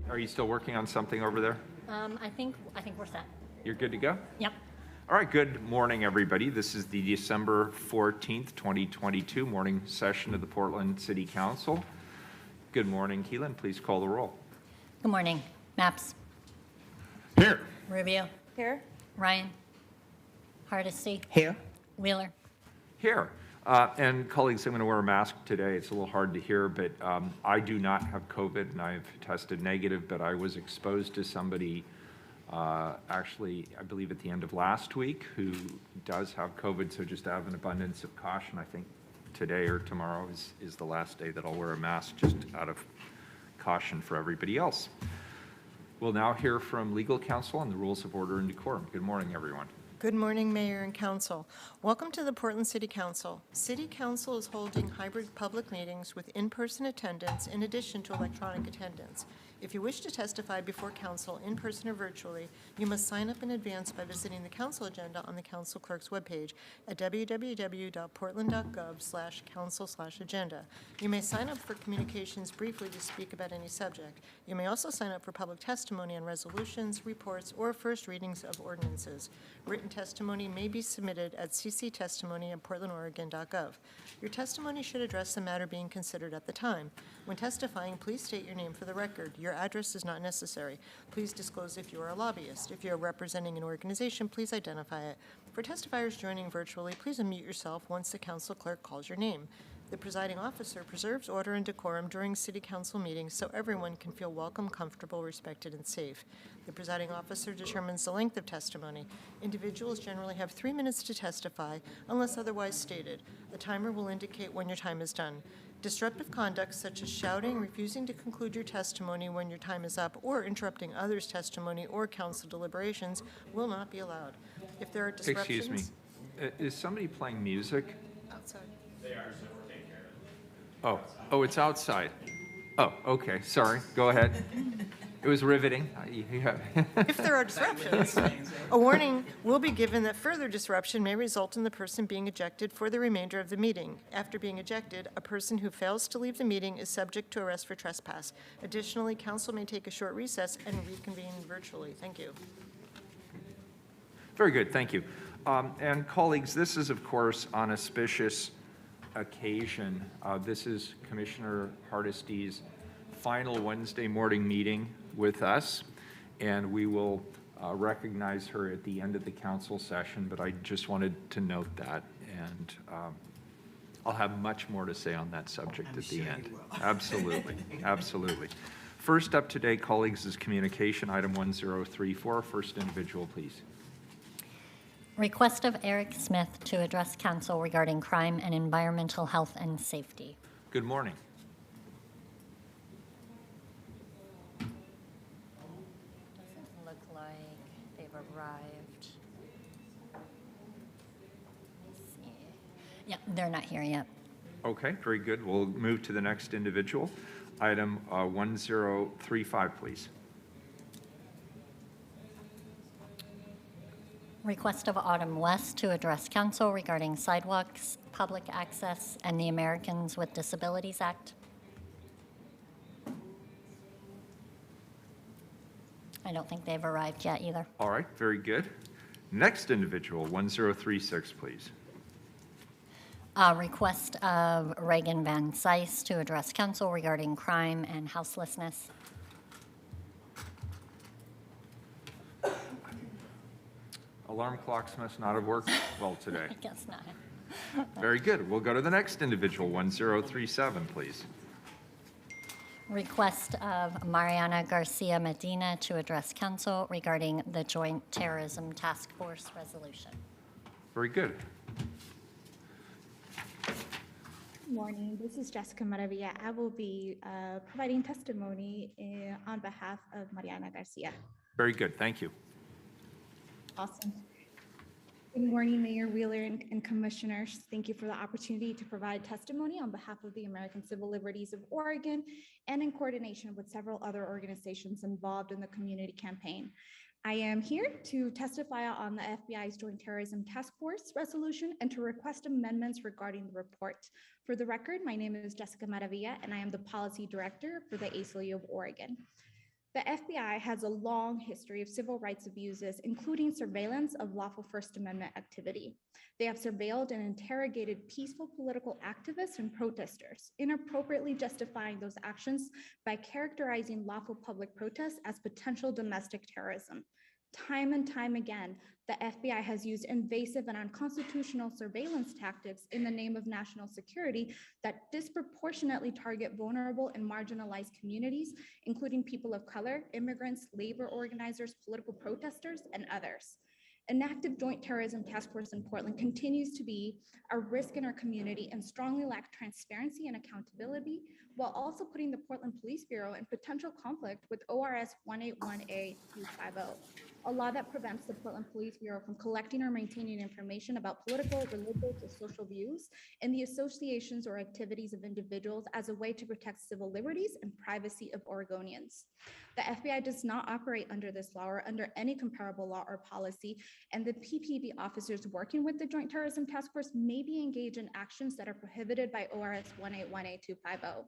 Are you still working on something over there? I think we're set. You're good to go? Yep. All right, good morning, everybody. This is the December 14th, 2022 morning session of the Portland City Council. Good morning, Keelan. Please call the roll. Good morning. Maps. Here. Rubio. Here. Ryan. Hardesty. Here. Wheeler. Here. And colleagues, I'm going to wear a mask today. It's a little hard to hear, but I do not have COVID, and I've tested negative, but I was exposed to somebody actually, I believe at the end of last week, who does have COVID, so just have an abundance of caution. I think today or tomorrow is the last day that I'll wear a mask, just out of caution for everybody else. We'll now hear from legal counsel on the rules of order and decorum. Good morning, everyone. Good morning, Mayor and Council. Welcome to the Portland City Council. City Council is holding hybrid public meetings with in-person attendance in addition to electronic attendance. If you wish to testify before Council in person or virtually, you must sign up in advance by visiting the Council agenda on the Council Clerk's webpage at www.portland.gov/council/agenda. You may sign up for communications briefly to speak about any subject. You may also sign up for public testimony on resolutions, reports, or first readings of ordinances. Written testimony may be submitted at cctestimony@portlandoregon.gov. Your testimony should address the matter being considered at the time. When testifying, please state your name for the record. Your address is not necessary. Please disclose if you are a lobbyist. If you are representing an organization, please identify it. For testifiers joining virtually, please unmute yourself once the council clerk calls your name. The presiding officer preserves order and decorum during city council meetings so everyone can feel welcome, comfortable, respected, and safe. The presiding officer determines the length of testimony. Individuals generally have 3 minutes to testify unless otherwise stated. A timer will indicate when your time is done. Disruptive conduct such as shouting, refusing to conclude your testimony when your time is up, or interrupting others' testimony or council deliberations will not be allowed. If there are disruptions... Excuse me. Is somebody playing music? Outside. Oh, it's outside. Oh, okay, sorry, go ahead. It was riveting. If there are disruptions, a warning will be given that further disruption may result in the person being ejected for the remainder of the meeting. After being ejected, a person who fails to leave the meeting is subject to arrest for trespass. Additionally, council may take a short recess and reconvene virtually. Thank you. Very good, thank you. And colleagues, this is, of course, on auspicious occasion. This is Commissioner Hardesty's final Wednesday morning meeting with us, and we will recognize her at the end of the council session, but I just wanted to note that, and I'll have much more to say on that subject at the end. Absolutely, absolutely. First up today, colleagues, is communication, item 1034. First individual, please. Request of Eric Smith to address council regarding crime and environmental health and safety. Good morning. Doesn't look like they've arrived. Let's see. Yeah, they're not here yet. Okay, very good. We'll move to the next individual. Item 1035, please. Request of Autumn West to address council regarding sidewalks, public access, and the Americans with Disabilities Act. I don't think they've arrived yet either. All right, very good. Next individual, 1036, please. Request of Reagan Van Sice to address council regarding crime and houselessness. Alarm clocks must not have worked well today. I guess not. Very good. We'll go to the next individual, 1037, please. Request of Mariana Garcia Medina to address council regarding the Joint Terrorism Task Force resolution. Very good. Good morning. This is Jessica Maravilla. I will be providing testimony on behalf of Mariana Garcia. Very good. Thank you. Awesome. Good morning, Mayor Wheeler and Commissioners. Thank you for the opportunity to provide testimony on behalf of the American Civil Liberties of Oregon and in coordination with several other organizations involved in the community campaign. I am here to testify on the FBI's Joint Terrorism Task Force resolution and to request amendments regarding the report. For the record, my name is Jessica Maravilla, and I am the Policy Director for the ACLU of Oregon. The FBI has a long history of civil rights abuses, including surveillance of lawful First Amendment activity. They have surveilled and interrogated peaceful political activists and protesters, inappropriately justifying those actions by characterizing lawful public protests as potential domestic terrorism. Time and time again, the FBI has used invasive and unconstitutional surveillance tactics in the name of national security that disproportionately target vulnerable and marginalized communities, including people of color, immigrants, labor organizers, political protesters, and others. An active Joint Terrorism Task Force in Portland continues to be a risk in our community and strongly lack transparency and accountability, while also putting the Portland Police Bureau in potential conflict with ORS 181A250, a law that prevents the Portland Police Bureau from collecting or maintaining information about political, religious, or social views and the associations or activities of individuals as a way to protect civil liberties and privacy of Oregonians. The FBI does not operate under this law or under any comparable law or policy, and the PPB officers working with the Joint Terrorism Task Force may be engaged in actions that are prohibited by ORS 181A250.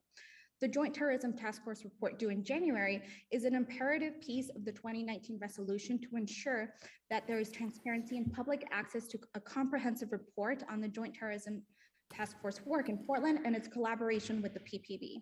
The Joint Terrorism Task Force report due in January is an imperative piece of the 2019 resolution to ensure that there is transparency and public access to a comprehensive report on the Joint Terrorism Task Force work in Portland and its collaboration with the PPB.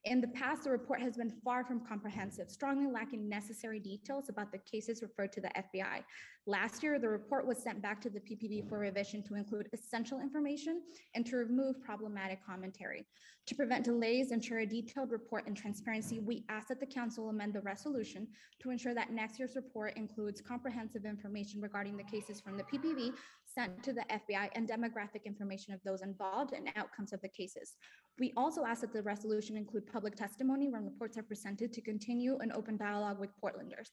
In the past, the report has been far from comprehensive, strongly lacking necessary details about the cases referred to the FBI. Last year, the report was sent back to the PPB for revision to include essential information and to remove problematic commentary. To prevent delays, ensure a detailed report and transparency, we ask that the council amend the resolution to ensure that next year's report includes comprehensive information regarding the cases from the PPB sent to the FBI and demographic information of those involved and outcomes of the cases. We also ask that the resolution include public testimony when reports are presented to continue an open dialogue with Portlanders.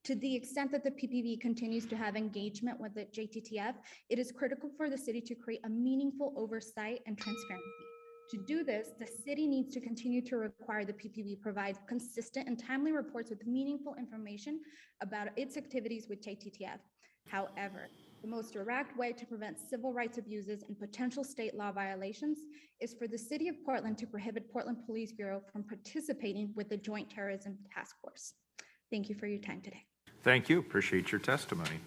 To the extent that the PPB continues to have engagement with the JTTF, it is critical for the city to create a meaningful oversight and transparency. To do this, the city needs to continue to require the PPB provide consistent and timely reports with meaningful information about its activities with JTTF. However, the most direct way to prevent civil rights abuses and potential state law violations is for the city of Portland to prohibit Portland Police Bureau from participating with the Joint Terrorism Task Force. Thank you for your time today. Thank you. Appreciate your testimony.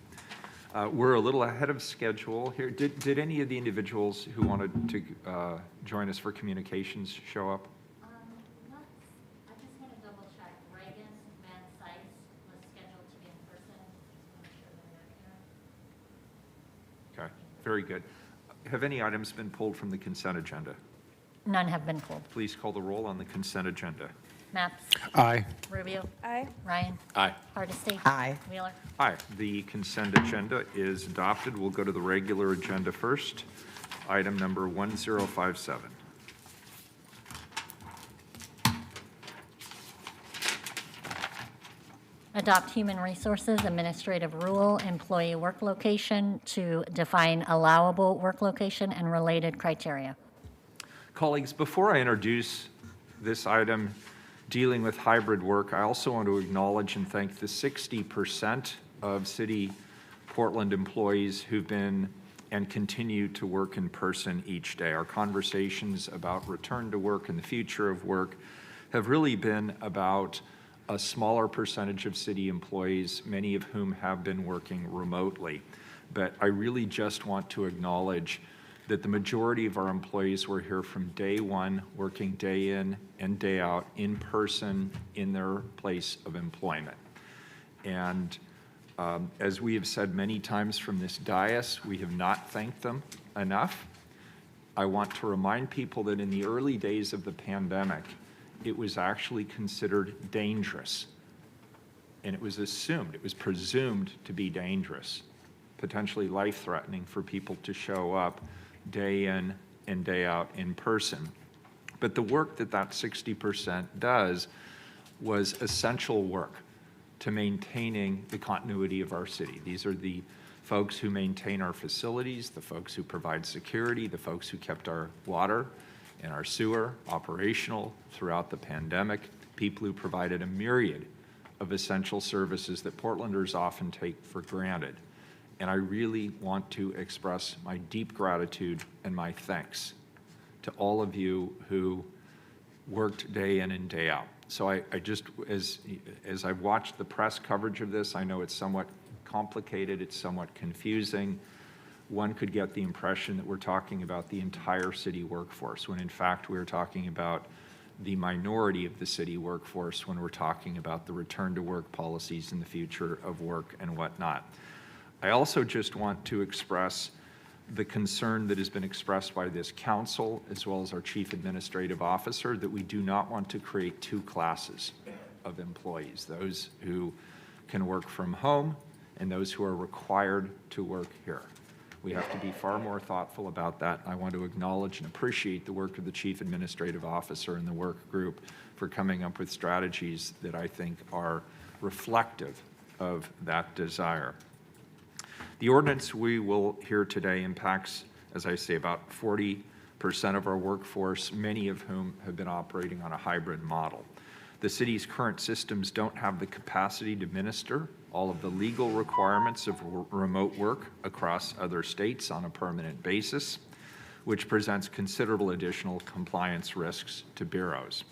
We're a little ahead of schedule here. Did any of the individuals who wanted to join us for communications show up? I just want to double check. Reagan Van Sice was scheduled to be in person. I'm sure they're here. Okay, very good. Have any items been pulled from the consent agenda? None have been pulled. Please call the roll on the consent agenda. Maps. Aye. Rubio. Aye. Ryan. Aye. Hardesty. Aye. Wheeler. Aye, the consent agenda is adopted. We'll go to the regular agenda first. Item number 1057. Adopt Human Resources Administrative Rule, Employee Work Location to define allowable work location and related criteria. Colleagues, before I introduce this item dealing with hybrid work, I also want to acknowledge and thank the 60% of City Portland employees who've been and continue to work in person each day. Our conversations about return to work and the future of work have really been about a smaller percentage of city employees, many of whom have been working remotely. But I really just want to acknowledge that the majority of our employees were here from day one, working day in and day out in person in their place of employment. And as we have said many times from this dais, we have not thanked them enough. I want to remind people that in the early days of the pandemic, it was actually considered dangerous. And it was assumed, it was presumed to be dangerous, potentially life-threatening for people to show up day in and day out in person. But the work that 60% does was essential work to maintaining the continuity of our city. These are the folks who maintain our facilities, the folks who provide security, the folks who kept our water and our sewer operational throughout the pandemic, people who provided a myriad of essential services that Portlanders often take for granted. And I really want to express my deep gratitude and my thanks to all of you who worked day in and day out. So I just, as I've watched the press coverage of this, I know it's somewhat complicated, it's somewhat confusing. One could get the impression that we're talking about the entire city workforce, when in fact we're talking about the minority of the city workforce when we're talking about the return to work policies and the future of work and whatnot. I also just want to express the concern that has been expressed by this council as well as our chief administrative officer that we do not want to create two classes of employees, those who can work from home and those who are required to work here. We have to be far more thoughtful about that. I want to acknowledge and appreciate the work of the Chief Administrative Officer and the work group for coming up with strategies that I think are reflective of that desire. The ordinance we will hear today impacts, as I say, about 40% of our workforce, many of whom have been operating on a hybrid model. The city's current systems don't have the capacity to administer all of the legal requirements of remote work across other states on a permanent basis, which presents considerable additional compliance risks to bureaus.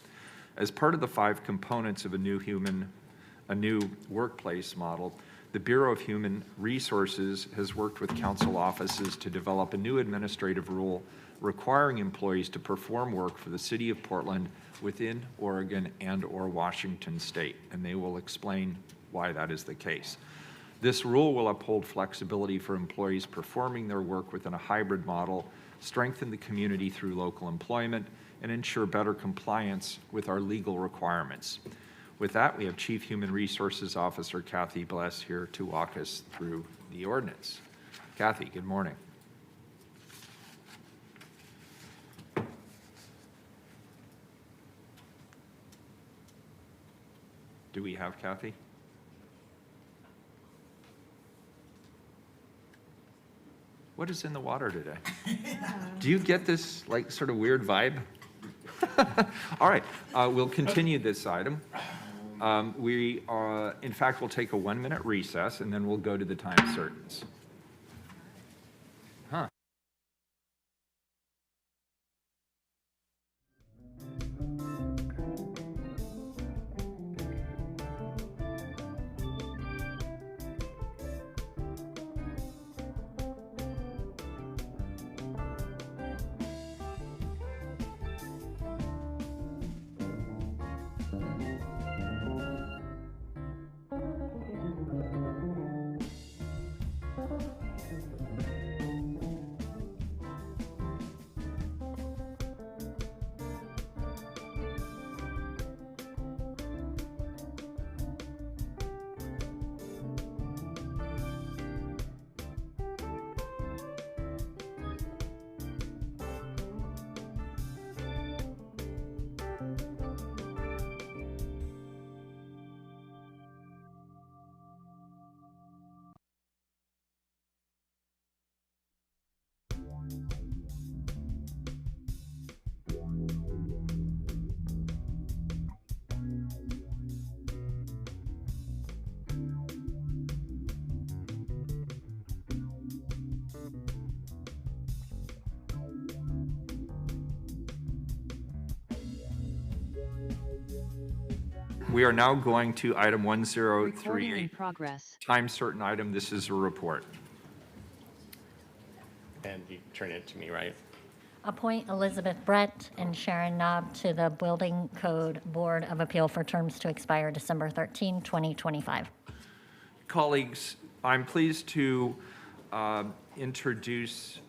As part of the 5 components of a new workplace model, the Bureau of Human Resources has worked with council offices to develop a new administrative rule requiring employees to perform work for the City of Portland within Oregon and/or Washington State, and they will explain why that is the case. This rule will uphold flexibility for employees performing their work within a hybrid model, strengthen the community through local employment, and ensure better compliance with our legal requirements. With that, we have Chief Human Resources Officer Kathy Bless here to walk us through the ordinance. Kathy, good morning. Do we have Kathy? What is in the water today? Do you get this like sort of weird vibe? All right, we'll continue this item. In fact, we'll take a 1-minute recess and then we'll go to the time certains. Huh. We are now going to item Recording in 1038, progress. time certain item. This is a report. And you turn it to me, right? Appoint Elizabeth Brett and Sharon Knob to the Building Code Board of Appeal for terms to expire December 13, 2025. Colleagues, I'm pleased to introduce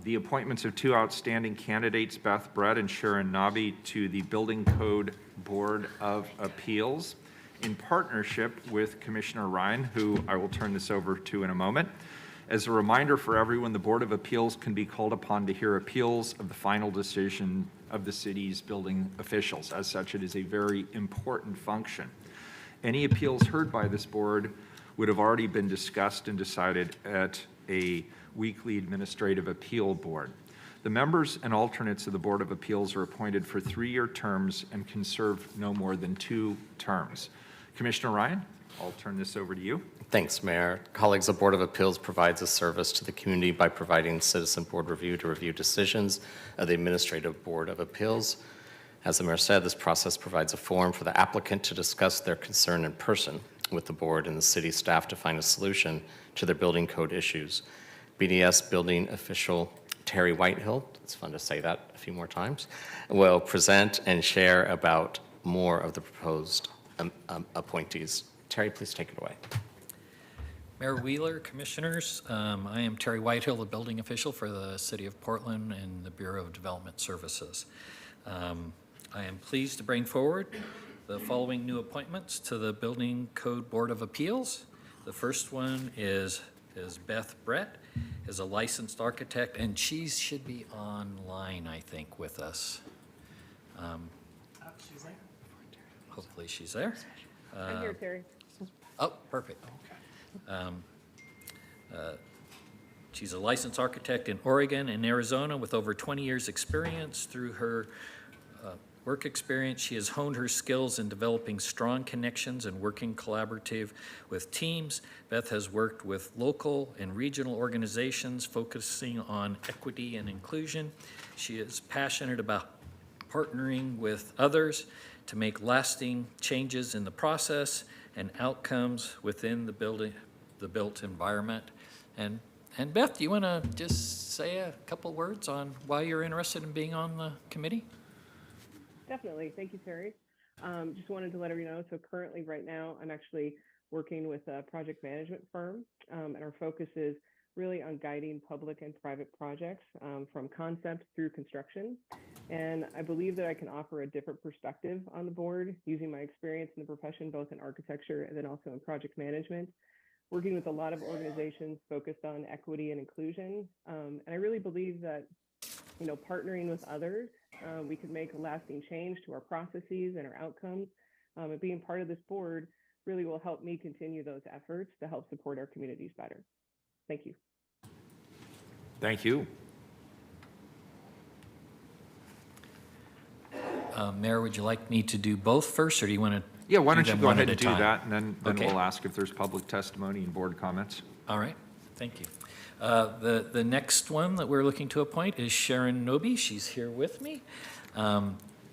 the appointments of 2 outstanding candidates, Beth Brett and Sharon Nobby, to the Building Code Board of Appeals in partnership with Commissioner Ryan, who I will turn this over to in a moment. As a reminder for everyone, the Board of Appeals can be called upon to hear appeals of the final decision of the city's building officials. As such, it is a very important function. Any appeals heard by this board would have already been discussed and decided at a weekly administrative appeal board. The members and alternates of the Board of Appeals are appointed for 3-year terms and can serve no more than 2 terms. Commissioner Ryan, I'll turn this over to you. Thanks, Mayor. Colleagues, the Board of Appeals provides a service to the community by providing citizen board review to review decisions of the Administrative Board of Appeals. As the mayor said, this process provides a forum for the applicant to discuss their concern in person with the board and the city staff to find a solution to their building code issues. BDS building official Terry Whitehill, it's fun to say that a few more times, will present and share about more of the proposed appointees. Terry, please take it away. Mayor Wheeler, Commissioners, I am Terry Whitehill, the building official for the City of Portland and the Bureau of Development Services. I am pleased to bring forward the following new appointments to the Building Code Board of Appeals. The first one is Beth Brett, is a licensed architect, and she should be online, I think, with us. She's there. Hopefully she's there. I'm here, Terry. Oh, perfect. She's a licensed architect in Oregon and Arizona with over 20 years' experience. Through her work experience, she has honed her skills in developing strong connections and working collaborative with teams. Beth has worked with local and regional organizations focusing on equity and inclusion. She is passionate about partnering with others to make lasting changes in the process and outcomes within the built environment. And Beth, do you want to just say a couple words on why you're interested in being on the committee? Definitely. Thank you, Terry. Just wanted to let everyone know, so currently right now, I'm actually working with a project management firm, and our focus is really on guiding public and private projects from concept through construction. And I believe that I can offer a different perspective on the board using my experience in the profession, both in architecture and then also in project management, working with a lot of organizations focused on equity and inclusion. And I really believe that, partnering with others, we could make a lasting change to our processes and our outcomes. And being part of this board really will help me continue those efforts to help support our communities better. Thank you. Thank you. Mayor, would you like me to do both first, or do you want to? Yeah, why don't you them go one ahead at and a do time? that, and then Okay. we'll ask if there's public testimony and board comments. All right, thank you. The next one that we're looking to appoint is Sharon Noby. She's here with me.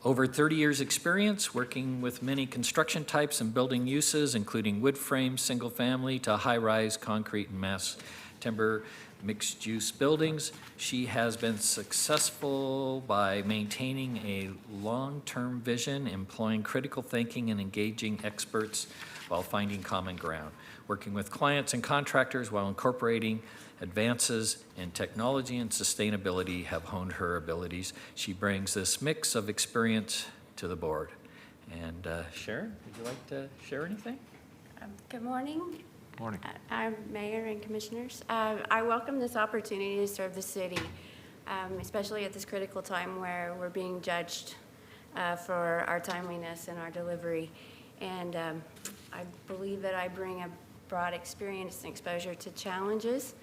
Over 30 years' experience working with many construction types and building uses, including wood frame, single family to high-rise concrete and mass timber mixed-use buildings. She has been successful by maintaining a long-term vision, employing critical thinking, and engaging experts while finding common ground. Working with clients and contractors while incorporating advances in technology and sustainability have honed her abilities. She brings this mix of experience to the board. And Sharon, would you like to share anything? Good morning. Morning. I'm Mayor and Commissioners. I welcome this opportunity to serve the city, especially at this critical time where we're being judged for our timeliness and our delivery. And I believe that I bring a broad experience and exposure to challenges,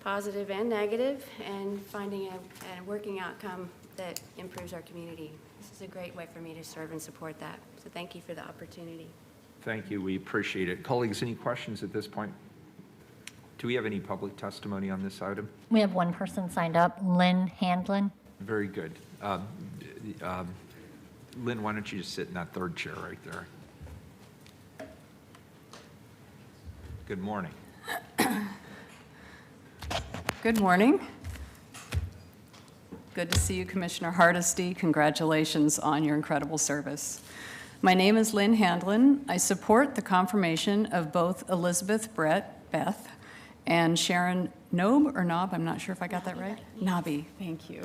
positive and negative, and finding a working outcome that improves our community. This is a great way for me to serve and support that. So thank you for the opportunity. Thank you, we appreciate it. Colleagues, any questions at this point? Do we have any public testimony on this item? We have one person signed up, Lynn Handlin. Very good. Lynn, why don't you just sit in that third chair right there? Good morning. Good morning. Good to see you, Commissioner Hardesty. Congratulations on your incredible service. My name is Lynn Handlin. I support the confirmation of both Elizabeth Brett, Beth, and Sharon Nob, or Nob, I'm not sure if I got that right. Nobby, thank you,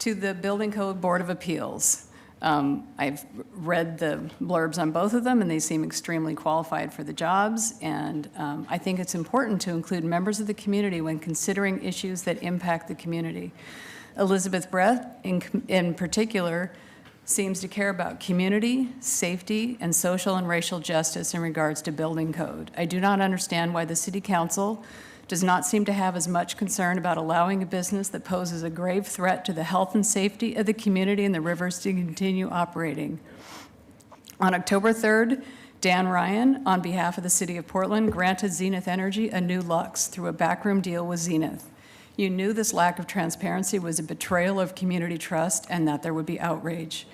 to the Building Code Board of Appeals. I've read the blurbs on both of them, and they seem extremely qualified for the jobs, and I think it's important to include members of the community when considering issues that impact the community. Elizabeth Brett, in particular, seems to care about community, safety, and social and racial justice in regards to building code. I do not understand why the City Council does not seem to have as much concern about allowing a business that poses a grave threat to the health and safety of the community and the rivers to continue operating. On October 3rd, Dan Ryan, on behalf of the City of Portland, granted Zenith Energy a new Lux through a backroom deal with Zenith. You knew this lack of transparency was a betrayal of community trust and that there would be outrage.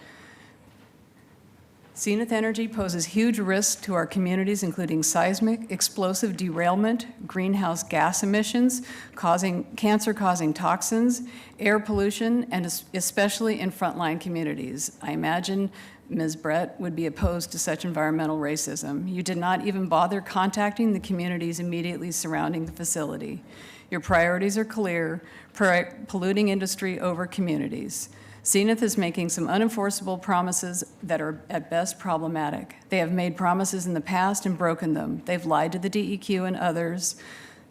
Zenith Energy poses huge risks to our communities, including seismic, explosive derailment, greenhouse gas emissions, cancer-causing toxins, air pollution, and especially in frontline communities. I imagine Ms. Brett would be opposed to such environmental racism. You did not even bother contacting the communities immediately surrounding the facility. Your priorities are clear, polluting industry over communities. Zenith is making some unenforceable promises that are at best problematic. They have made promises in the past and broken them. They've lied to the DEQ and others.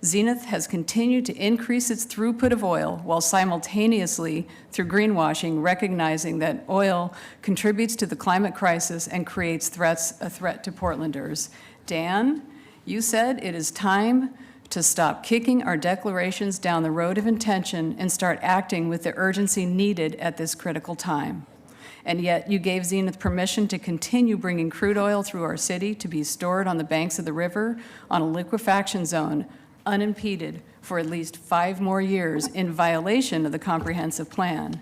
Zenith has continued to increase its throughput of oil while simultaneously, through greenwashing, recognizing that oil contributes to the climate crisis and creates a threat to Portlanders. Dan, you said it is time to stop kicking our declarations down the road of intention and start acting with the urgency needed at this critical time. And yet you gave Zenith permission to continue bringing crude oil through our city to be stored on the banks of the river on a liquefaction zone unimpeded for at least 5 more years in violation of the comprehensive plan.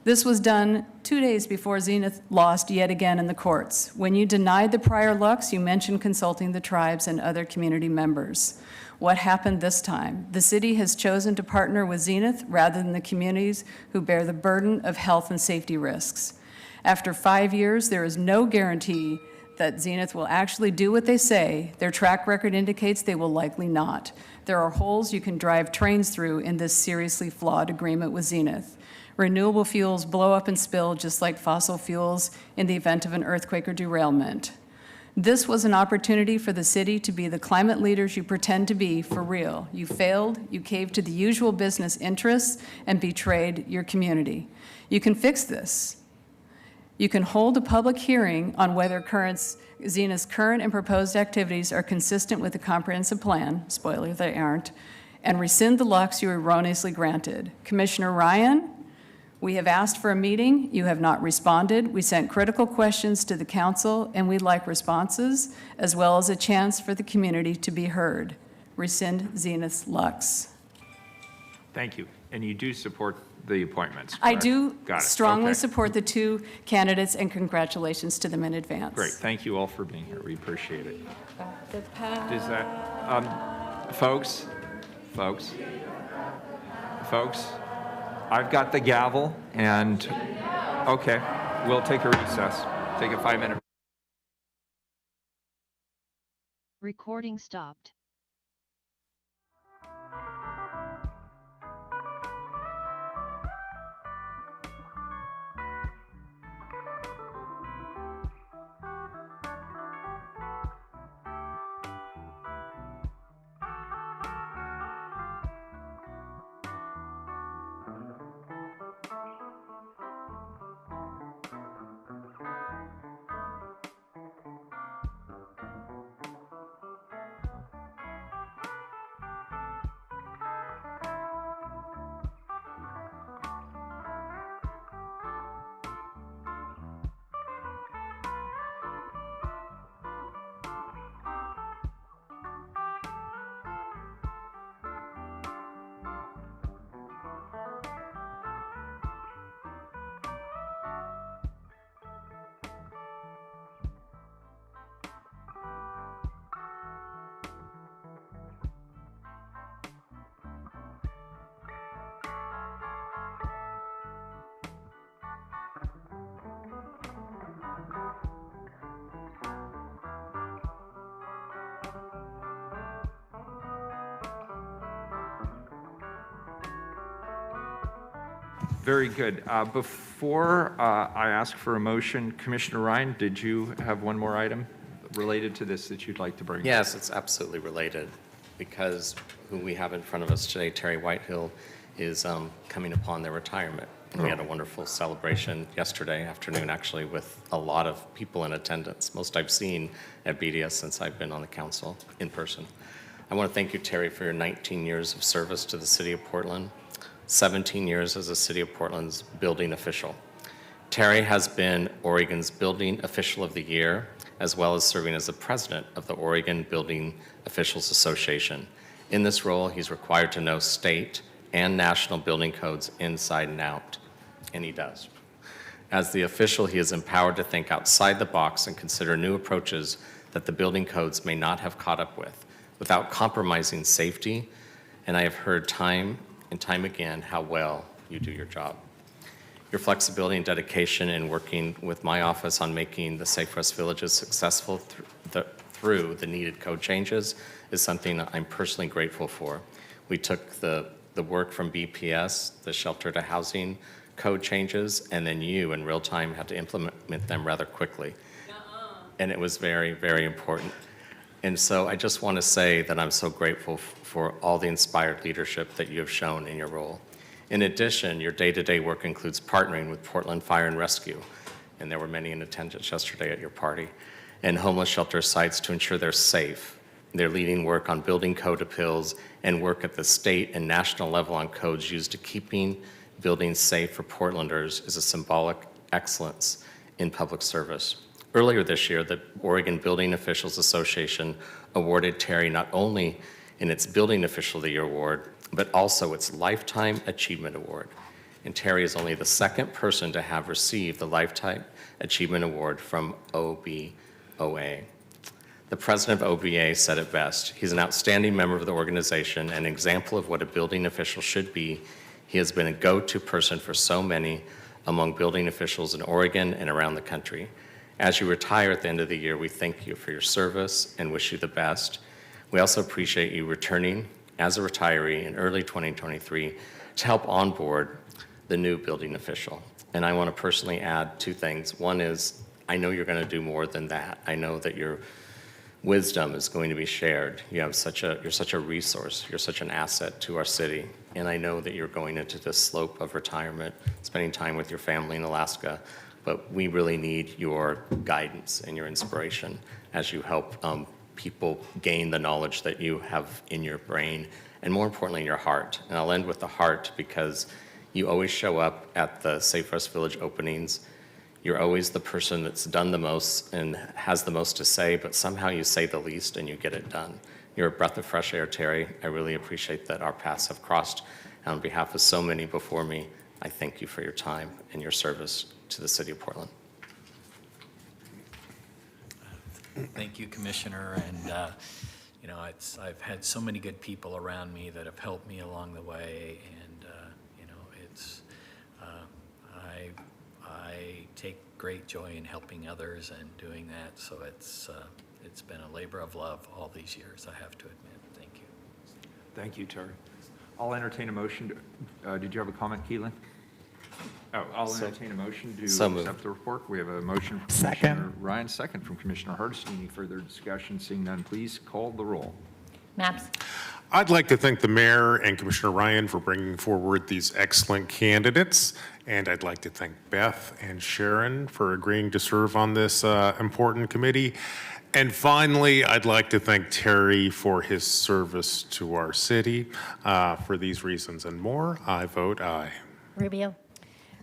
This was done 2 days before Zenith lost yet again in the courts. When you denied the prior Lux, you mentioned consulting the tribes and other community members. What happened this time? The city has chosen to partner with Zenith rather than the communities who bear the burden of health and safety risks. After 5 years, there is no guarantee that Zenith will actually do what they say. Their track record indicates they will likely not. There are holes you can drive trains through in this seriously flawed agreement with Zenith. Renewable fuels blow up and spill just like fossil fuels in the event of an earthquake or derailment. This was an opportunity for the city to be the climate leaders you pretend to be for real. You failed, you caved to the usual business interests, and betrayed your community. You can fix this. You can hold a public hearing on whether Zenith's current and proposed activities are consistent with the comprehensive plan, spoiler, they aren't, and rescind the Lux you erroneously granted. Commissioner Ryan, we have asked for a meeting. You have not responded. We sent critical questions to the council, and we'd like responses, as well as a chance for the community to be heard. Rescind Zenith's Lux. Thank you. And you do support the appointments, I correct? do Got it. strongly Okay. support the 2 candidates, and congratulations to them in advance. Great. Thank you all for being here. We appreciate it. The path. Does that, folks, I've got the gavel, and, okay, we'll take a recess. Take a 5-minute. Recording stopped. Very good. Before I ask for a motion, Commissioner Ryan, did you have one more item related to this that you'd like to bring? Yes, it's absolutely related, because who we have in front of us today, Terry Whitehill, is coming upon their retirement. And we had a wonderful celebration yesterday afternoon, actually, with a lot of people in attendance, most I've seen at BDS since I've been on the council in person. I want to thank you, Terry, for your 19 years of service to the City of Portland, 17 years as the City of Portland's building official. Terry has been Oregon's Building Official of the Year, as well as serving as the president of the Oregon Building Officials Association. In this role, he's required to know state and national building codes inside and out, and he does. As the official, he is empowered to think outside the box and consider new approaches that the building codes may not have caught up with, without compromising safety, and I have heard time and time again how well you do your job. Your flexibility and dedication in working with my office on making the Safe West Villages successful through the needed code changes is something I'm personally grateful for. We took the work from BPS, the shelter to housing code changes, and then you in real time had to implement them rather quickly. And it was very, very important. And so I just want to say that I'm so grateful for all the inspired leadership that you have shown in your role. In addition, your day-to-day work includes partnering with Portland Fire and Rescue, and there were many in attendance yesterday at your party, and homeless shelter sites to ensure they're safe. They're leading work on building code appeals and work at the state and national level on codes used to keeping buildings safe for Portlanders is a symbolic excellence in public service. Earlier this year, the Oregon Building Officials Association awarded Terry not only in its Building Official of the Year award, but also its Lifetime Achievement Award. And Terry is only the second person to have received the Lifetime Achievement Award from OBOA. The president of OBA said it best. He's an outstanding member of the organization, an example of what a building official should be. He has been a go-to person for so many among building officials in Oregon and around the country. As you retire at the end of the year, we thank you for your service and wish you the best. We also appreciate you returning as a retiree in early 2023 to help onboard the new building official. And I want to personally add two things. One is, I know you're going to do more than that. I know that your wisdom is going to be shared. You're such a resource. You're such an asset to our city. And I know that you're going into this slope of retirement, spending time with your family in Alaska. But we really need your guidance and your inspiration as you help people gain the knowledge that you have in your brain, and more importantly, in your heart. And I'll end with the heart because you always show up at the Safe West Village openings. You're always the person that's done the most and has the most to say, but somehow you say the least and you get it done. You're a breath of fresh air, Terry. I really appreciate that our paths have crossed. And on behalf of so many before me, I thank you for your time and your service to the city of Portland. Thank you, Commissioner. And, I've had so many good people around me that have helped me along the way. And, I take great joy in helping others and doing that. So it's been a labor of love all these years, I have to admit. Thank you. Thank you, Terry. I'll entertain a motion. Did you have a comment, Keelan? Oh, I'll entertain a motion to accept the report. We have a motion from Commissioner Ryan, second from Commissioner Hardesty. Any further discussion? Seeing none, please call the roll. Maps. I'd like to thank the mayor and Commissioner Ryan for bringing forward these excellent candidates. And I'd like to thank Beth and Sharon for agreeing to serve on this important committee. And finally, I'd like to thank Terry for his service to our city. For these reasons and more, I vote aye. Rubio.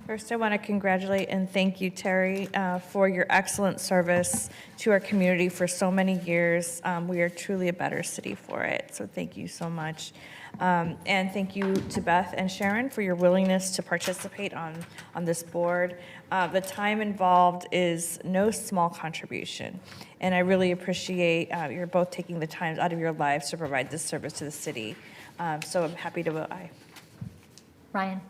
First, I want to congratulate and thank you, Terry, for your excellent service to our community for so many years. We are truly a better city for it, so thank you so much. And thank you to Beth and Sharon for your willingness to participate on this board. The time involved is no small contribution, and I really appreciate you're both taking the time out of your lives to provide this service to the city. So I'm happy to vote aye. Ryan.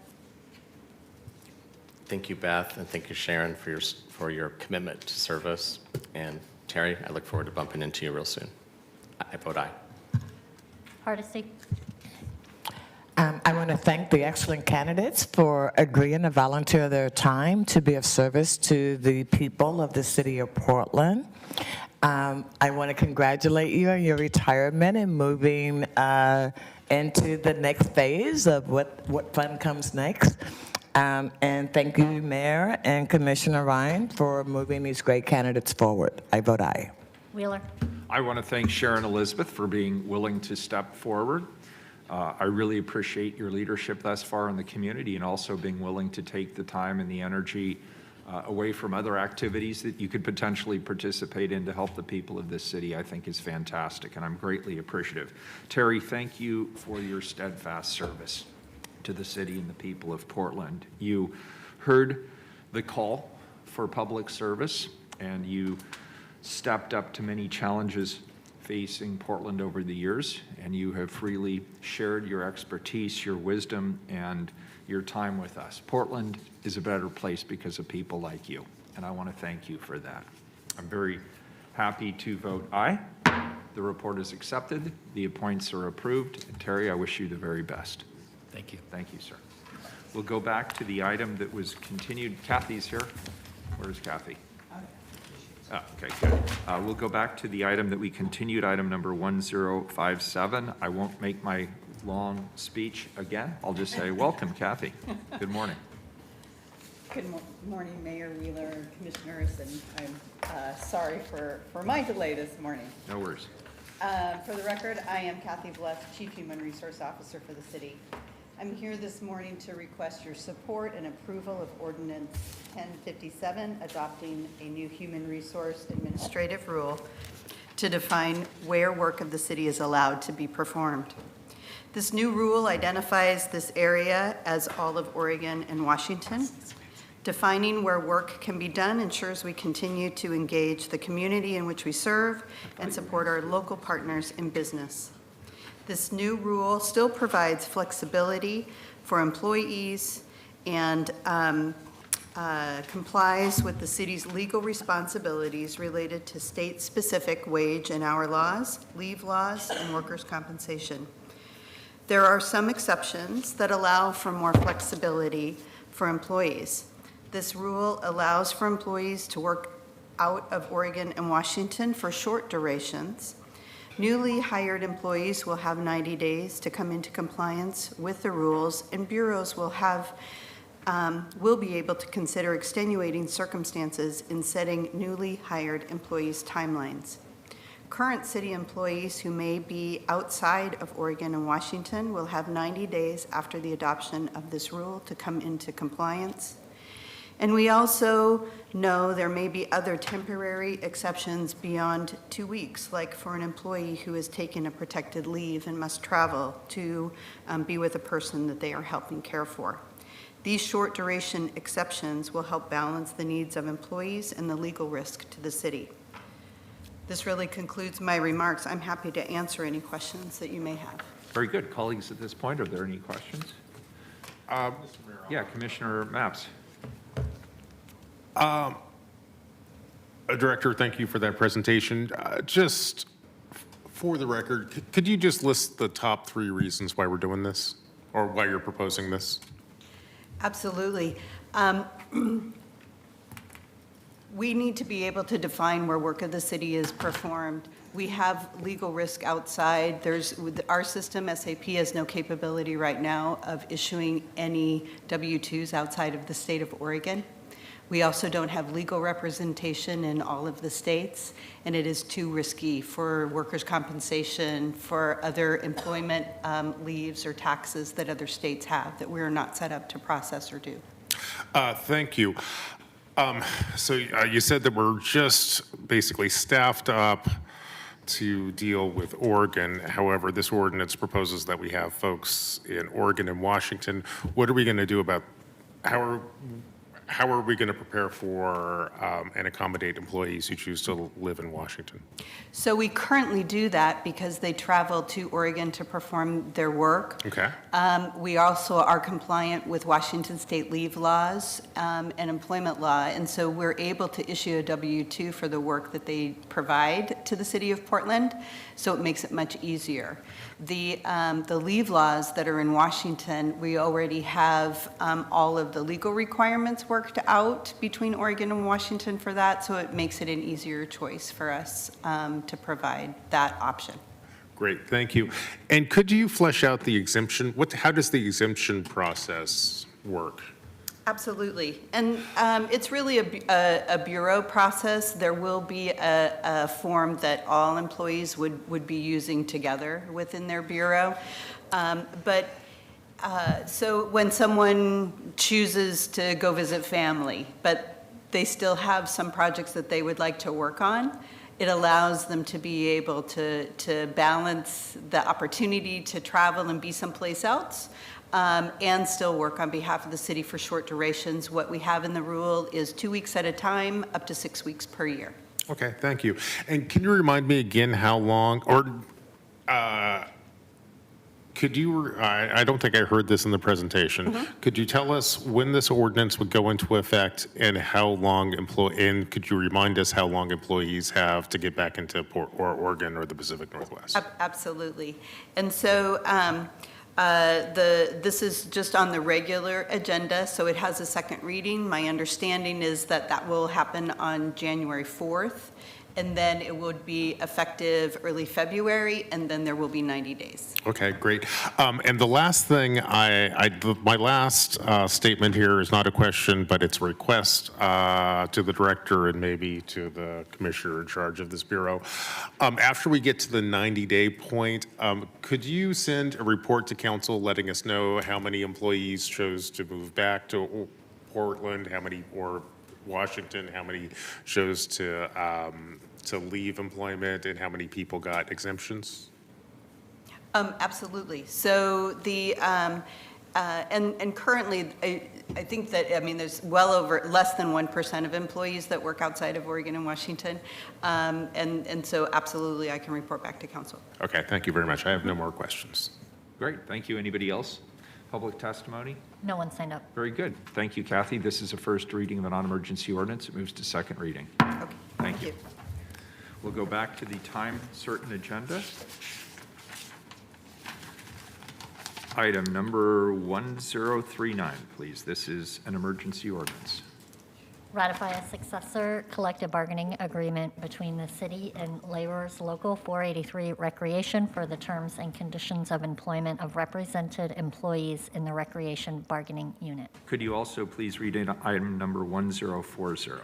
Thank you, Beth, and thank you, Sharon, for your commitment to service. And Terry, I look forward to bumping into you real soon. I vote aye. Hardesty. I want to thank the excellent candidates for agreeing to volunteer their time to be of service to the people of the city of Portland. I want to congratulate you on your retirement and moving into the next phase of what fun comes next. And thank you, Mayor and Commissioner Ryan, for moving these great candidates forward. I vote aye. Wheeler. I want to thank Sharon Elizabeth for being willing to step forward. I really appreciate your leadership thus far in the community and also being willing to take the time and the energy away from other activities that you could potentially participate in to help the people of this city, I think is fantastic, and I'm greatly appreciative. Terry, thank you for your steadfast service to the city and the people of Portland. You heard the call for public service, and you stepped up to many challenges facing Portland over the years, and you have freely shared your expertise, your wisdom, and your time with us. Portland is a better place because of people like you, and I want to thank you for that. I'm very happy to vote aye. The report is accepted. The appoints are approved. And Terry, I wish you the very best. Thank you. Thank you, sir. We'll go back to the item that was continued. Kathy's here. Where's Kathy? Oh, okay, good. We'll go back to the item that we continued, item number 1057. I won't make my long speech again. I'll just say, welcome, Kathy. Good morning. Good morning, Mayor Wheeler and Commissioners, and I'm sorry for my delay this morning. No worries. For the record, I am Kathy Bless, Chief Human Resource Officer for the city. I'm here this morning to request your support and approval of Ordinance 1057, adopting a new human resource administrative rule to define where work of the city is allowed to be performed. This new rule identifies this area as all of Oregon and Washington. Defining where work can be done ensures we continue to engage the community in which we serve and support our local partners in business. This new rule still provides flexibility for employees and complies with the city's legal responsibilities related to state-specific wage and hour laws, leave laws, and workers' compensation. There are some exceptions that allow for more flexibility for employees. This rule allows for employees to work out of Oregon and Washington for short durations. Newly hired employees will have 90 days to come into compliance with the rules, and bureaus will be able to consider extenuating circumstances in setting newly hired employees' timelines. Current city employees who may be outside of Oregon and Washington will have 90 days after the adoption of this rule to come into compliance. And we also know there may be other temporary exceptions beyond 2 weeks, like for an employee who has taken a protected leave and must travel to be with a person that they are helping care for. These short duration exceptions will help balance the needs of employees and the legal risk to the city. This really concludes my remarks. I'm happy to answer any questions that you may have. Very good. Colleagues, at this point, are there any questions? Yeah, Commissioner Maps. Director, thank you for that presentation. Just for the record, could you just list the top 3 reasons why we're doing this, or why you're proposing this? Absolutely. We need to be able to define where work of the city is performed. We have legal risk outside. With our system, SAP, has no capability right now of issuing any W-2s outside of the state of Oregon. We also don't have legal representation in all of the states, and it is too risky for workers' compensation, for other employment leaves or taxes that other states have that we're not set up to process or do. Thank you. So you said that we're just basically staffed up to deal with Oregon. However, this ordinance proposes that we have folks in Oregon and Washington. What are we going to do about, how are we going to prepare for and accommodate employees who choose to live in Washington? So we currently do that because they travel to Oregon to perform their work. Okay. We also are compliant with Washington state leave laws and employment law, and so we're able to issue a W-2 for the work that they provide to the city of Portland, so it makes it much easier. The leave laws that are in Washington, we already have all of the legal requirements worked out between Oregon and Washington for that, so it makes it an easier choice for us to provide that option. Great, thank you. And could you flesh out the exemption? How does the exemption process work? Absolutely. And it's really a bureau process. There will be a form that all employees would be using together within their bureau. So when someone chooses to go visit family, but they still have some projects that they would like to work on, it allows them to be able to balance the opportunity to travel and be someplace else and still work on behalf of the city for short durations. What we have in the rule is 2 weeks at a time, up to 6 weeks per year. Okay, thank you. And can you remind me again how long, or could you, I don't think I heard this in the presentation. Could you tell us when this ordinance would go into effect and how long and could you remind us how long employees have to get back into Oregon or the Pacific Northwest? Absolutely. And so this is just on the regular agenda, so it has a second reading. My understanding is that that will happen on January 4th, and then it would be effective early February, and then there will be 90 days. Okay, great. And the last thing, my last statement here is not a question, but it's a request to the director and maybe to the commissioner in charge of this bureau. After we get to the 90-day point, could you send a report to council letting us know how many employees chose to move back to Portland, how many, or Washington, how many chose to leave employment, and how many people got exemptions? Absolutely. So the, and currently, I think that, I mean, there's well over, less than 1% of employees that work outside of Oregon and Washington. And so absolutely, I can report back to council. Okay, thank you very much. I have no more questions. Great, thank you. Anybody else? Public testimony? No one signed up. Very good. Thank you, Kathy. This is a first reading of a non-emergency ordinance. It moves to second reading. Okay. Thank you. We'll go back to the time certain agenda. Item number 1039, please. This is an emergency ordinance. Ratify a successor collective bargaining agreement between the city and Laborers Local 483 Recreation for the terms and conditions of employment of represented employees in the Recreation Bargaining Unit. Could you also please read in item number 1040?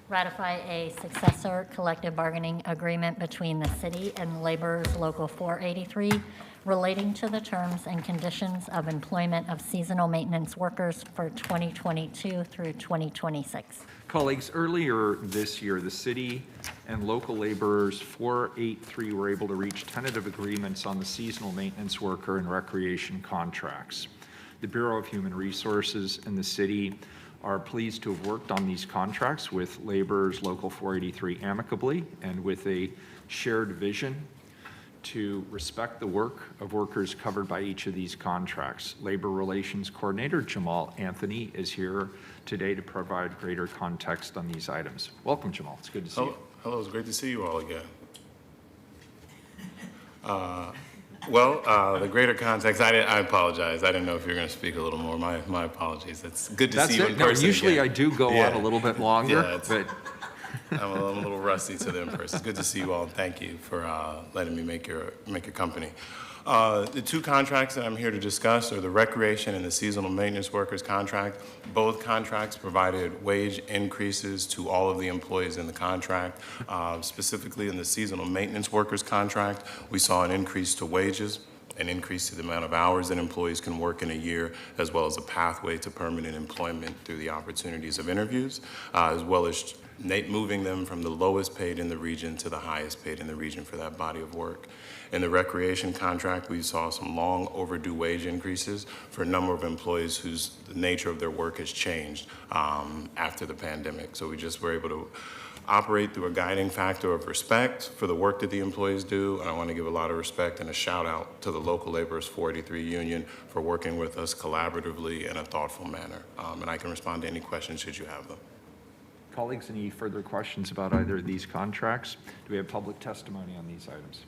Ratify a successor collective bargaining agreement between the city and Laborers Local 483 relating to the terms and conditions of employment of seasonal maintenance workers for 2022 through 2026. Colleagues, earlier this year, the city and local laborers 483 were able to reach tentative agreements on the seasonal maintenance worker and recreation contracts. The Bureau of Human Resources and the city are pleased to have worked on these contracts with laborers local 483 amicably and with a shared vision to respect the work of workers covered by each of these contracts. Labor Relations Coordinator Jamal Anthony is here today to provide greater context on these items. Welcome, Jamal. It's good to see you. Hello, it's great to see you all again. The greater context, I apologize. I didn't know if you were going to speak a little more. My apologies. It's good to see you in person. Usually again. I do go on a little bit longer, Yeah, but I'm a little rusty to the in-person. It's good to see you all, and thank you for letting me make your company. The two contracts that I'm here to discuss are the recreation and the seasonal maintenance workers contract. Both contracts provided wage increases to all of the employees in the contract. Specifically in the seasonal maintenance workers contract, we saw an increase to wages, an increase to the amount of hours that employees can work in a year, as well as a pathway to permanent employment through the opportunities of interviews, as well as moving them from the lowest paid in the region to the highest paid in the region for that body of work. In the recreation contract, we saw some long overdue wage increases for a number of employees whose the nature of their work has changed after the pandemic. So we just were able to operate through a guiding factor of respect for the work that the employees do. I want to give a lot of respect and a shout out to the local Laborers 483 Union for working with us collaboratively in a thoughtful manner. And I can respond to any questions should you have them. colleagues, any further questions about either of these contracts? Do we have public testimony on these items?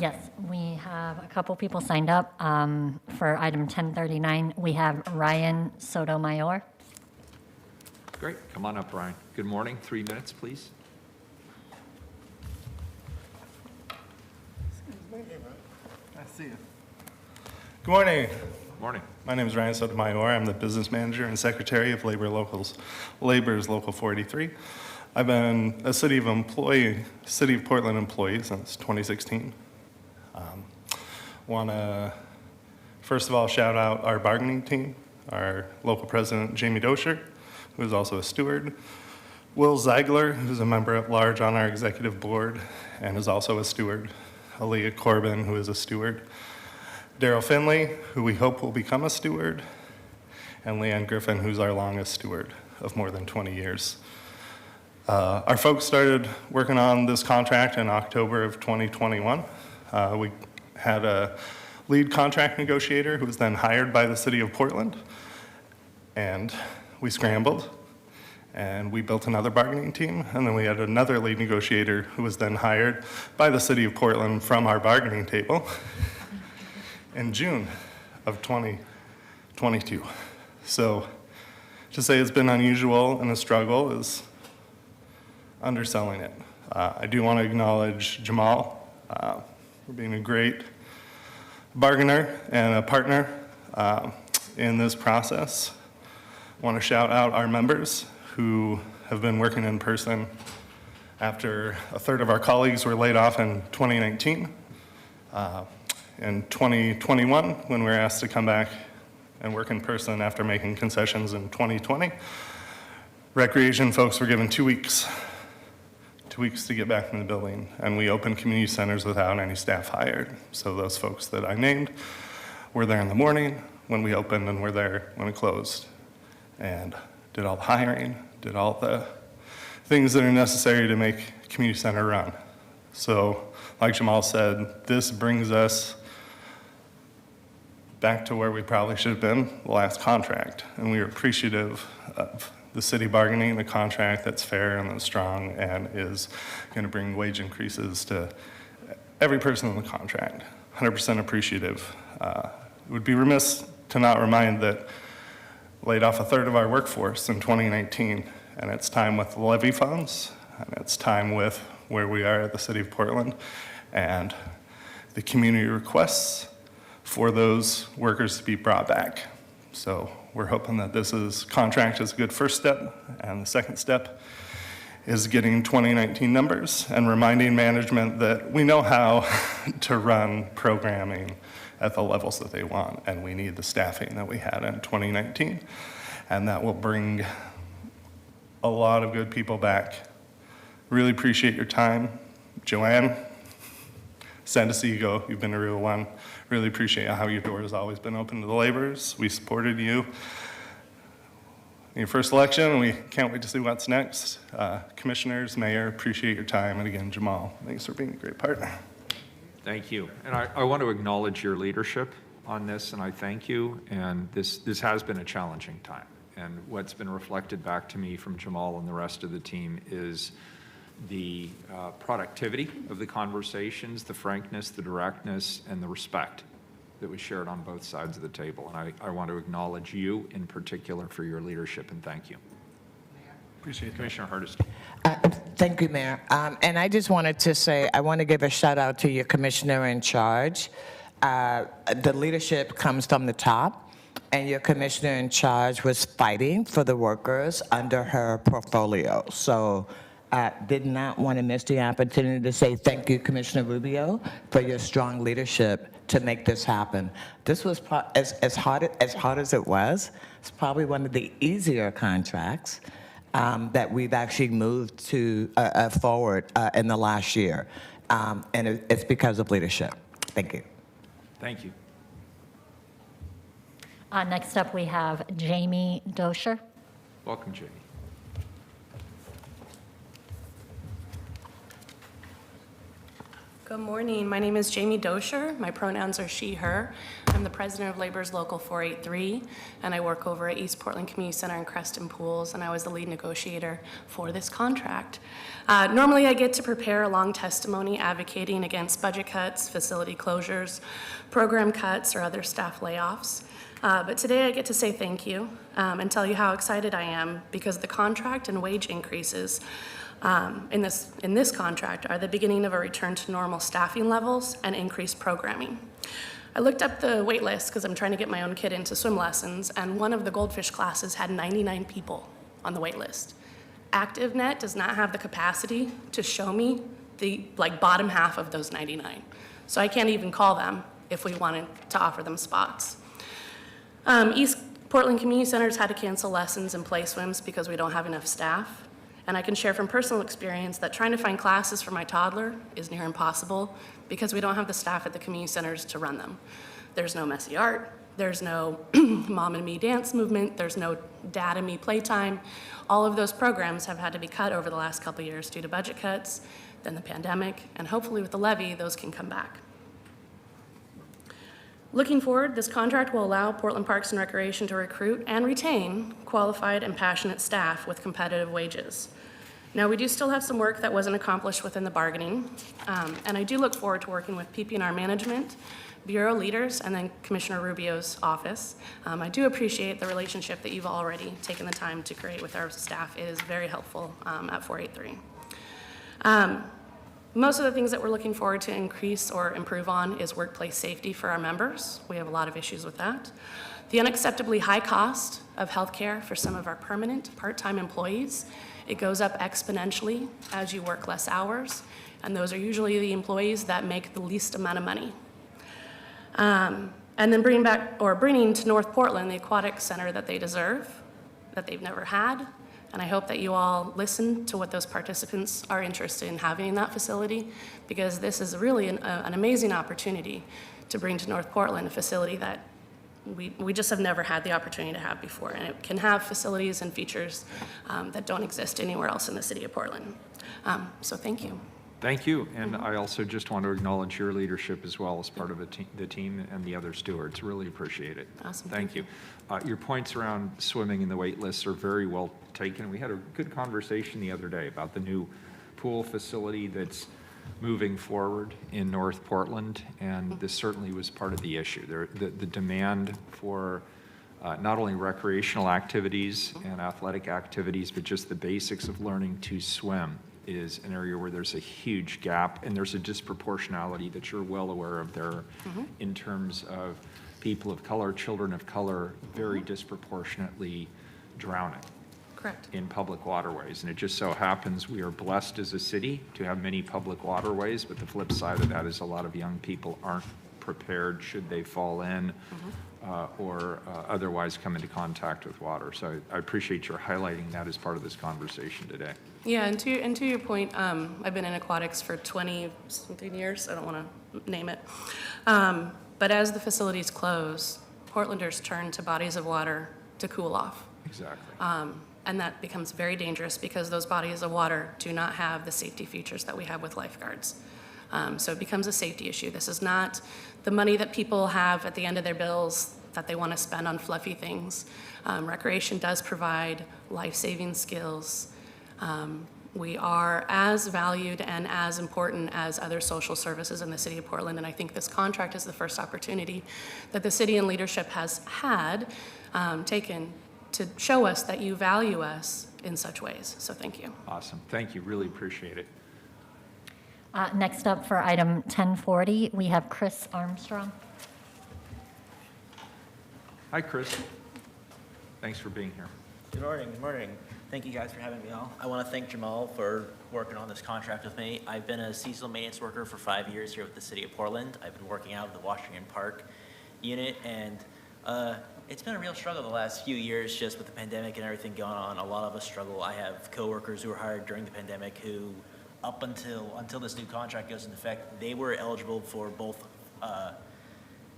Yes, we have a couple people signed up for item 1039. We have Ryan Sotomayor. Great, come on up, Ryan. Good morning, 3 minutes, please. I see you. Good morning. Morning. My name is Ryan Sotomayor. I'm the business manager and secretary of Laborers Local 483. I've been a City of Portland employee since 2016. Want to, first of all, shout out our bargaining team, our local president, Jamie Dosher, who is also a steward, Will Ziegler, who's a member at large on our executive board and is also a steward, Aaliyah Corbin, who is a steward, Daryl Finley, who we hope will become a steward, and Leanne Griffin, who's our longest steward of more than 20 years. Our folks started working on this contract in October of 2021. We had a lead contract negotiator who was then hired by the city of Portland, and we scrambled, and we built another bargaining team, and then we had another lead negotiator who was then hired by the city of Portland from our bargaining table in June of 2022. So to say it's been unusual and a struggle is underselling it. I do want to acknowledge Jamal for being a great bargainer and a partner in this process. I want to shout out our members who have been working in person after a third of our colleagues were laid off in 2019. In 2021, when we were asked to come back and work in person after making concessions in 2020, recreation folks were given 2 weeks. 2 weeks to get back in the building, and we opened community centers without any staff hired. So those folks that I named were there in the morning when we opened and were there when it closed, and did all the hiring, did all the things that are necessary to make a community center run. So like Jamal said, this brings us back to where we probably should have been the last contract, and we are appreciative of the city bargaining a contract that's fair and that's strong and is going to bring wage increases to every person in the contract. 100% appreciative. It would be remiss to not remind that laid off a third of our workforce in 2019, and it's time with the levy funds, and it's time with where we are at the city of Portland, and the community requests for those workers to be brought back. So we're hoping that this contract is a good first step, and the second step is getting 2019 numbers and reminding management that we know how to run programming at the levels that they want, and we need the staffing that we had in 2019, and that will bring a lot of good people back. Really appreciate your time. Joanne, sad to see you go. You've been a real one. Really appreciate how your door has always been open to the laborers. We supported you in your first election, and we can't wait to see what's next. Commissioners, Mayor, appreciate your time. And again, Jamal, thanks for being a great partner. Thank you. And I want to acknowledge your leadership on this, and I thank you. And this has been a challenging time. And what's been reflected back to me from Jamal and the rest of the team is the productivity of the conversations, the frankness, the directness, and the respect that was shared on both sides of the table. And I want to acknowledge you in particular for your leadership, and thank you. Appreciate it. Commissioner Hardesty. Thank you, Mayor. And I just wanted to say, I want to give a shout out to your commissioner in charge. The leadership comes from the top, and your commissioner in charge was fighting for the workers under her portfolio. So I did not want to miss the opportunity to say thank you, Commissioner Rubio, for your strong leadership to make this happen. This was as hard as it was. It's probably one of the easier contracts that we've actually moved to forward in the last year, and it's because of leadership. Thank you. Thank you. Next up, we have Jamie Dosher. Welcome, Jamie. Good morning. My name is Jamie Dosher. My pronouns are she, her. I'm the president of Labor's Local 483, and I work over at East Portland Community Center and Creston Pools, and I was the lead negotiator for this contract. Normally, I get to prepare a long testimony advocating against budget cuts, facility closures, program cuts, or other staff layoffs. But today I get to say thank you and tell you how excited I am because the contract and wage increases in this contract are the beginning of a return to normal staffing levels and increased programming. I looked up the wait list because I'm trying to get my own kid into swim lessons, and one of the Goldfish classes had 99 people on the wait list. ActiveNet does not have the capacity to show me the bottom half of those 99. So I can't even call them if we wanted to offer them spots. East Portland Community Centers had to cancel lessons and play swims because we don't have enough staff. And I can share from personal experience that trying to find classes for my toddler is near impossible because we don't have the staff at the community centers to run them. There's no messy art. There's no mom and me dance movement. There's no dad and me playtime. All of those programs have had to be cut over the last couple of years due to budget cuts, then the pandemic, and hopefully with the levy, those can come back. Looking forward, this contract will allow Portland Parks and Recreation to recruit and retain qualified and passionate staff with competitive wages. Now, we do still have some work that wasn't accomplished within the bargaining, and I do look forward to working with PP&R management, bureau leaders, and then Commissioner Rubio's office. I do appreciate the relationship that you've already taken the time to create with our staff. It is very helpful at 483. Most of the things that we're looking forward to increase or improve on is workplace safety for our members. We have a lot of issues with that. The unacceptably high cost of healthcare for some of our permanent part-time employees. It goes up exponentially as you work less hours, and those are usually the employees that make the least amount of money. And then bringing to North Portland the aquatic center that they deserve, that they've never had. And I hope that you all listen to what those participants are interested in having in that facility, because this is really an amazing opportunity to bring to North Portland a facility that we just have never had the opportunity to have before. And it can have facilities and features that don't exist anywhere else in the city of Portland. So thank you. Thank you, and I also just want to acknowledge your leadership as well as part of the team and the other stewards. Really appreciate it. Awesome. Thank you. Your points around swimming and the wait lists are very well taken. We had a good conversation the other day about the new pool facility that's moving forward in North Portland, and this certainly was part of the issue. The demand for not only recreational activities and athletic activities, but just the basics of learning to swim is an area where there's a huge gap, and there's a disproportionality that you're well aware of there in terms of people of color, children of color, very disproportionately drowning. Correct. In public waterways. And it just so happens we are blessed as a city to have many public waterways, but the flip side of that is a lot of young people aren't prepared should they fall in or otherwise come into contact with water. So I appreciate your highlighting that as part of this conversation today. Yeah, and to your point, I've been in aquatics for 20-something years. I don't want to name it. But as the facilities close, Portlanders turn to bodies of water to cool off. Exactly. And that becomes very dangerous because those bodies of water do not have the safety features that we have with lifeguards. So it becomes a safety issue. This is not the money that people have at the end of their bills that they want to spend on fluffy things. Recreation does provide life-saving skills. We are as valued and as important as other social services in the city of Portland, and I think this contract is the first opportunity that the city and leadership has had taken to show us that you value us in such ways. So thank you. Awesome. Thank you. Really appreciate it. Next up for item 1040, we have Chris Armstrong. Hi, Chris. Thanks for being here. Good morning. Good morning. Thank you guys for having me on. I want to thank Jamal for working on this contract with me. I've been a seasonal maintenance worker for 5 years here with the City of Portland. I've been working out of the Washington Park unit, and it's been a real struggle the last few years just with the pandemic and everything going on. A lot of us struggle. I have coworkers who were hired during the pandemic who, up until this new contract goes into effect, they were eligible for both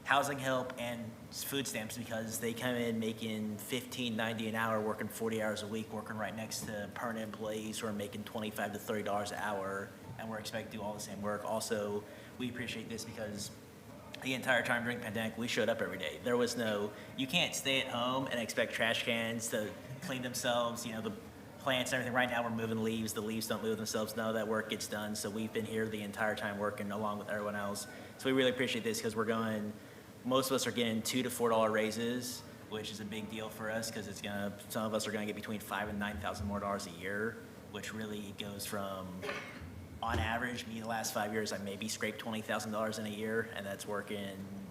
housing help and food stamps because they come in making $15.90 an hour, working 40 hours a week, working right next to permanent employees who are making $25 to $30 an hour, and we're expected to do all the same work. Also, we appreciate this because the entire time during the pandemic, we showed up every day. There was no, you can't stay at home and expect trash cans to clean themselves, the plants and everything. Right now we're moving leaves. The leaves don't move themselves. None of that work gets done. So we've been here the entire time working along with everyone else. So we really appreciate this because most of us are getting $2 to $4 raises, which is a big deal for us because some of us are going to get between $5,000 and $9,000 more a year, which really goes from, on average, me the last 5 years, I maybe scraped $20,000 in a year, and that's working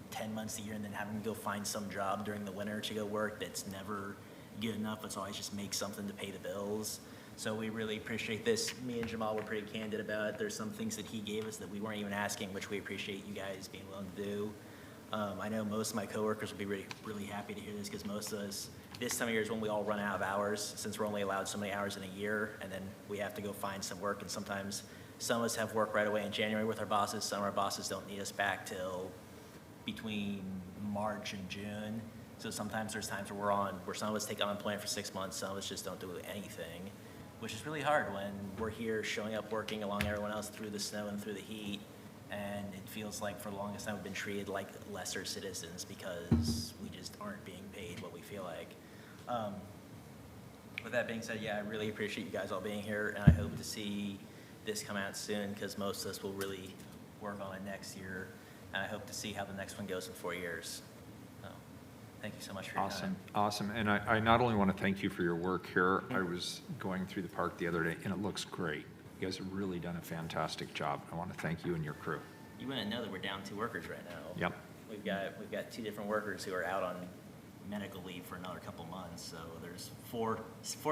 10 months a year and then having to go find some job during the winter to go work that's never good enough. It's always just make something to pay the bills. So we really appreciate this. Me and Jamal were pretty candid about it. There's some things that he gave us that we weren't even asking, which we appreciate you guys being willing to do. I know most of my coworkers will be really, really happy to hear this because most of us, this time of year is when we all run out of hours since we're only allowed so many hours in a year, and then we have to go find some work, and sometimes some of us have work right away in January with our bosses. Some of our bosses don't need us back till between March and June. So sometimes there's times where some of us take unemployment for 6 months, some of us just don't do anything, which is really hard when we're here showing up, working along everyone else through the snow and through the heat. And it feels like for the longest time we've been treated like lesser citizens because we just aren't being paid what we feel like. With that being said, yeah, I really appreciate you guys all being here, and I hope to see this come out soon because most of us will really work on it next year, and I hope to see how the next one goes in 4 years. So, thank you so much for your time. Awesome. And I not only want to thank you for your work here, I was going through the park the other day, and it looks great. You guys have really done a fantastic job. I want to thank you and your crew. You wouldn't know that we're down 2 workers right now. Yep. We've got 2 different workers who are out on medical leave for another couple months. So there's four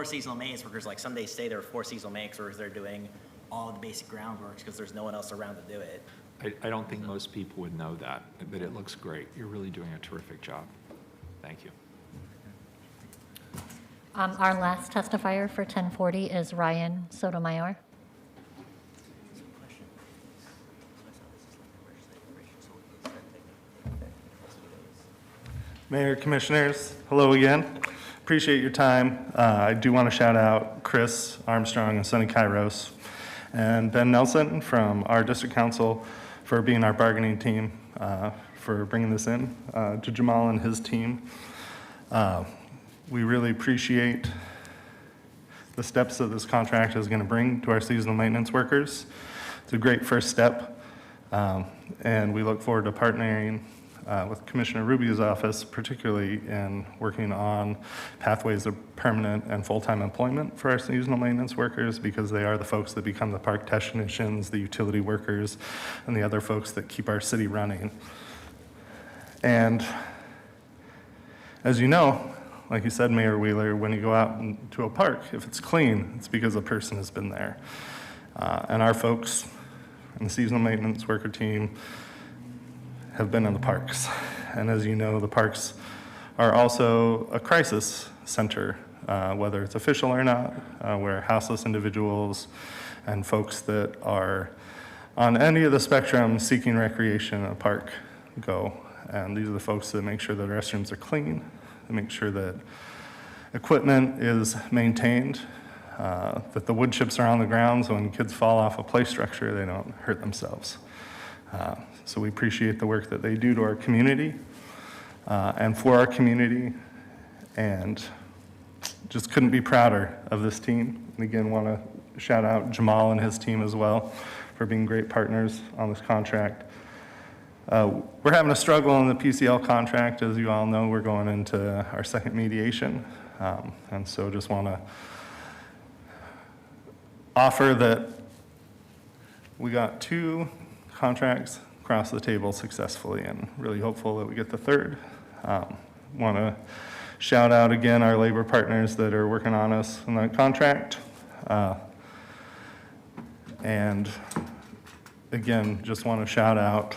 seasonal maintenance workers. Like some days say there are 4 seasonal maintenance workers. They're doing all of the basic groundwork because there's no one else around to do it. I don't think most people would know that, but it looks great. You're really doing a terrific job. Thank you. Our last testifier for 1040 is Ryan Sotomayor. Mayor, Commissioners, hello again. Appreciate your time. I do want to shout out Chris Armstrong and Sonny Kairos and Ben Nelson from our District Council for being our bargaining team, for bringing this in, to Jamal and his team. We really appreciate the steps that this contract is going to bring to our seasonal maintenance workers. It's a great first step, and we look forward to partnering with Commissioner Rubio's office, particularly in working on pathways of permanent and full-time employment for our seasonal maintenance workers, because they are the folks that become the park technicians, the utility workers, and the other folks that keep our city running. And as you know, like you said, Mayor Wheeler, when you go out to a park, if it's clean, it's because a person has been there. And our folks and the seasonal maintenance worker team have been in the parks. And as you know, the parks are also a crisis center, whether it's official or not, where houseless individuals and folks that are on any of the spectrum seeking recreation in a park go. And these are the folks that make sure that restrooms are clean, that make sure that equipment is maintained, that the wood chips are on the ground so when kids fall off a play structure, they don't hurt themselves. So we appreciate the work that they do to our community and for our community, and just couldn't be prouder of this team. And again, want to shout out Jamal and his team as well for being great partners on this contract. We're having a struggle in the PCL contract. As you all know, we're going into our second mediation. And so just want to offer that we got 2 contracts across the table successfully, and really hopeful that we get the third. Want to shout out again our labor partners that are working on us on that contract. And again, just want to shout out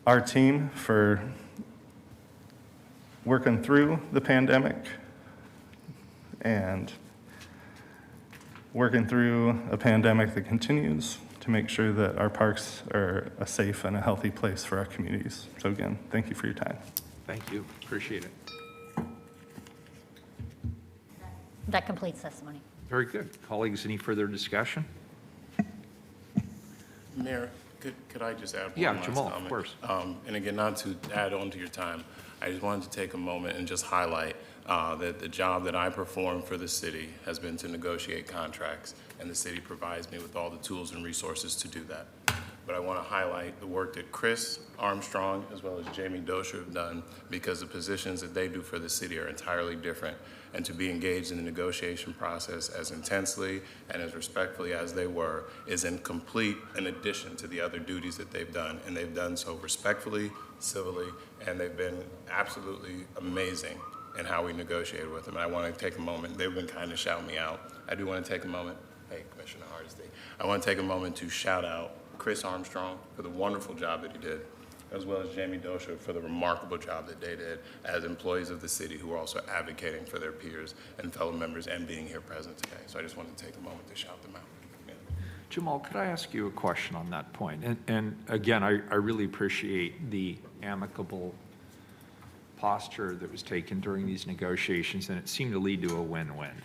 our team for working through the pandemic and working through a pandemic that continues to make sure that our parks are a safe and a healthy place for our communities. So again, thank you for your time. Thank you. Appreciate it. That completes testimony. Very good. Colleagues, any further discussion? Mayor, could I just add one Yeah, last Jamal, of comment? course. And again, not to add on to your time, I just wanted to take a moment and just highlight that the job that I perform for the city has been to negotiate contracts, and the city provides me with all the tools and resources to do that. But I want to highlight the work that Chris Armstrong as well as Jamie Dosher have done, because the positions that they do for the city are entirely different. And to be engaged in the negotiation process as intensely and as respectfully as they were is in complete in addition to the other duties that they've done. And they've done so respectfully, civilly, and they've been absolutely amazing in how we negotiated with them. And I want to take a moment. They've been kind of shouting me out. I do want to take a moment. Hey, Commissioner Hardesty. I want to take a moment to shout out Chris Armstrong for the wonderful job that he did, as well as Jamie Dosher for the remarkable job that they did as employees of the city who are also advocating for their peers and fellow members and being here present today. So I just wanted to take a moment to shout them out. Yeah. Jamal, could I ask you a question on that point? And again, I really appreciate the amicable posture that was taken during these negotiations, and it seemed to lead to a win-win.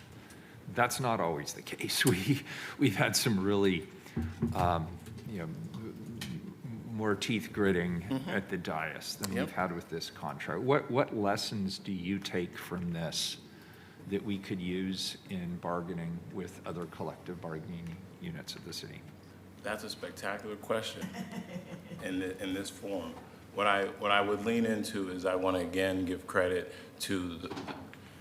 That's not always the case. We've had some really, more teeth gritting at the dais than we've had with this contract. What lessons do you take from this that we could use in bargaining with other collective bargaining units of the city? That's a spectacular question in this forum. What I would lean into is I want to again give credit to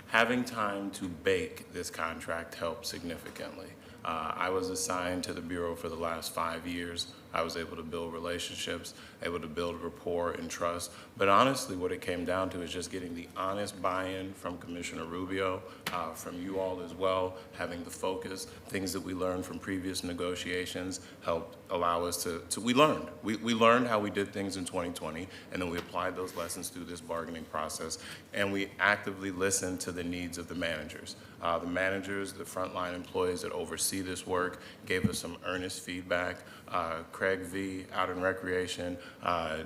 having time to bake this contract helped significantly. I was assigned to the Bureau for the last 5 years. I was able to build relationships, able to build rapport and trust. But honestly, what it came down to is just getting the honest buy-in from Commissioner Rubio, from you all as well, having the focus. Things that we learned from previous negotiations helped allow us to we learned. We learned how we did things in 2020, and then we applied those lessons through this bargaining process, and we actively listened to the needs of the managers. The managers, the frontline employees that oversee this work gave us some earnest feedback. Craig V. out in Recreation,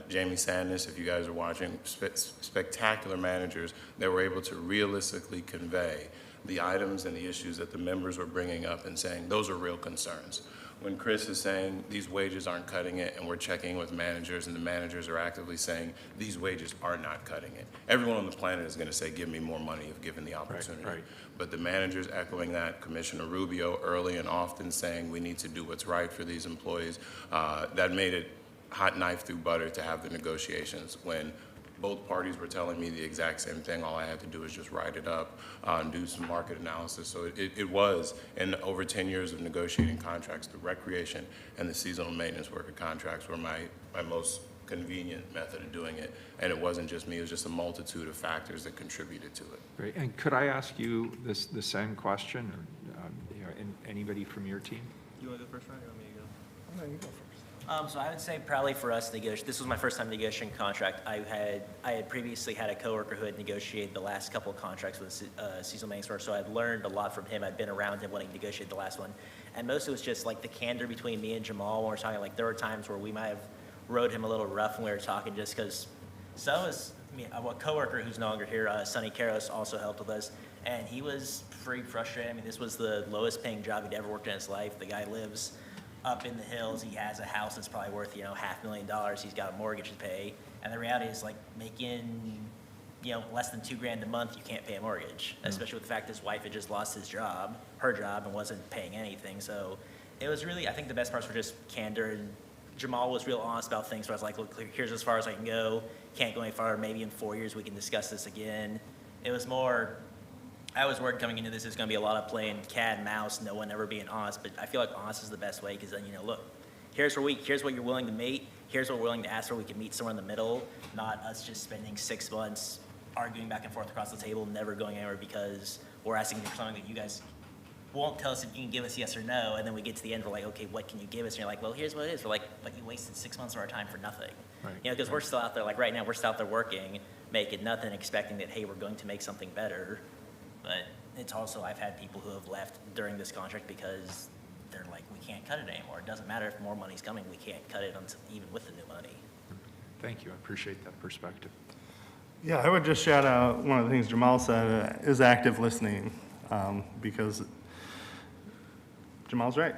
Jamie Sandness, if you guys are watching, spectacular managers that were able to realistically convey the items and the issues that the members were bringing up and saying, those are real concerns. When Chris is saying these wages aren't cutting it, and we're checking with managers, and the managers are actively saying these wages are not cutting it. Everyone on the planet is going to say, give me more money if given the opportunity. Right. But the managers echoing that, Commissioner Rubio early and often saying we need to do what's right for these employees, that made it hot knife through butter to have the negotiations when both parties were telling me the exact same thing. All I had to do was just write it up and do some market analysis. So it was, in over 10 years of negotiating contracts, the recreation and the seasonal maintenance worker contracts were my most convenient method of doing it. And it wasn't just me, it was just a multitude of factors that contributed to it. Great. And could I ask you the same question, or anybody from your team? You want to go first, Ryan, or want me to go? No, you go first. So I would say probably for us, this was my first time negotiating contract. I had previously had a coworker who had negotiated the last couple of contracts with seasonal maintenance worker, so I'd learned a lot from him. I'd been around him when he negotiated the last one. And most of it was just like the candor between me and Jamal when we're talking. Like there were times where we might have rode him a little rough when we were talking just because a coworker who's no longer here, Sonny Karos, also helped with us. And he was pretty frustrated. I mean, this was the lowest paying job he'd ever worked in his life. The guy lives up in the hills. He has a house that's probably worth, $500,000. He's got a mortgage to pay. And the reality is like making, less than $2,000 a month, you can't pay a mortgage, especially with the fact his wife had just lost her job and wasn't paying anything. So it was really, I think the best parts were just candor, and Jamal was real honest about things. So I was like, look, here's as far as I can go. Can't go any farther. Maybe in 4 years we can discuss this again. It was more, I was worried coming into this, there's going to be a lot of playing cat and mouse, no one ever being honest, but I feel like honest is the best way because then, look, here's what you're willing to meet, here's what we're willing to ask for, we can meet somewhere in the middle, not us just spending 6 months arguing back and forth across the table, never going anywhere because we're asking for something that you guys won't tell us if you can give us yes or no, and then we get to the end, we're like, okay, what can you give us? And you're like, well, here's what it is. We're like, but you wasted 6 months of our time for nothing. Right. Because we're still out there, like right now, we're still out there working, making nothing, expecting that, hey, we're going to make something better. But it's also, I've had people who have left during this contract because they're like, we can't cut it anymore. It doesn't matter if more money's coming, we can't cut it even with the new money. Thank you, I appreciate that perspective. Yeah, I would just shout out one of the things Jamal said is active listening, because Jamal's right.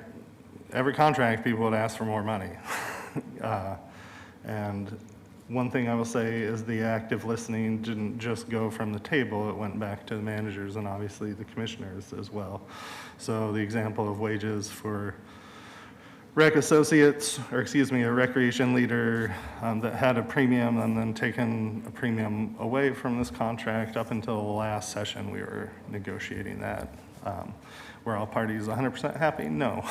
Every contract, people would ask for more money. And one thing I will say is the active listening didn't just go from the table, it went back to the managers and obviously the commissioners as well. So the example of wages for rec associates, or excuse me, a recreation leader that had a premium and then taken a premium away from this contract up until the last session we were negotiating that. Were all parties 100% happy? No.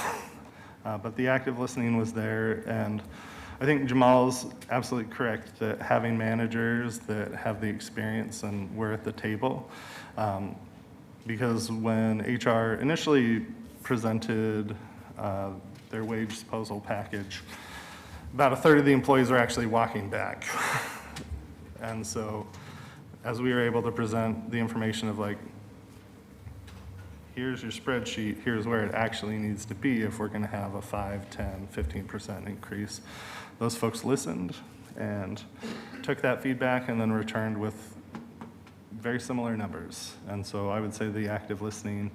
But the active listening was there, and I think Jamal's absolutely correct that having managers that have the experience and were at the table, because when HR initially presented their wage disposal package, about a third of the employees are actually walking back. And so as we were able to present the information of like, here's your spreadsheet, here's where it actually needs to be if we're going to have a 5, 10, 15% increase. Those folks listened and took that feedback and then returned with very similar numbers. And so I would say the active listening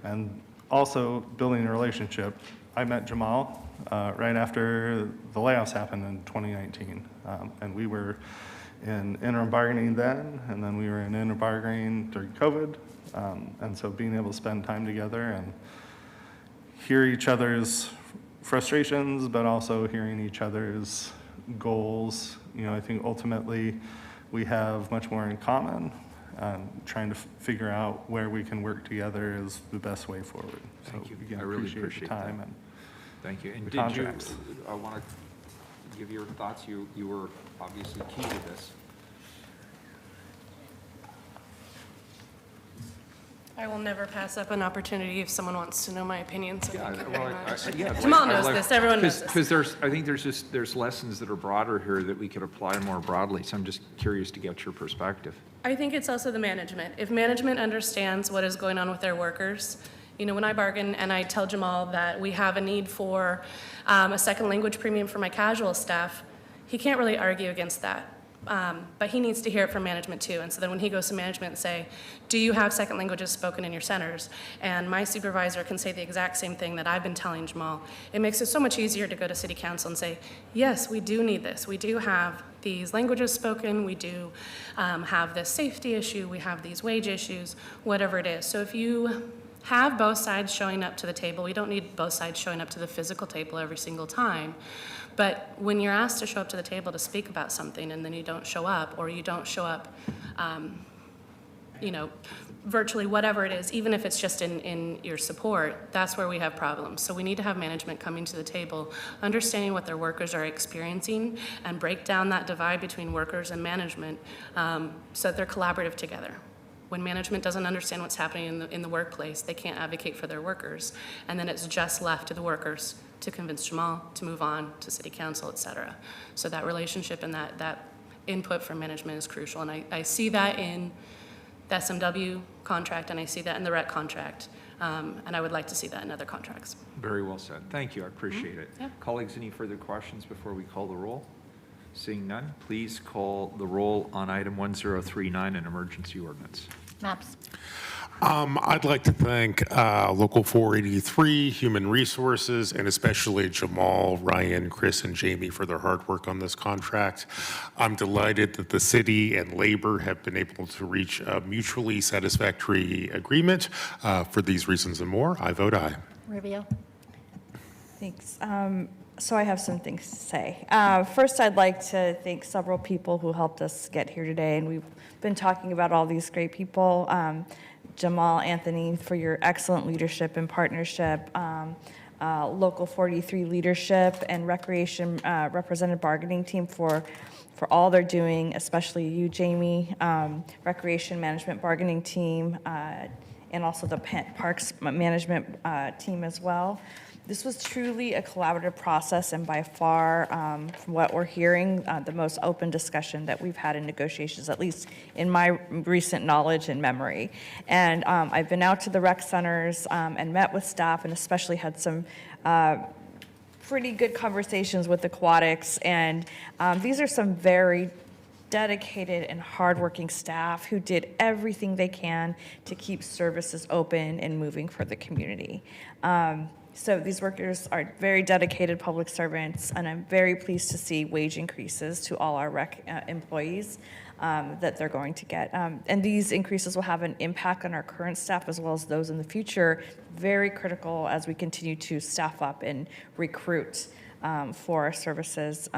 and also building a relationship. I met Jamal right after the layoffs happened in 2019. And we were in interim bargaining then, and then we were in interim bargaining during COVID. And so being able to spend time together and hear each other's frustrations, but also hearing each other's goals. You know, I think ultimately we have much more in common. Trying to figure out where we can work together is the best way forward. Thank So you. again, I really the appreciate time that. and Thank you. And the did you, contracts. I want to give your thoughts. You were obviously key to this. I will never pass up an opportunity if someone wants to know my opinion, so thank you well, very much. yeah, Jamal I'd knows like- this, everyone knows this. Because I think there's lessons that are broader here that we could apply more broadly. So I'm just curious to get your perspective. I think it's also the management. If management understands what is going on with their workers, you know, when I bargain and I tell Jamal that we have a need for a second language premium for my casual staff, he can't really argue against that. But he needs to hear it from management too. And so then when he goes to management and say, do you have second languages spoken in your centers? And my supervisor can say the exact same thing that I've been telling Jamal. It makes it so much easier to go to city council and say, yes, we do need this. We do have these languages spoken. We do have this safety issue. We have these wage issues, whatever it is. So if you have both sides showing up to the table, we don't need both sides showing up to the physical table every single time. But when you're asked to show up to the table to speak about something and then you don't show up, or you don't show up, you know, virtually whatever it is, even if it's just in your support, that's where we have problems. So we need to have management coming to the table, understanding what their workers are experiencing, and break down that divide between workers and management so that they're collaborative together. When management doesn't understand what's happening in the workplace, they can't advocate for their workers. And then it's just left to the workers to convince Jamal to move on to city council, et cetera. So that relationship and that input from management is crucial. And I see that in the SMW contract, and I see that in the REC contract. And I would like to see that in other contracts. Very well said. Thank you. I appreciate it. Yeah. Colleagues, any further questions before we call the roll? Seeing none, please call the roll on item 1039, an emergency ordinance. Maps. I'd like to thank Local 483, Human Resources, and especially Jamal, Ryan, Chris, and Jamie for their hard work on this contract. I'm delighted that the city and labor have been able to reach a mutually satisfactory agreement. For these reasons and more, I vote aye. Rubio. Thanks. So I have some things to say. First, I'd like to thank several people who helped us get here today, and we've been talking about all these great people. Jamal, Anthony, for your excellent leadership and partnership. Local 43 leadership and Recreation Representative Bargaining Team for all they're doing, especially you, Jamie, Recreation Management Bargaining Team, and also the Parks Management Team as well. This was truly a collaborative process, and by far, from what we're hearing, the most open discussion that we've had in negotiations, at least in my recent knowledge and memory. And I've been out to the rec centers and met with staff, and especially had some pretty good conversations with aquatics. And these are some very dedicated and hardworking staff who did everything they can to keep services open and moving for the community. So these workers are very dedicated public servants, and I'm very pleased to see wage increases to all our rec employees that they're going to get. And these increases will have an impact on our current staff as well as those in the future, very critical as we continue to staff up and recruit for our services.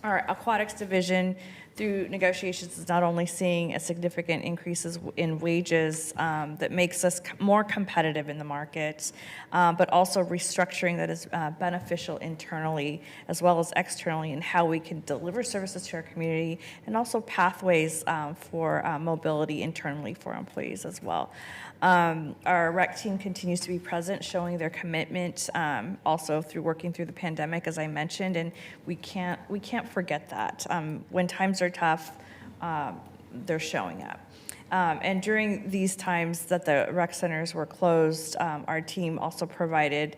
Our aquatics division, through negotiations, is not only seeing a significant increases in wages that makes us more competitive in the market, but also restructuring that is beneficial internally as well as externally in how we can deliver services to our community, and also pathways for mobility internally for employees as well. Our rec team continues to be present, showing their commitment also through working through the pandemic, as I mentioned, and we can't forget that. When times are tough, they're showing up. And during these times that the rec centers were closed, our team also provided,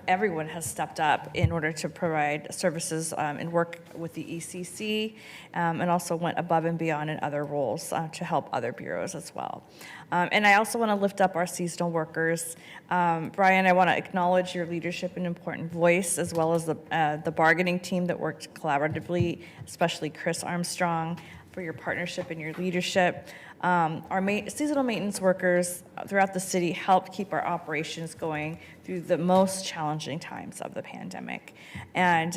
everyone has stepped up in order to provide services and work with the ECC, and also went above and beyond in other roles to help other bureaus as well. And I also want to lift up our seasonal workers. Brian, I want to acknowledge your leadership and important voice, as well as the bargaining team that worked collaboratively, especially Chris Armstrong, for your partnership and your leadership. Our seasonal maintenance workers throughout the city helped keep our operations going through the most challenging times of the pandemic. And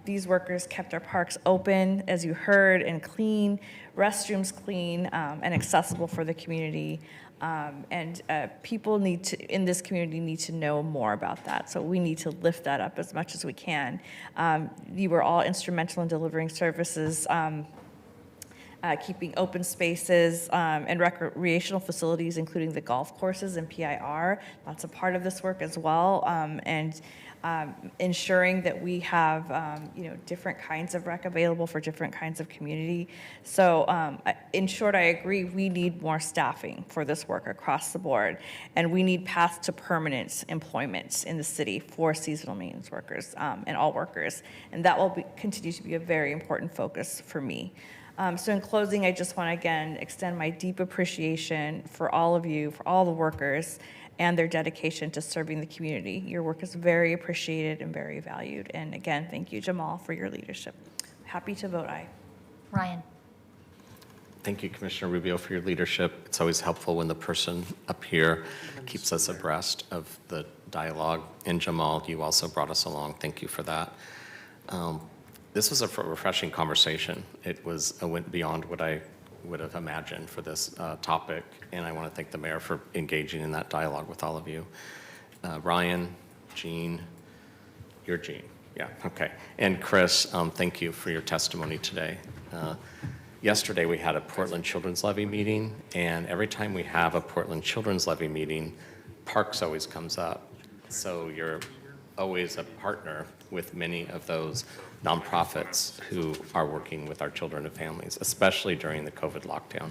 these workers kept our parks open, as you heard, and clean, restrooms clean, and accessible for the community. And people in this community need to know more about that. So we need to lift that up as much as we can. You were all instrumental in delivering services, keeping open spaces and recreational facilities, including the golf courses and PIR. That's a part of this work as well. And ensuring that we have different kinds of rec available for different kinds of community. So in short, I agree, we need more staffing for this work across the board, and we need paths to permanent employment in the city for seasonal maintenance workers and all workers, and that will continue to be a very important focus for me. So in closing, I just want to again extend my deep appreciation for all of you, for all the workers, and their dedication to serving the community. Your work is very appreciated and very valued. And again, thank you, Jamal, for your leadership. Happy to vote aye. Ryan. Thank you, Commissioner Rubio, for your leadership. It's always helpful when the person up here keeps us abreast of the dialogue. And Jamal, you also brought us along. Thank you for that. This was a refreshing conversation. It went beyond what I would have imagined for this topic, and I want to thank the mayor for engaging in that dialogue with all of you. Ryan, Jean, you're Jean, yeah, okay. And Chris, thank you for your testimony today. Yesterday we had a Portland Children's Levy meeting, and every time we have a Portland Children's Levy meeting, Parks always comes up. So you're always a partner with many of those nonprofits who are working with our children and families, especially during the COVID lockdown.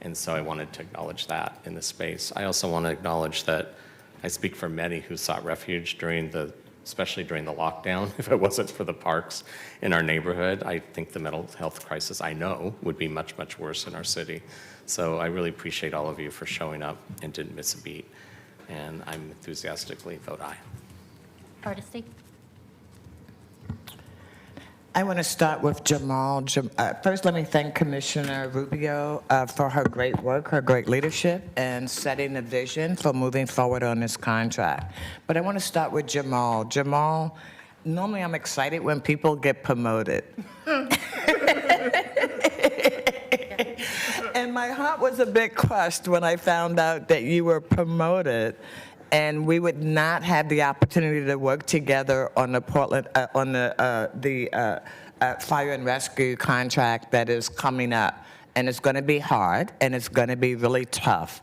And so I wanted to acknowledge that in this space. I also want to acknowledge that I speak for many who sought refuge especially during the lockdown. If it wasn't for the parks in our neighborhood, I think the mental health crisis, I know, would be much, much worse in our city. So I really appreciate all of you for showing up and didn't miss a beat. And I'm enthusiastically vote aye. Hardesty. I want to start with Jamal. First, let me thank Commissioner Rubio for her great work, her great leadership, and setting the vision for moving forward on this contract. But I want to start with Jamal. Jamal, normally I'm excited when people get promoted. And my heart was a bit crushed when I found out that you were promoted, and we would not have the opportunity to work together on the Portland, fire and rescue contract that is coming up. And it's going to be hard, and it's going to be really tough.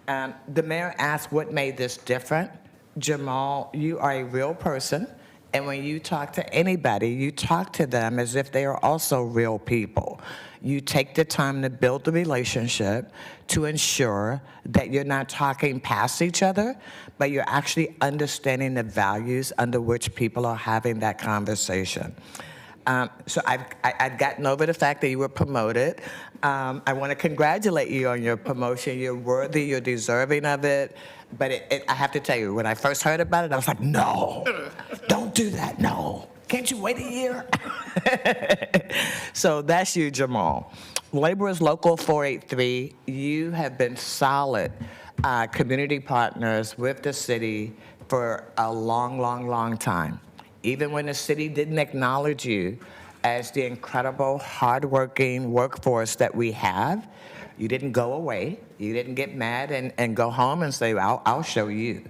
The mayor asked what made this different. Jamal, you are a real person, and when you talk to anybody, you talk to them as if they are also real people. You take the time to build the relationship to ensure that you're not talking past each other, but you're actually understanding the values under which people are having that conversation. So I've gotten over the fact that you were promoted. I want to congratulate you on your promotion. You're worthy, you're deserving of it. But I have to tell you, when I first heard about it, I was like, no, don't do that, no. Can't you wait a year? So that's you, Jamal. Laborers Local 483, you have been solid community partners with the city for a long, long, long time. Even when the city didn't acknowledge you as the incredible, hardworking workforce that we have, you didn't go away. You didn't get mad and go home and say, I'll show you.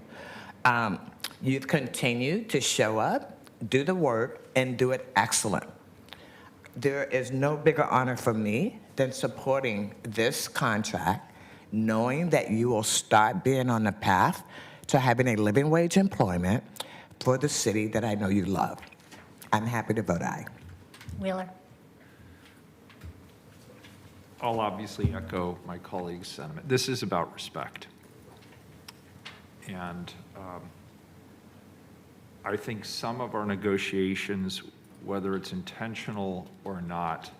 You've continued to show up, do the work, and do it excellent. There is no bigger honor for me than supporting this contract, knowing that you will start being on the path to having a living wage employment for the city that I know you love. I'm happy to vote aye. Wheeler. I'll obviously echo my colleague's sentiment. This is about respect. And I think some of our negotiations, whether it's intentional or not,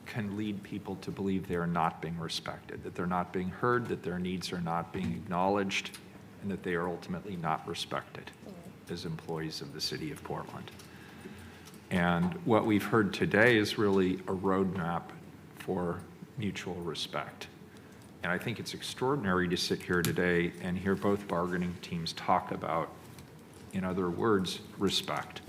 can lead people to believe they are not being respected, that they're not being heard, that their needs are not being acknowledged, and that they are ultimately not respected as employees of the city of Portland. And what we've heard today is really a roadmap for mutual respect. And I think it's extraordinary to sit here today and hear both bargaining teams talk about, in other words, respect.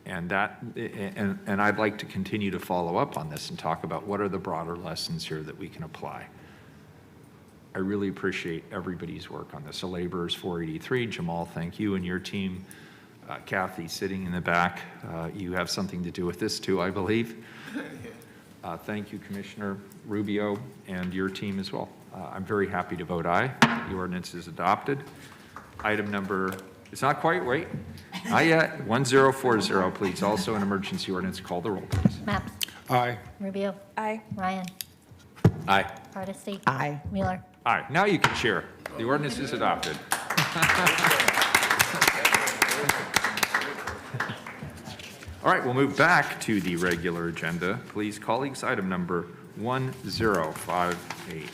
And I'd like to continue to follow up on this and talk about what are the broader lessons here that we can apply. I really appreciate everybody's work on this. So Laborers 483, Jamal, thank you and your team. Kathy, sitting in the back, you have something to do with this too, I believe. Thank you, Commissioner Rubio, and your team as well. I'm very happy to vote aye. The ordinance is adopted. Item number, it's not quite, wait, not yet, 1040, please. Also an emergency ordinance. Call the roll, please. Maps. Aye. Rubio. Aye. Ryan. Aye. Hardesty. Aye. Wheeler. Aye. Now you can cheer. The ordinance is adopted. All right, we'll move back to the regular agenda. Please, colleagues, item number 1058.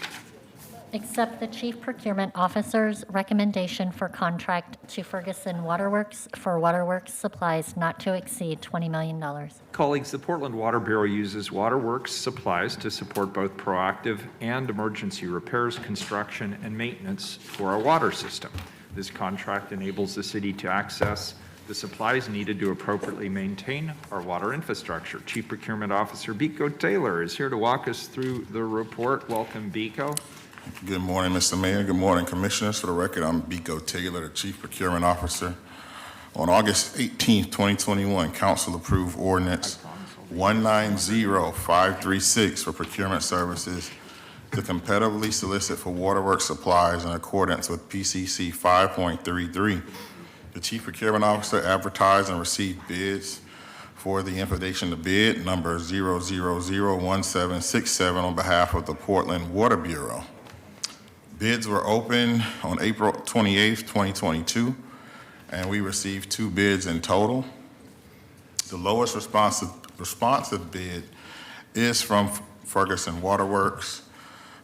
Accept the Chief Procurement Officer's recommendation for contract to Ferguson Waterworks for waterworks supplies not to exceed $20 million. Colleagues, the Portland Water Bureau uses waterworks supplies to support both proactive and emergency repairs, construction, and maintenance for our water system. This contract enables the city to access the supplies needed to appropriately maintain our water infrastructure. Chief Procurement Officer Biko Taylor is here to walk us through the report. Welcome, Biko. Good morning, Mr. Mayor. Good morning, Commissioners. For the record, I'm Biko Taylor, the Chief Procurement Officer. On August 18, 2021, Council approved Ordinance 190536 for procurement services to competitively solicit for waterworks supplies in accordance with PCC 5.33. The Chief Procurement Officer advertised and received bids for the invitation to bid number 0001767 on behalf of the Portland Water Bureau. Bids were open on April 28, 2022, and we received 2 bids in total. The lowest responsive bid is from Ferguson Waterworks.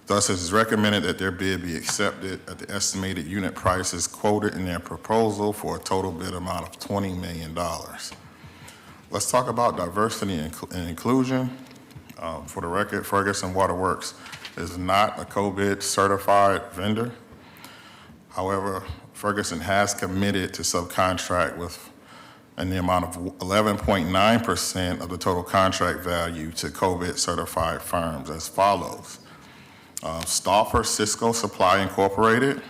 Thus, it is recommended that their bid be accepted at the estimated unit prices quoted in their proposal for a total bid amount of $20 million. Let's talk about diversity and inclusion. For the record, Ferguson Waterworks is not a COVID certified vendor. However, Ferguson has committed to subcontract with in the amount of 11.9% of the total contract value to COVID certified firms as follows. Stauffer Cisco Supply Incorporated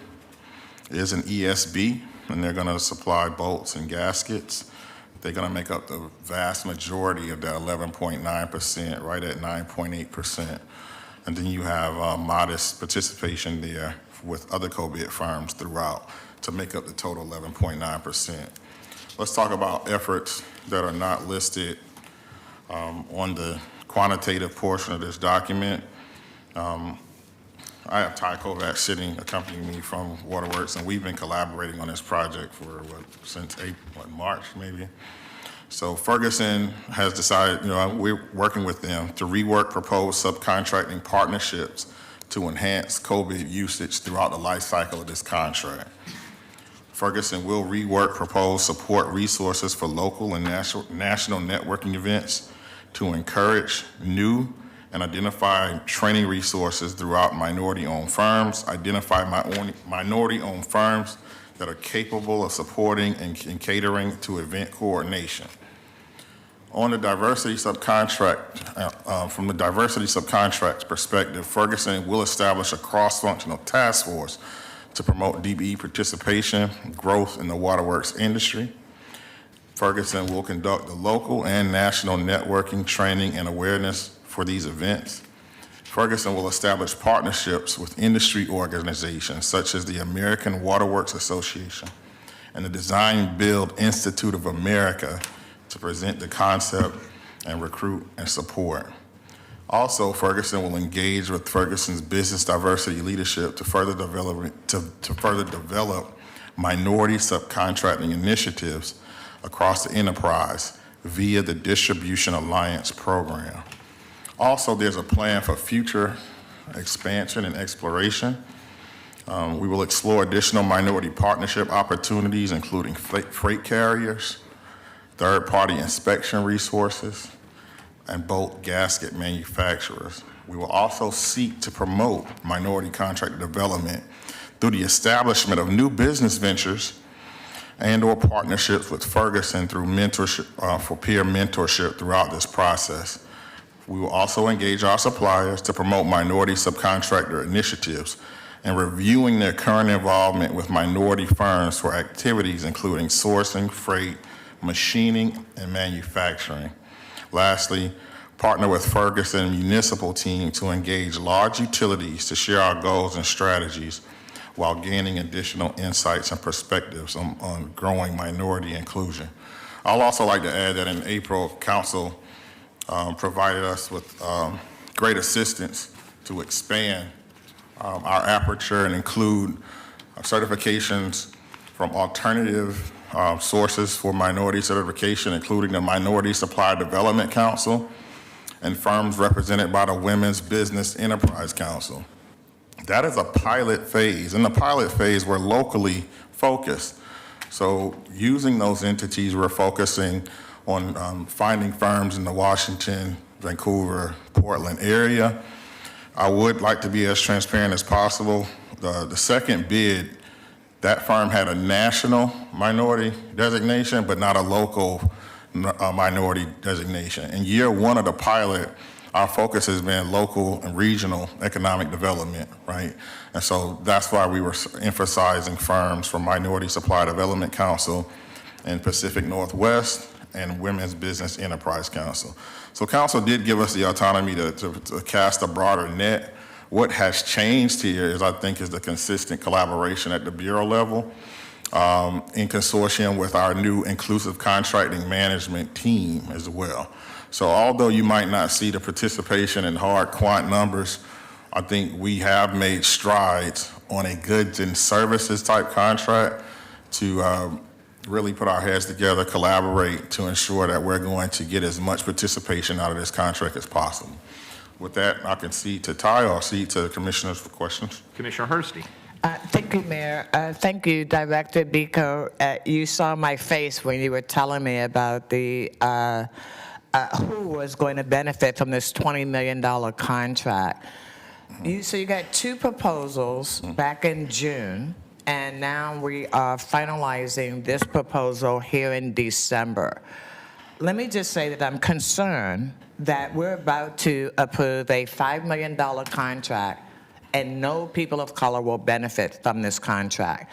is an ESB, and they're going to supply bolts and gaskets. They're going to make up the vast majority of that 11.9%, right at 9.8%. And then you have modest participation there with other co-bid firms throughout to make up the total 11.9%. Let's talk about efforts that are not listed on the quantitative portion of this document. I have Ty Kovacs sitting, accompanying me from Waterworks, and we've been collaborating on this project for since March maybe. So Ferguson has decided, we're working with them to rework proposed subcontracting partnerships to enhance COVID usage throughout the life cycle of this contract. Ferguson will rework proposed support resources for local and national networking events to encourage new and identify training resources throughout minority-owned firms, identify minority-owned firms that are capable of supporting and catering to event coordination. On the diversity subcontract, from the diversity subcontract perspective, Ferguson will establish a cross-functional task force to promote DBE participation, growth in the waterworks industry. Ferguson will conduct the local and national networking, training, and awareness for these events. Ferguson will establish partnerships with industry organizations such as the American Waterworks Association and the Design Build Institute of America to present the concept and recruit and support. Also, Ferguson will engage with Ferguson's business diversity leadership to further develop minority subcontracting initiatives across the enterprise via the Distribution Alliance program. Also, there's a plan for future expansion and exploration. We will explore additional minority partnership opportunities, including freight carriers, third-party inspection resources, and boat gasket manufacturers. We will also seek to promote minority contractor development through the establishment of new business ventures and/or partnerships with Ferguson through mentorship, for peer mentorship throughout this process. We will also engage our suppliers to promote minority subcontractor initiatives and reviewing their current involvement with minority firms for activities including sourcing, freight, machining, and manufacturing. Lastly, partner with Ferguson municipal team to engage large utilities to share our goals and strategies while gaining additional insights and perspectives on growing minority inclusion. I'll also like to add that in April, Council provided us with great assistance to expand our aperture and include certifications from alternative sources for minority certification, including the Minority Supply Development Council and firms represented by the Women's Business Enterprise Council. That is a pilot phase. In the pilot phase, we're locally focused. So using those entities, we're focusing on finding firms in the Washington, Vancouver, Portland area. I would like to be as transparent as possible. The second bid, that firm had a national minority designation, but not a local minority designation. In year one of the pilot, our focus has been local and regional economic development, right? And so that's why we were emphasizing firms from Minority Supply Development Council and Pacific Northwest and Women's Business Enterprise Council. So council did give us the autonomy to cast a broader net. What has changed here is, I think, is the consistent collaboration at the bureau level in consortium with our new inclusive contracting management team as well. So although you might not see the participation in hard quant numbers, I think we have made strides on a goods and services type contract to really put our heads together, collaborate to ensure that we're going to get as much participation out of this contract as possible. With that, I can cede to Ty or cede to the commissioners for questions. Commissioner Hursti. Thank you, Mayor. Thank you, Director Biko. You saw my face when you were telling me about the who was going to benefit from this $20 million contract. So you got two proposals back in June, and now we are finalizing this proposal here in December. Let me just say that I'm concerned that we're about to approve a $5 million contract and no people of color will benefit from this contract.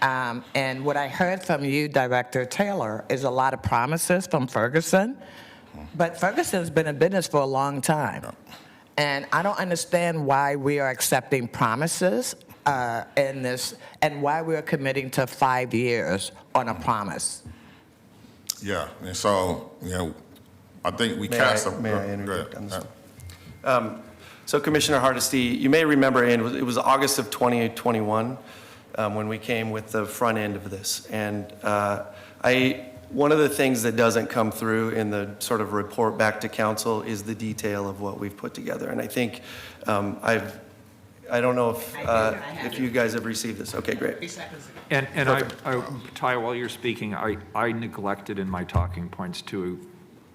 And what I heard from you, Director Taylor, is a lot of promises from Ferguson, but Ferguson's been in business for a long time. And I don't understand why we are accepting promises in this and why we're committing to 5 years on a promise. Yeah, and so, you know, I think we May cast I interject on this one? one? So Commissioner Hardesty, you may remember, and it was August of 2021 when we came with the front end of this. And one of the things that doesn't come through in the sort of report back to council is the detail of what we've put together. And I think I don't know if you guys have received this. Okay, great. And Ty, while you're speaking, I neglected in my talking points to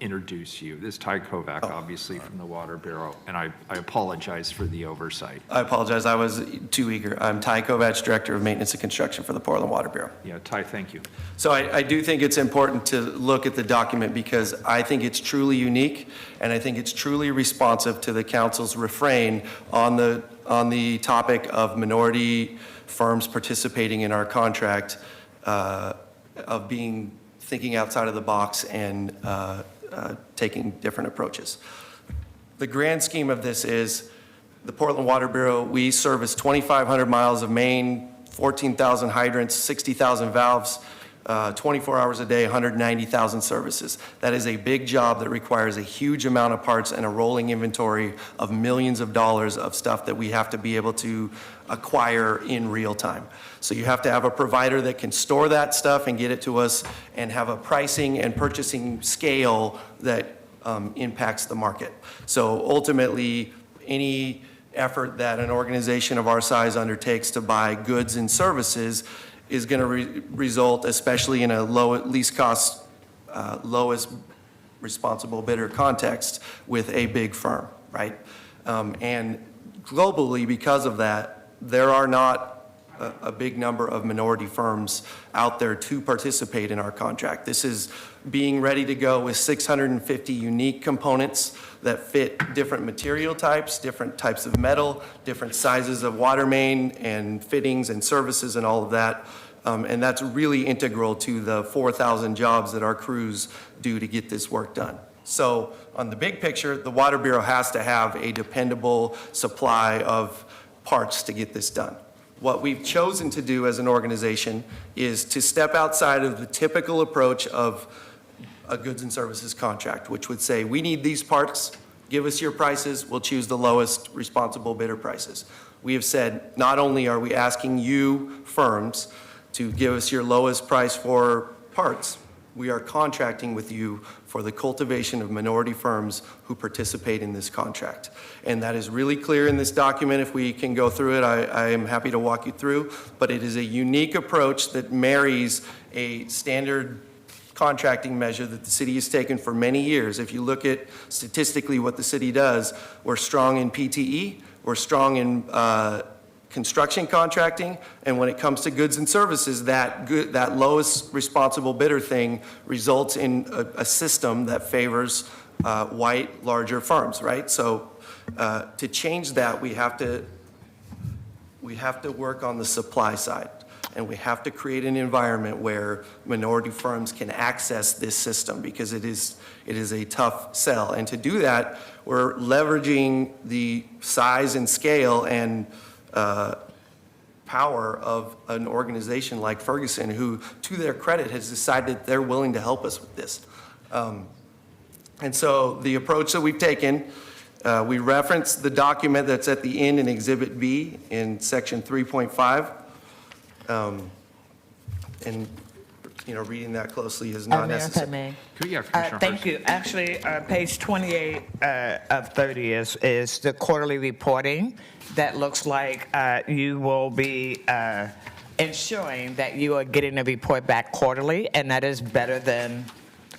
introduce you. This is Ty Kovac, obviously from the Water Bureau, and I apologize for the oversight. I apologize. I was too eager. I'm Ty Kovac, Director of Maintenance and Construction for the Portland Water Bureau. Yeah, Ty, thank you. So I do think it's important to look at the document because I think it's truly unique and I think it's truly responsive to the council's refrain on the topic of minority firms participating in our contract, of thinking outside of the box and taking different approaches. The grand scheme of this is the Portland Water Bureau, we service 2,500 miles of main, 14,000 hydrants, 60,000 valves. 24 hours a day, 190,000 services. That is a big job that requires a huge amount of parts and a rolling inventory of millions of dollars of stuff that we have to be able to acquire in real time. So you have to have a provider that can store that stuff and get it to us and have a pricing and purchasing scale that impacts the market. So ultimately, any effort that an organization of our size undertakes to buy goods and services is going to result, especially in a least cost, lowest responsible bidder context with a big firm, right? And globally, because of that, there are not a big number of minority firms out there to participate in our contract. This is being ready to go with 650 unique components that fit different material types, different types of metal, different sizes of water main and fittings and services and all of that. And that's really integral to the 4,000 jobs that our crews do to get this work done. So on the big picture, the Water Bureau has to have a dependable supply of parts to get this done. What we've chosen to do as an organization is to step outside of the typical approach of a goods and services contract, which would say, we need these parts, give us your prices, we'll choose the lowest responsible bidder prices. We have said, not only are we asking you firms to give us your lowest price for parts, we are contracting with you for the cultivation of minority firms who participate in this contract. And that is really clear in this document. If we can go through it, I am happy to walk you through, but it is a unique approach that marries a standard contracting measure that the city has taken for many years. If you look at statistically what the city does, we're strong in PTE, we're strong in construction contracting, and when it comes to goods and services, that lowest responsible bidder thing results in a system that favors white, larger firms, right? So to change that, we have to work on the supply side, and we have to create an environment where minority firms can access this system, because it is a tough sell. And to do that, we're leveraging the size and scale and power of an organization like Ferguson, who, to their credit, has decided they're willing to help us with this. And so the approach that we've taken, we reference the document that's at the end in Exhibit B in Section 3.5. And, reading that closely is not necessary. Thank you. Actually, page 28 of 30 is the quarterly reporting that looks like you will be ensuring that you are getting a report back quarterly, and that is better than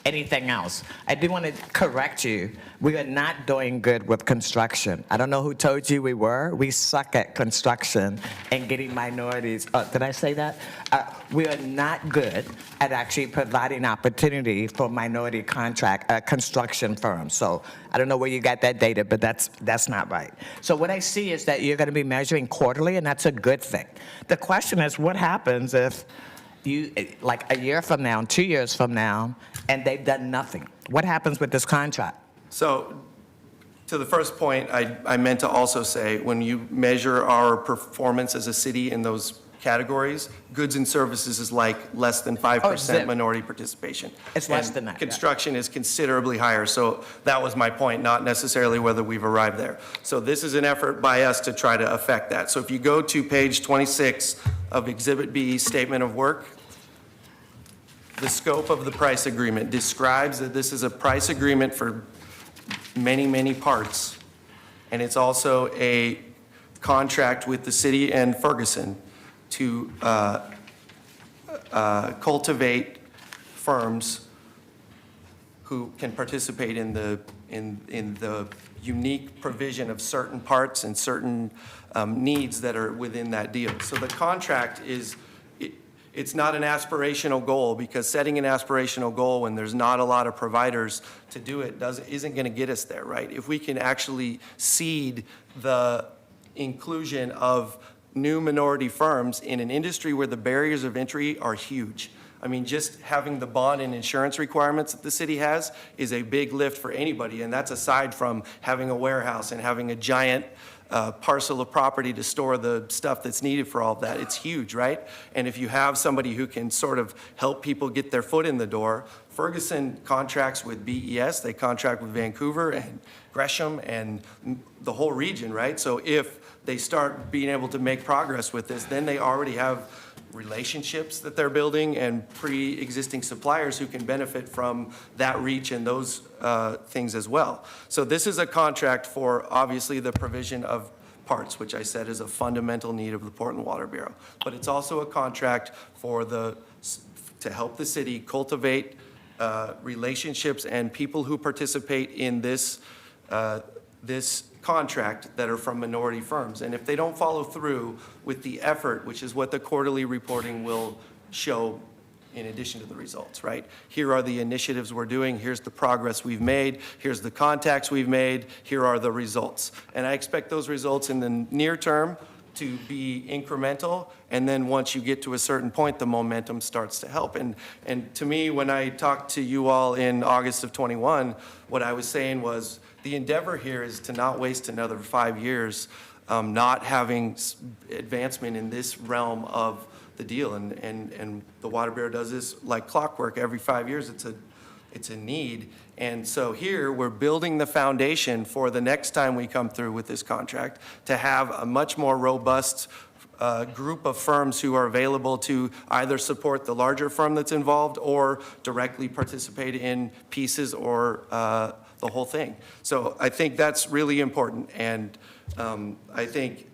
anything else. I do want to correct you. We are not doing good with construction. I don't know who told you we were. We suck at construction and getting minorities. Did I say that? We are not good at actually providing opportunity for minority construction firms. So I don't know where you got that data, but that's not right. So what I see is that you're going to be measuring quarterly, and that's a good thing. The question is, what happens if you, like a year from now, 2 years from now, and they've done nothing? What happens with this contract? So to the first point, I meant to also say, when you measure our performance as a city in those categories, goods and services is like less than 5% minority participation. It's less than that. Construction is considerably higher. So that was my point, not necessarily whether we've arrived there. So this is an effort by us to try to affect that. So if you go to page 26 of Exhibit B, Statement of Work, the scope of the price agreement describes that this is a price agreement for many, many parts. And it's also a contract with the city and Ferguson to cultivate firms who can participate in the unique provision of certain parts and certain needs that are within that deal. So the contract is, it's not an aspirational goal, because setting an aspirational goal when there's not a lot of providers to do it isn't going to get us there, right? If we can actually seed the inclusion of new minority firms in an industry where the barriers of entry are huge. I mean, just having the bond and insurance requirements that the city has is a big lift for anybody, and that's aside from having a warehouse and having a giant parcel of property to store the stuff that's needed for all of that. It's huge, right? And if you have somebody who can sort of help people get their foot in the door, Ferguson contracts with BES, they contract with Vancouver and Gresham and the whole region, right? So if they start being able to make progress with this, then they already have relationships that they're building and pre-existing suppliers who can benefit from that reach and those things as well. So this is a contract for obviously the provision of parts, which I said is a fundamental need of the Portland Water Bureau. But it's also a contract for to help the city cultivate relationships and people who participate in this contract that are from minority firms. And if they don't follow through with the effort, which is what the quarterly reporting will show in addition to the results, right? Here are the initiatives we're doing. Here's the progress we've made. Here's the contacts we've made. Here are the results. And I expect those results in the near term to be incremental, and then once you get to a certain point, the momentum starts to help. And to me, when I talked to you all in August of 21, what I was saying was the endeavor here is to not waste another 5 years not having advancement in this realm of the deal. And the Water Bureau does this like clockwork. Every 5 years, it's a need. And so here, we're building the foundation for the next time we come through with this contract to have a much more robust group of firms who are available to either support the larger firm that's involved or directly participate in pieces or the whole thing. So I think that's really important. And I think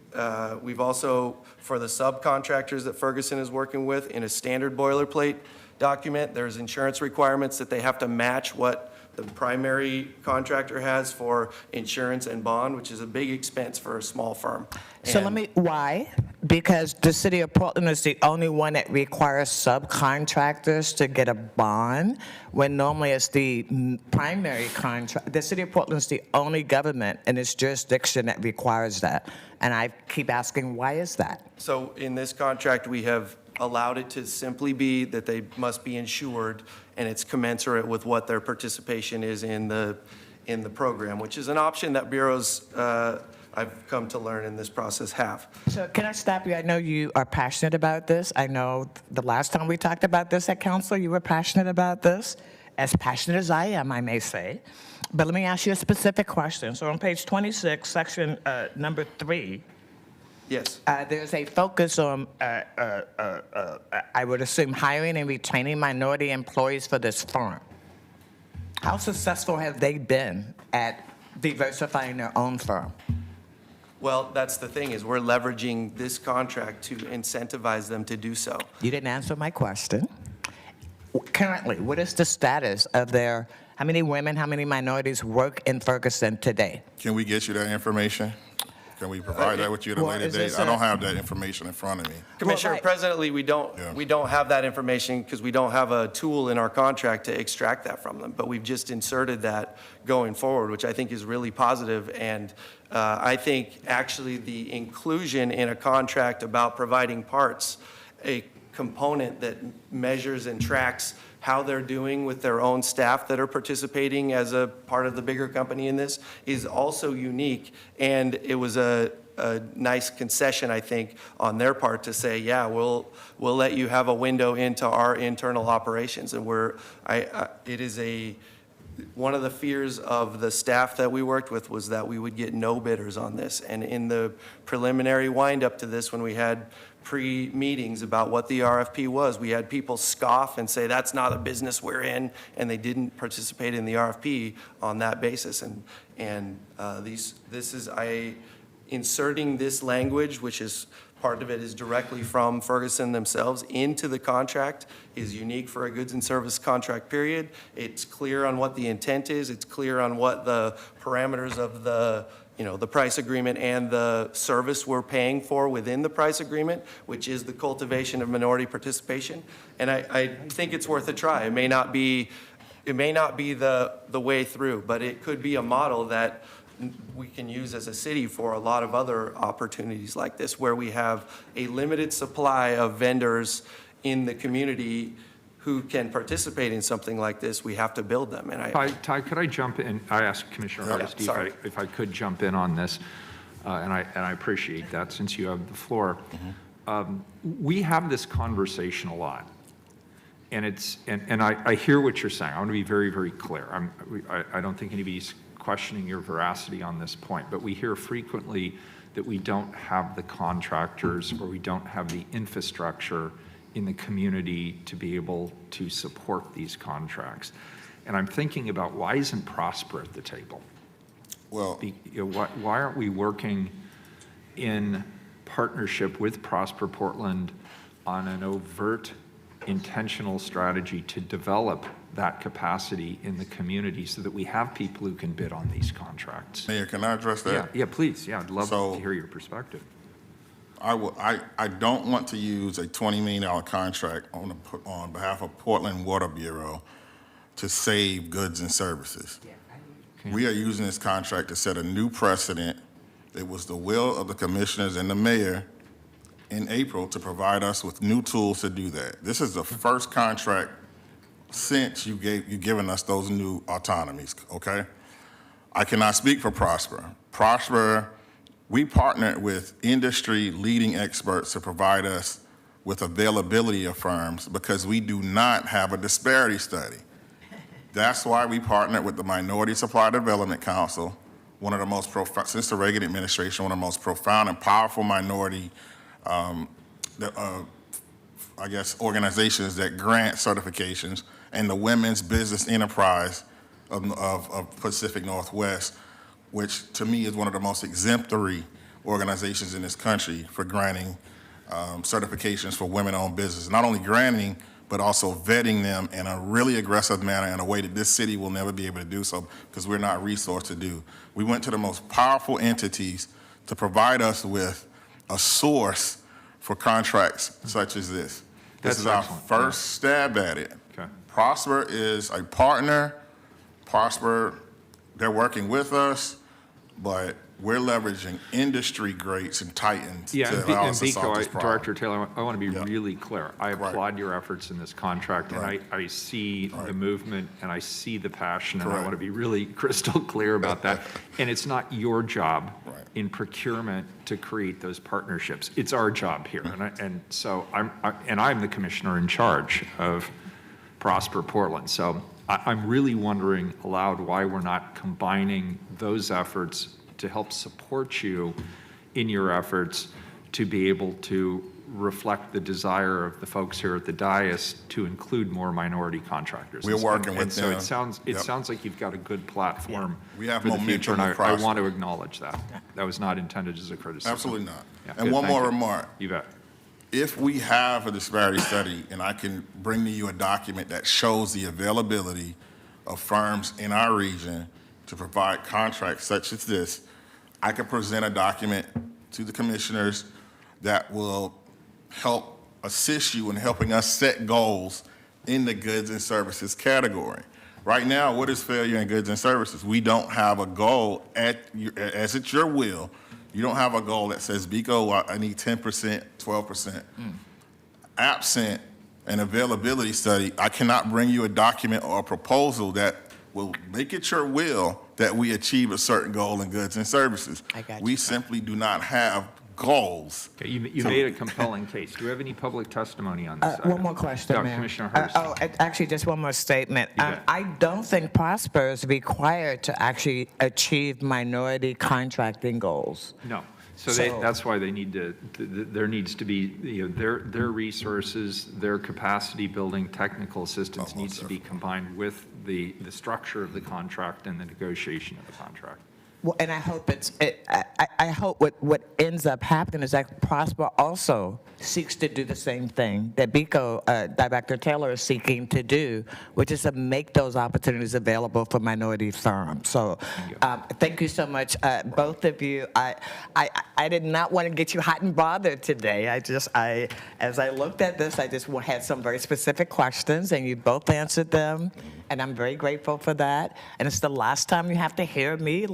we've also, for the subcontractors that Ferguson is working with, in a standard boilerplate document, there's insurance requirements that they have to match what the primary contractor has for insurance and bond, which is a big expense for a small firm. So why? Because the city of Portland is the only one that requires subcontractors to get a bond, when normally it's the primary contract. The city of Portland is the only government in its jurisdiction that requires that. And I keep asking, why is that? So in this contract, we have allowed it to simply be that they must be insured, and it's commensurate with what their participation is in the program, which is an option that bureaus, I've come to learn in this process, have. So can I stop you? I know you are passionate about this. I know the last time we talked about this at council, you were passionate about this, as passionate as I am, I may say. But let me ask you a specific question. So on page 26, section number 3, yes, there's a focus on, I would assume, hiring and retaining minority employees for this firm. How successful have they been at diversifying their own firm? Well, that's the thing, is we're leveraging this contract to incentivize them to do so. You didn't answer my question. Currently, what is the status of their, how many women, how many minorities work in Ferguson today? Can we get you that information? Can we provide that with you at a later date? I don't have that information in front of me. Commissioner, presently, we don't have that information because we don't have a tool in our contract to extract that from them. But we've just inserted that going forward, which I think is really positive. And I think actually the inclusion in a contract about providing parts, a component that measures and tracks how they're doing with their own staff that are participating as a part of the bigger company in this, is also unique. And it was a nice concession, I think, on their part to say, yeah, we'll let you have a window into our internal operations. And it is one of the fears of the staff that we worked with was that we would get no bidders on this. And in the preliminary wind-up to this, when we had pre-meetings about what the RFP was, we had people scoff and say, that's not a business we're in, and they didn't participate in the RFP on that basis. And inserting this language, which is part of it is directly from Ferguson themselves into the contract, is unique for a goods and service contract period. It's clear on what the intent is. It's clear on what the parameters of the price agreement and the service we're paying for within the price agreement, which is the cultivation of minority participation. And I think it's worth a try. It may not be the way through, but it could be a model that we can use as a city for a lot of other opportunities like this, where we have a limited supply of vendors in the community who can participate in something like this, we have to build them. And Ty, could I jump in? I asked Commissioner Hardesty sorry. if I could jump in on this, and I appreciate that since you have the floor. We have this conversation a lot, and I hear what you're saying. I want to be very, very clear. I don't think anybody's questioning your veracity on this point, but we hear frequently that we don't have the contractors or we don't have the infrastructure in the community to be able to support these contracts. And I'm thinking about, why isn't Prosper at the table? Well, Why aren't we working in partnership with Prosper Portland on an overt, intentional strategy to develop that capacity in the community so that we have people who can bid on these contracts? Mayor, can I address that? Yeah, please. Yeah, I'd love So- to hear your perspective. I don't want to use a $20 million contract on behalf of Portland Water Bureau to save goods and services. We are using this contract to set a new precedent. It was the will of the commissioners and the mayor in April to provide us with new tools to do that. This is the first contract since you've given us those new autonomies, okay? I cannot speak for Prosper. Prosper, we partnered with industry-leading experts to provide us with availability of firms because we do not have a disparity study. That's why we partnered with the Minority Supply Development Council, one of the most profound, since the Reagan administration, one of the most profound and powerful minority, organizations that grant certifications, and the Women's Business Enterprise of Pacific Northwest, which to me is one of the most exemplary organizations in this country for granting certifications for women-owned business. Not only granting, but also vetting them in a really aggressive manner in a way that this city will never be able to do so because we're not resourced to do. We went to the most powerful entities to provide us with a source for contracts such as this. This is our first stab at it. Okay. Prosper is a partner. Prosper, they're working with us, but we're leveraging industry greats and titans to allow us to solve this problem. Director Taylor, I want to be really clear. I applaud your efforts in this contract, and I see the movement, and I see the passion, and I want to be really crystal clear about that. And it's not your job in procurement to create those partnerships. It's our job here. And so I'm the commissioner in charge of Prosper Portland. So I'm really wondering aloud why we're not combining those efforts to help support you in your efforts to be able to reflect the desire of the folks here at the dais to include more minority contractors. We're working with them. them. So it sounds like you've got a good platform We have for the future, and momentum I with want to acknowledge that. That was not intended as a criticism. Absolutely not. Yeah, And good, one thank more you. remark. You bet. If we have a disparity study and I can bring to you a document that shows the availability of firms in our region to provide contracts such as this, I can present a document to the commissioners that will help assist you in helping us set goals in the goods and services category. Right now, what is failure in goods and services? We don't have a goal as it's your will. You don't have a goal that says, Biko, I need 10%, 12%. Absent an availability study, I cannot bring you a document or a proposal that will make it your will that we achieve a certain goal in goods and services. We simply do not have goals. Okay, you made a compelling case. Do we have any public testimony on this? One more question, Mayor. Commissioner Hardesty. Actually, just one more statement. I don't think Prosper is required to actually achieve minority contracting goals. No. So that's why they need to, there needs to be, their resources, their capacity building, technical assistance needs to be combined with the structure of the contract and the negotiation of the contract. Well, and I hope I hope what ends up happening is that Prosper also seeks to do the same thing that Biko, Director Taylor is seeking to do, which is to make those opportunities available for minority firms. So thank you so much, both of you. I did not want to get you hot and bothered today. As I looked at this, I just had some very specific questions, and you both answered them, and I'm very grateful for that. And it's the last time you have to hear me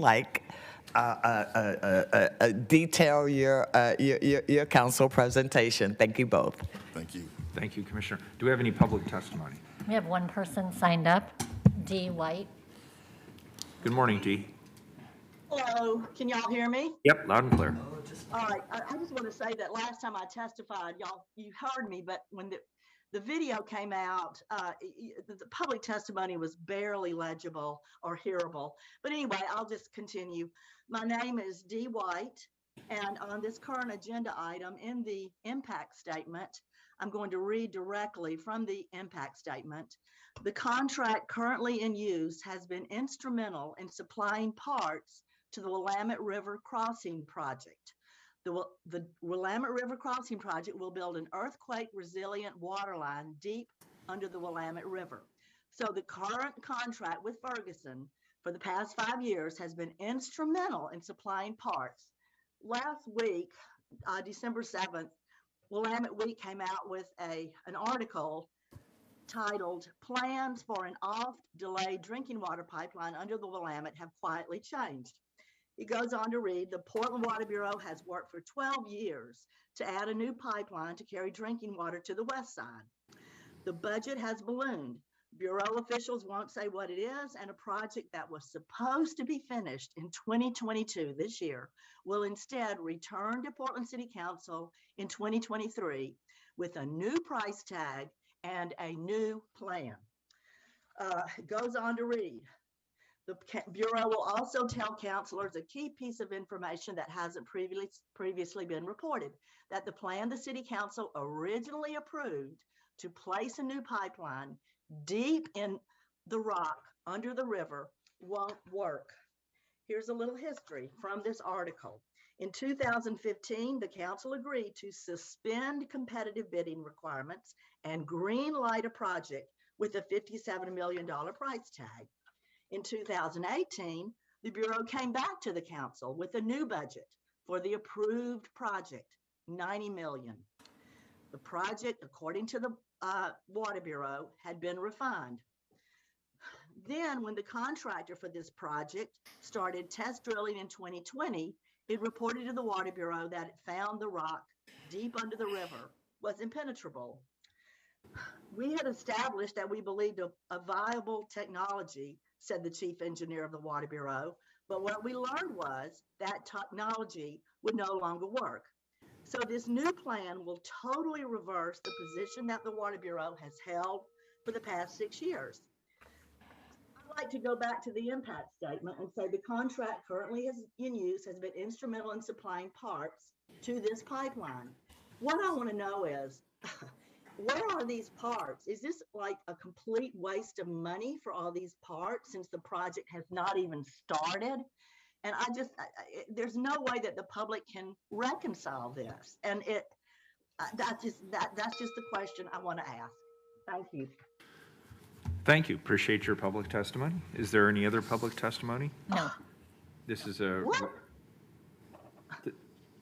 detail your council presentation. Thank you both. Thank you. Thank you, Commissioner. Do we have any public testimony? We have one person signed up, D. White. Good morning, Dee. Hello, can y'all hear me? Yep, loud and clear. All right, I just want to say that last time I testified, you heard me, but when the video came out, the public testimony was barely legible or hearable. But anyway, I'll just continue. My name is Dee White, and on this current agenda item in the impact statement, I'm going to read directly from the impact statement. The contract currently in use has been instrumental in supplying parts to the Willamette River Crossing Project. The Willamette River Crossing Project will build an earthquake-resilient water line deep under the Willamette River. So the current contract with Ferguson for the past 5 years has been instrumental in supplying parts. Last week, December 7th, Willamette Week came out with an article titled "Plans for an Oft-Delayed Drinking Water Pipeline Under the Willamette Have Quietly Changed." It goes on to read, the Portland Water Bureau has worked for 12 years to add a new pipeline to carry drinking water to the west side. The budget has ballooned. Bureau officials won't say what it is, and a project that was supposed to be finished in 2022, this year, will instead return to Portland City Council in 2023 with a new price tag and a new plan. It goes on to read, the Bureau will also tell councilors a key piece of information that hasn't previously been reported, that the plan the City Council originally approved to place a new pipeline deep in the rock under the river won't work. Here's a little history from this article. In 2015, the council agreed to suspend competitive bidding requirements and green light a project with a $57 million price tag. In 2018, the Bureau came back to the council with a new budget for the approved project, $90 million. The project, according to the Water Bureau, had been refined. Then, when the contractor for this project started test drilling in 2020, it reported to the Water Bureau that it found the rock deep under the river was impenetrable. We had established that we believed a viable technology, said the chief engineer of the Water Bureau, but what we learned was that technology would no longer work. So this new plan will totally reverse the position that the Water Bureau has held for the past 6 years. I'd like to go back to the impact statement and say the contract currently in use has been instrumental in supplying parts to this pipeline. What I want to know is, where are these parts? Is this like a complete waste of money for all these parts since the project has not even started? And there's no way that the public can reconcile this. And that's just the question I want to ask. Thank you. Thank you. Appreciate your public testimony. Is there any other public testimony? No. This is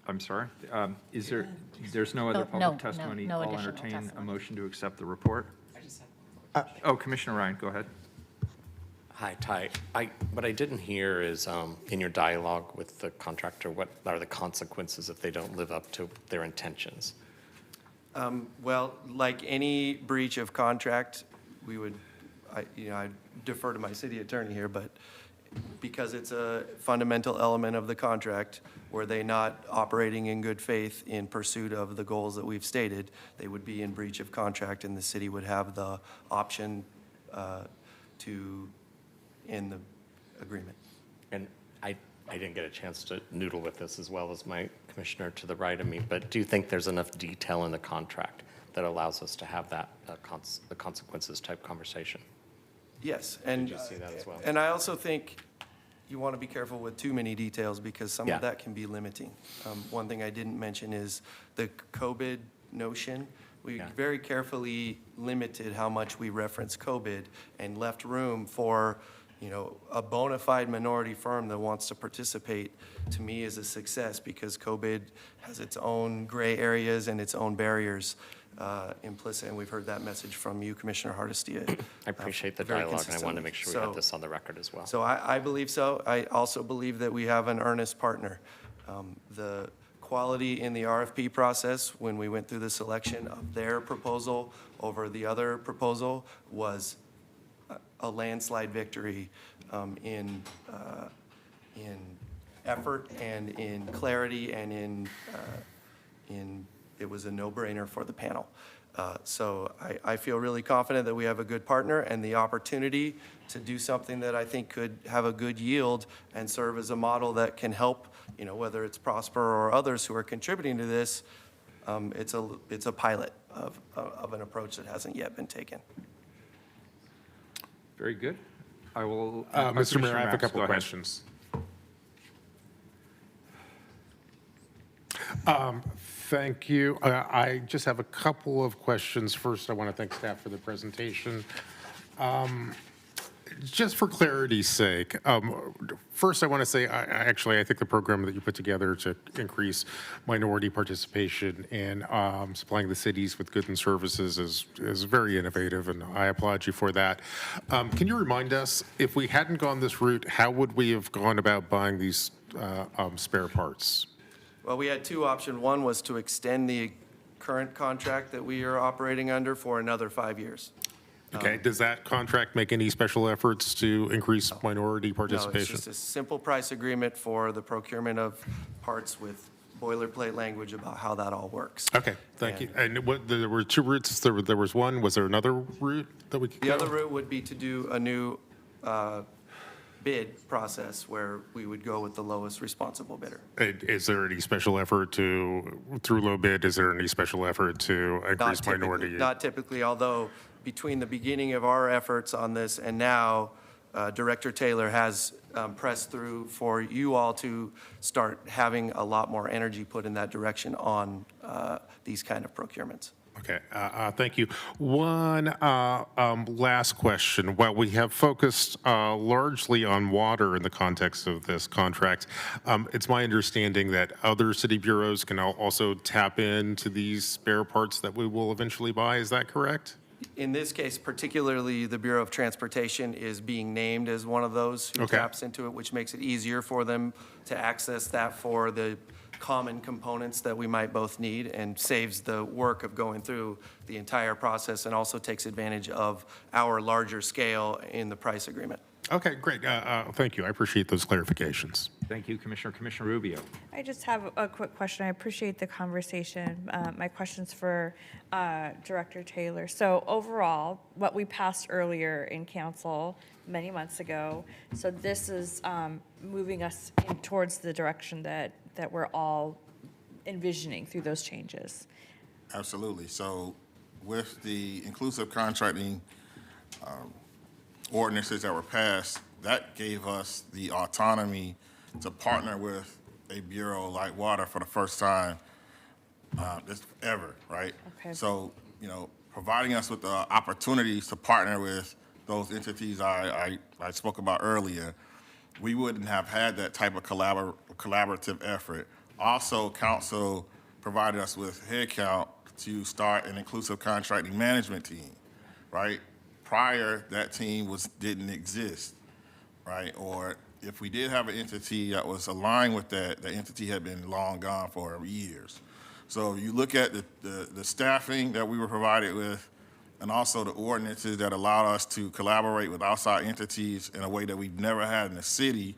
I'm sorry. There's no other public testimony? no I'll additional entertain a testimony. motion to accept the report. Oh, Commissioner Ryan, go ahead. Hi, Ty. What I didn't hear is, in your dialogue with the contractor, what are the consequences if they don't live up to their intentions? Well, like any breach of contract, we would, I defer to my city attorney here, but because it's a fundamental element of the contract, were they not operating in good faith in pursuit of the goals that we've stated, they would be in breach of contract, and the city would have the option to end the agreement. And I didn't get a chance to noodle with this as well as my commissioner to the right of me, but do you think there's enough detail in the contract that allows us to have that the consequences type conversation? Yes, and Did you see that as well? And I also think you want to be careful with too many details because some Yeah. of that can be limiting. One thing I didn't mention is the COVID notion. We very carefully limited how much we reference COVID and left room for, a bona fide minority firm that wants to participate, to me, is a success because COVID has its own gray areas and its own barriers implicit, and we've heard that message from you, Commissioner Hardesty. I appreciate the very dialogue, and I wanted to consistently. make sure we have this on the record as well. So I believe so. I also believe that we have an earnest partner. The quality in the RFP process when we went through the selection of their proposal over the other proposal was a landslide victory in effort and in clarity and in it was a no-brainer for the panel. So I feel really confident that we have a good partner and the opportunity to do something that I think could have a good yield and serve as a model that can help, you know, whether it's Prosper or others who are contributing to this. It's a pilot of an approach that hasn't yet been taken. Very good. I will. Mr. Mayor, Commissioner I have a Max, couple go of ahead. questions. Thank you. I just have a couple of questions. First, I want to thank staff for the presentation. Just for clarity's sake, first I want to say, I think the program that you put together to increase minority participation in supplying the cities with goods and services is very innovative, and I applaud you for that. Can you remind us, if we hadn't gone this route, how would we have gone about buying these spare parts? Well, we had two options. One was to extend the current contract that we are operating under for another 5 years. Okay, does that contract make any special efforts to increase minority participation? No, it's just a simple price agreement for the procurement of parts with boilerplate language about how that all works. Okay, thank you. And there were two routes. There was one. Was there another route that we could go? The other route would be to do a new bid process where we would go with the lowest responsible bidder. Is there any special effort through low bid, is there any special effort to increase minority? Not typically, although between the beginning of our efforts on this and now, Director Taylor has pressed through for you all to start having a lot more energy put in that direction on these kind of procurements. Okay, thank you. One last question. While we have focused largely on water in the context of this contract, it's my understanding that other city bureaus can also tap into these spare parts that we will eventually buy. Is that correct? In this case, particularly, the Bureau of Transportation is being named as one of those who Okay. taps into it, which makes it easier for them to access that for the common components that we might both need and saves the work of going through the entire process and also takes advantage of our larger scale in the price agreement. Okay, great. Thank you. I appreciate those clarifications. Thank you, Commissioner. Commissioner Rubio. I just have a quick question. I appreciate the conversation. My question's for Director Taylor. So overall, what we passed earlier in council many months ago, so this is moving us towards the direction that we're all envisioning through those changes. Absolutely. So with the inclusive contracting ordinances that were passed, that gave us the autonomy to partner with a bureau like water for the first time ever, right? Okay. So, you know, providing us with the opportunities to partner with those entities I spoke about earlier, we wouldn't have had that type of collaborative effort. Also, council provided us with headcount to start an inclusive contracting management team, right? Prior, that team didn't exist, right? Or if we did have an entity that was aligned with that, the entity had been long gone for years. So you look at the staffing that we were provided with, and also the ordinances that allowed us to collaborate with outside entities in a way that we've never had in the city,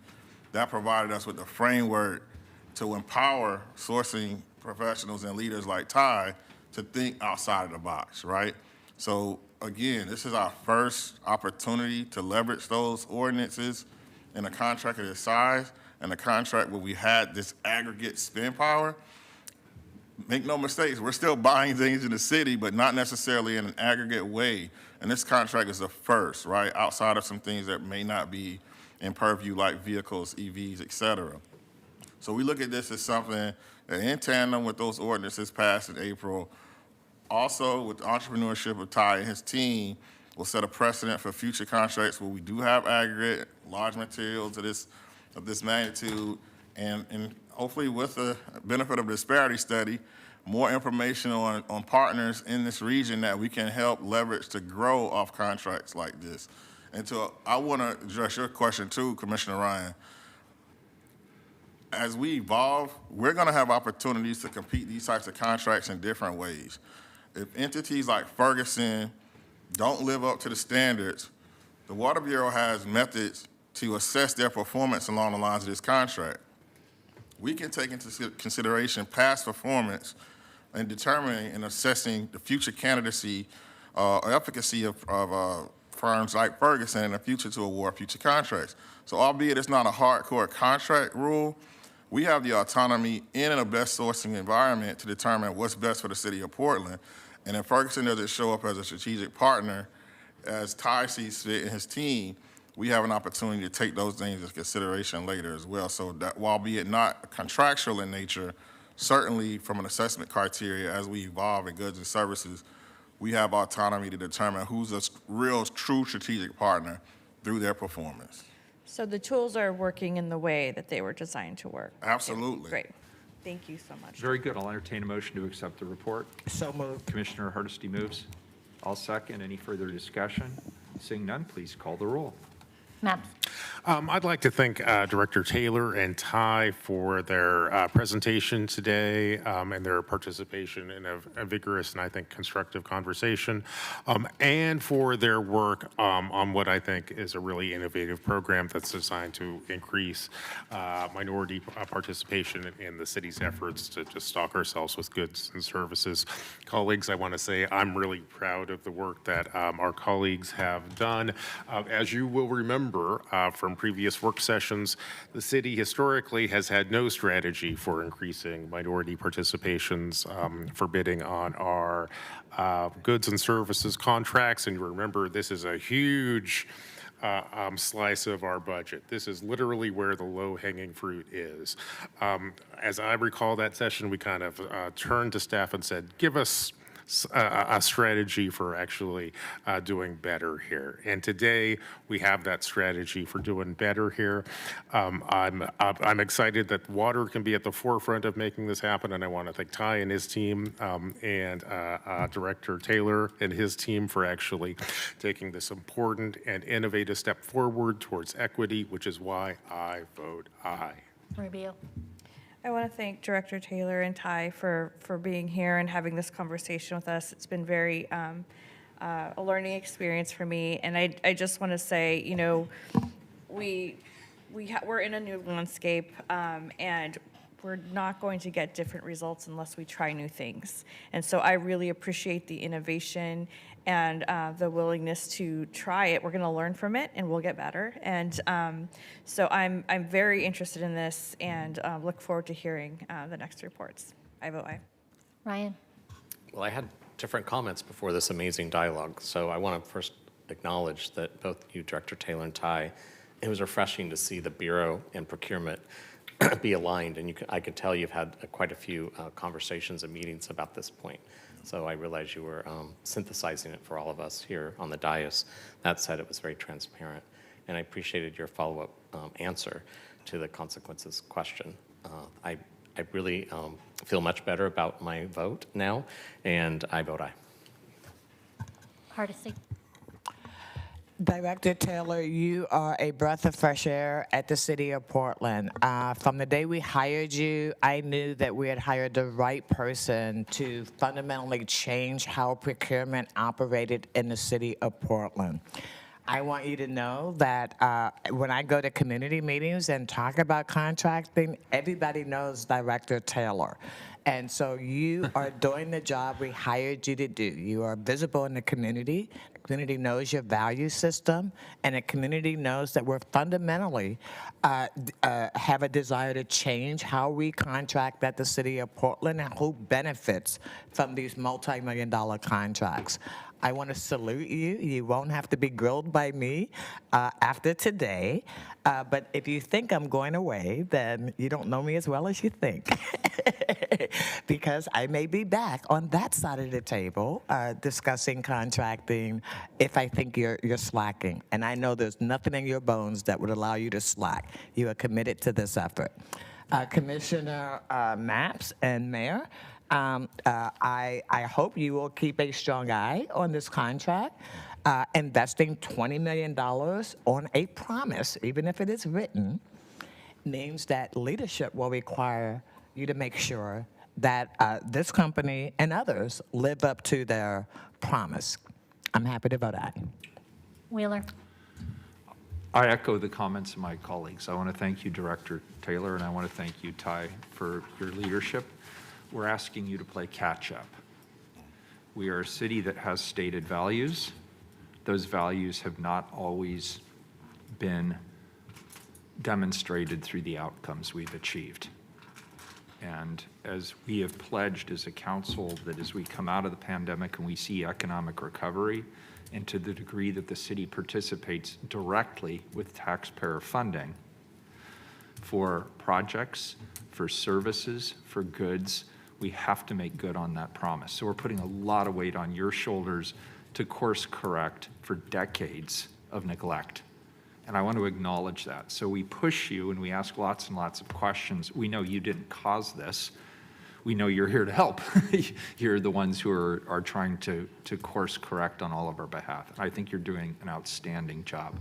that provided us with the framework to empower sourcing professionals and leaders like Ty to think outside of the box, right? So again, this is our first opportunity to leverage those ordinances in a contract of this size, and a contract where we had this aggregate spend power. Make no mistakes, we're still buying things in the city, but not necessarily in an aggregate way. And this contract is the first, right? Outside of some things that may not be in purview, like vehicles, EVs, et cetera. So we look at this as something that in tandem with those ordinances passed in April, also with the entrepreneurship of Ty and his team, will set a precedent for future contracts where we do have aggregate, large materials of this magnitude, and hopefully with the benefit of the disparity study, more information on partners in this region that we can help leverage to grow off contracts like this. And so I want to address your question too, Commissioner Ryan. as we evolve, we're going to have opportunities to compete these types of contracts in different ways. If entities like Ferguson don't live up to the standards, the Water Bureau has methods to assess their performance along the lines of this contract. We can take into consideration past performance in determining and assessing the future candidacy or efficacy of firms like Ferguson in the future to award future contracts. So albeit it's not a hardcore contract rule, we have the autonomy in a best sourcing environment to determine what's best for the city of Portland. And if Ferguson doesn't show up as a strategic partner, as Ty sees fit in his team, we have an opportunity to take those things into consideration later as well. So that, while be it not contractual in nature, certainly from an assessment criteria as we evolve in goods and services, we have autonomy to determine who's a real, true strategic partner through their performance. So the tools are working in the way that they were designed to work. Absolutely. Great. Thank you so much. Very good. I'll entertain a motion to accept the report. So moved. Commissioner Hardesty moves. I'll second. Any further discussion? Seeing none, please call the roll. Maps. I'd like to thank Director Taylor and Ty for their presentation today and their participation in a vigorous and I think constructive conversation, and for their work on what I think is a really innovative program that's designed to increase minority participation in the city's efforts to just stock ourselves with goods and services. Colleagues, I want to say I'm really proud of the work that our colleagues have done. As you will remember from previous work sessions, the city historically has had no strategy for increasing minority participations for bidding on our goods and services contracts. And you remember, this is a huge slice of our budget. This is literally where the low-hanging fruit is. As I recall that session, we kind of turned to staff and said, give us a strategy for actually doing better here. And today we have that strategy for doing better here. I'm excited that water can be at the forefront of making this happen, and I want to thank Ty and his team and Director Taylor and his team for actually taking this important and innovative step forward towards equity, which is why I vote aye. Rubio. I want to thank Director Taylor and Ty for being here and having this conversation with us. It's been very a learning experience for me. And I just want to say, you know, we're in a new landscape, and we're not going to get different results unless we try new things. And so I really appreciate the innovation and the willingness to try it. We're going to learn from it, and we'll get better. And so I'm very interested in this, and look forward to hearing the next reports. I vote aye. Ryan. Well, I had different comments before this amazing dialogue, so I want to first acknowledge that both you, Director Taylor and Ty, it was refreshing to see the Bureau and procurement be aligned, and I could tell you've had quite a few conversations and meetings about this point. So I realize you were synthesizing it for all of us here on the dais. That said, it was very transparent, and I appreciated your follow-up answer to the consequences question. I really feel much better about my vote now, and I vote aye. Hardesty. Director Taylor, you are a breath of fresh air at the City of Portland. From the day we hired you, I knew that we had hired the right person to fundamentally change how procurement operated in the City of Portland. I want you to know that when I go to community meetings and talk about contracting, everybody knows Director Taylor. And so you are doing the job we hired you to do. You are visible in the community. The community knows your value system, and the community knows that we're fundamentally have a desire to change how we contract at the City of Portland and who benefits from these multi-million-dollar contracts. I want to salute you. You won't have to be grilled by me after today. But if you think I'm going away, then you don't know me as well as you think. Because I may be back on that side of the table discussing contracting if I think you're slacking. And I know there's nothing in your bones that would allow you to slack. You are committed to this effort. Commissioner Maps and Mayor, I hope you will keep a strong eye on this contract, investing $20 million on a promise, even if it is written, means that leadership will require you to make sure that this company and others live up to their promise. I'm happy to vote aye. Wheeler. I echo the comments of my colleagues. I want to thank you, Director Taylor, and I want to thank you, Ty, for your leadership. We're asking you to play catch-up. We are a city that has stated values. Those values have not always been demonstrated through the outcomes we've achieved. And as we have pledged as a council that as we come out of the pandemic and we see economic recovery, and to the degree that the city participates directly with taxpayer funding for projects, for services, for goods, we have to make good on that promise. So we're putting a lot of weight on your shoulders to course correct for decades of neglect. And I want to acknowledge that. So we push you and we ask lots and lots of questions. We know you didn't cause this. We know you're here to help. You're the ones who are trying to course correct on all of our behalf. I think you're doing an outstanding job.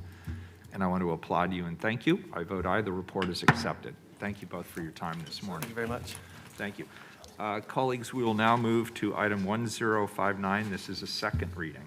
And I want to applaud you and thank you. I vote aye. The report is accepted. Thank you both for your time this morning. Thank you very much. Thank you. Colleagues, we will now move to item 1059. This is a second reading.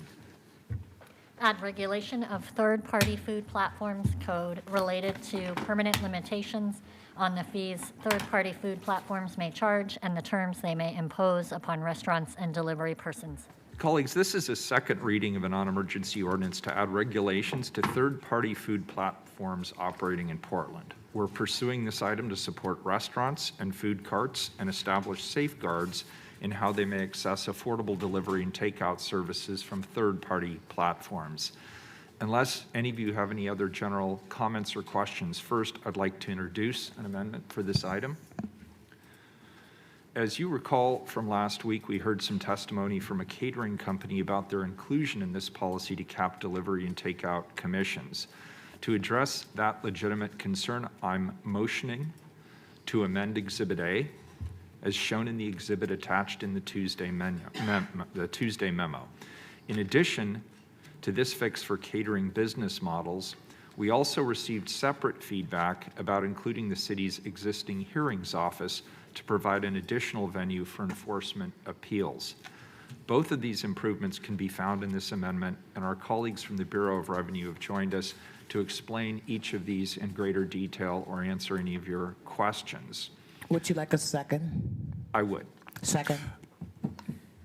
Add regulation of third-party food platforms code related to permanent limitations on the fees third-party food platforms may charge and the terms they may impose upon restaurants and delivery persons. Colleagues, this is a second reading of a non-emergency ordinance to add regulations to third-party food platforms operating in Portland. We're pursuing this item to support restaurants and food carts and establish safeguards in how they may access affordable delivery and takeout services from third-party platforms. Unless any of you have any other general comments or questions, first I'd like to introduce an amendment for this item. As you recall from last week, we heard some testimony from a catering company about their inclusion in this policy to cap delivery and takeout commissions. To address that legitimate concern, I'm motioning to amend Exhibit A as shown in the exhibit attached in the Tuesday memo. In addition to this fix for catering business models, we also received separate feedback about including the city's existing hearings office to provide an additional venue for enforcement appeals. Both of these improvements can be found in this amendment, and our colleagues from the Bureau of Revenue have joined us to explain each of these in greater detail or answer any of your questions. Would you like a second? I would. Second.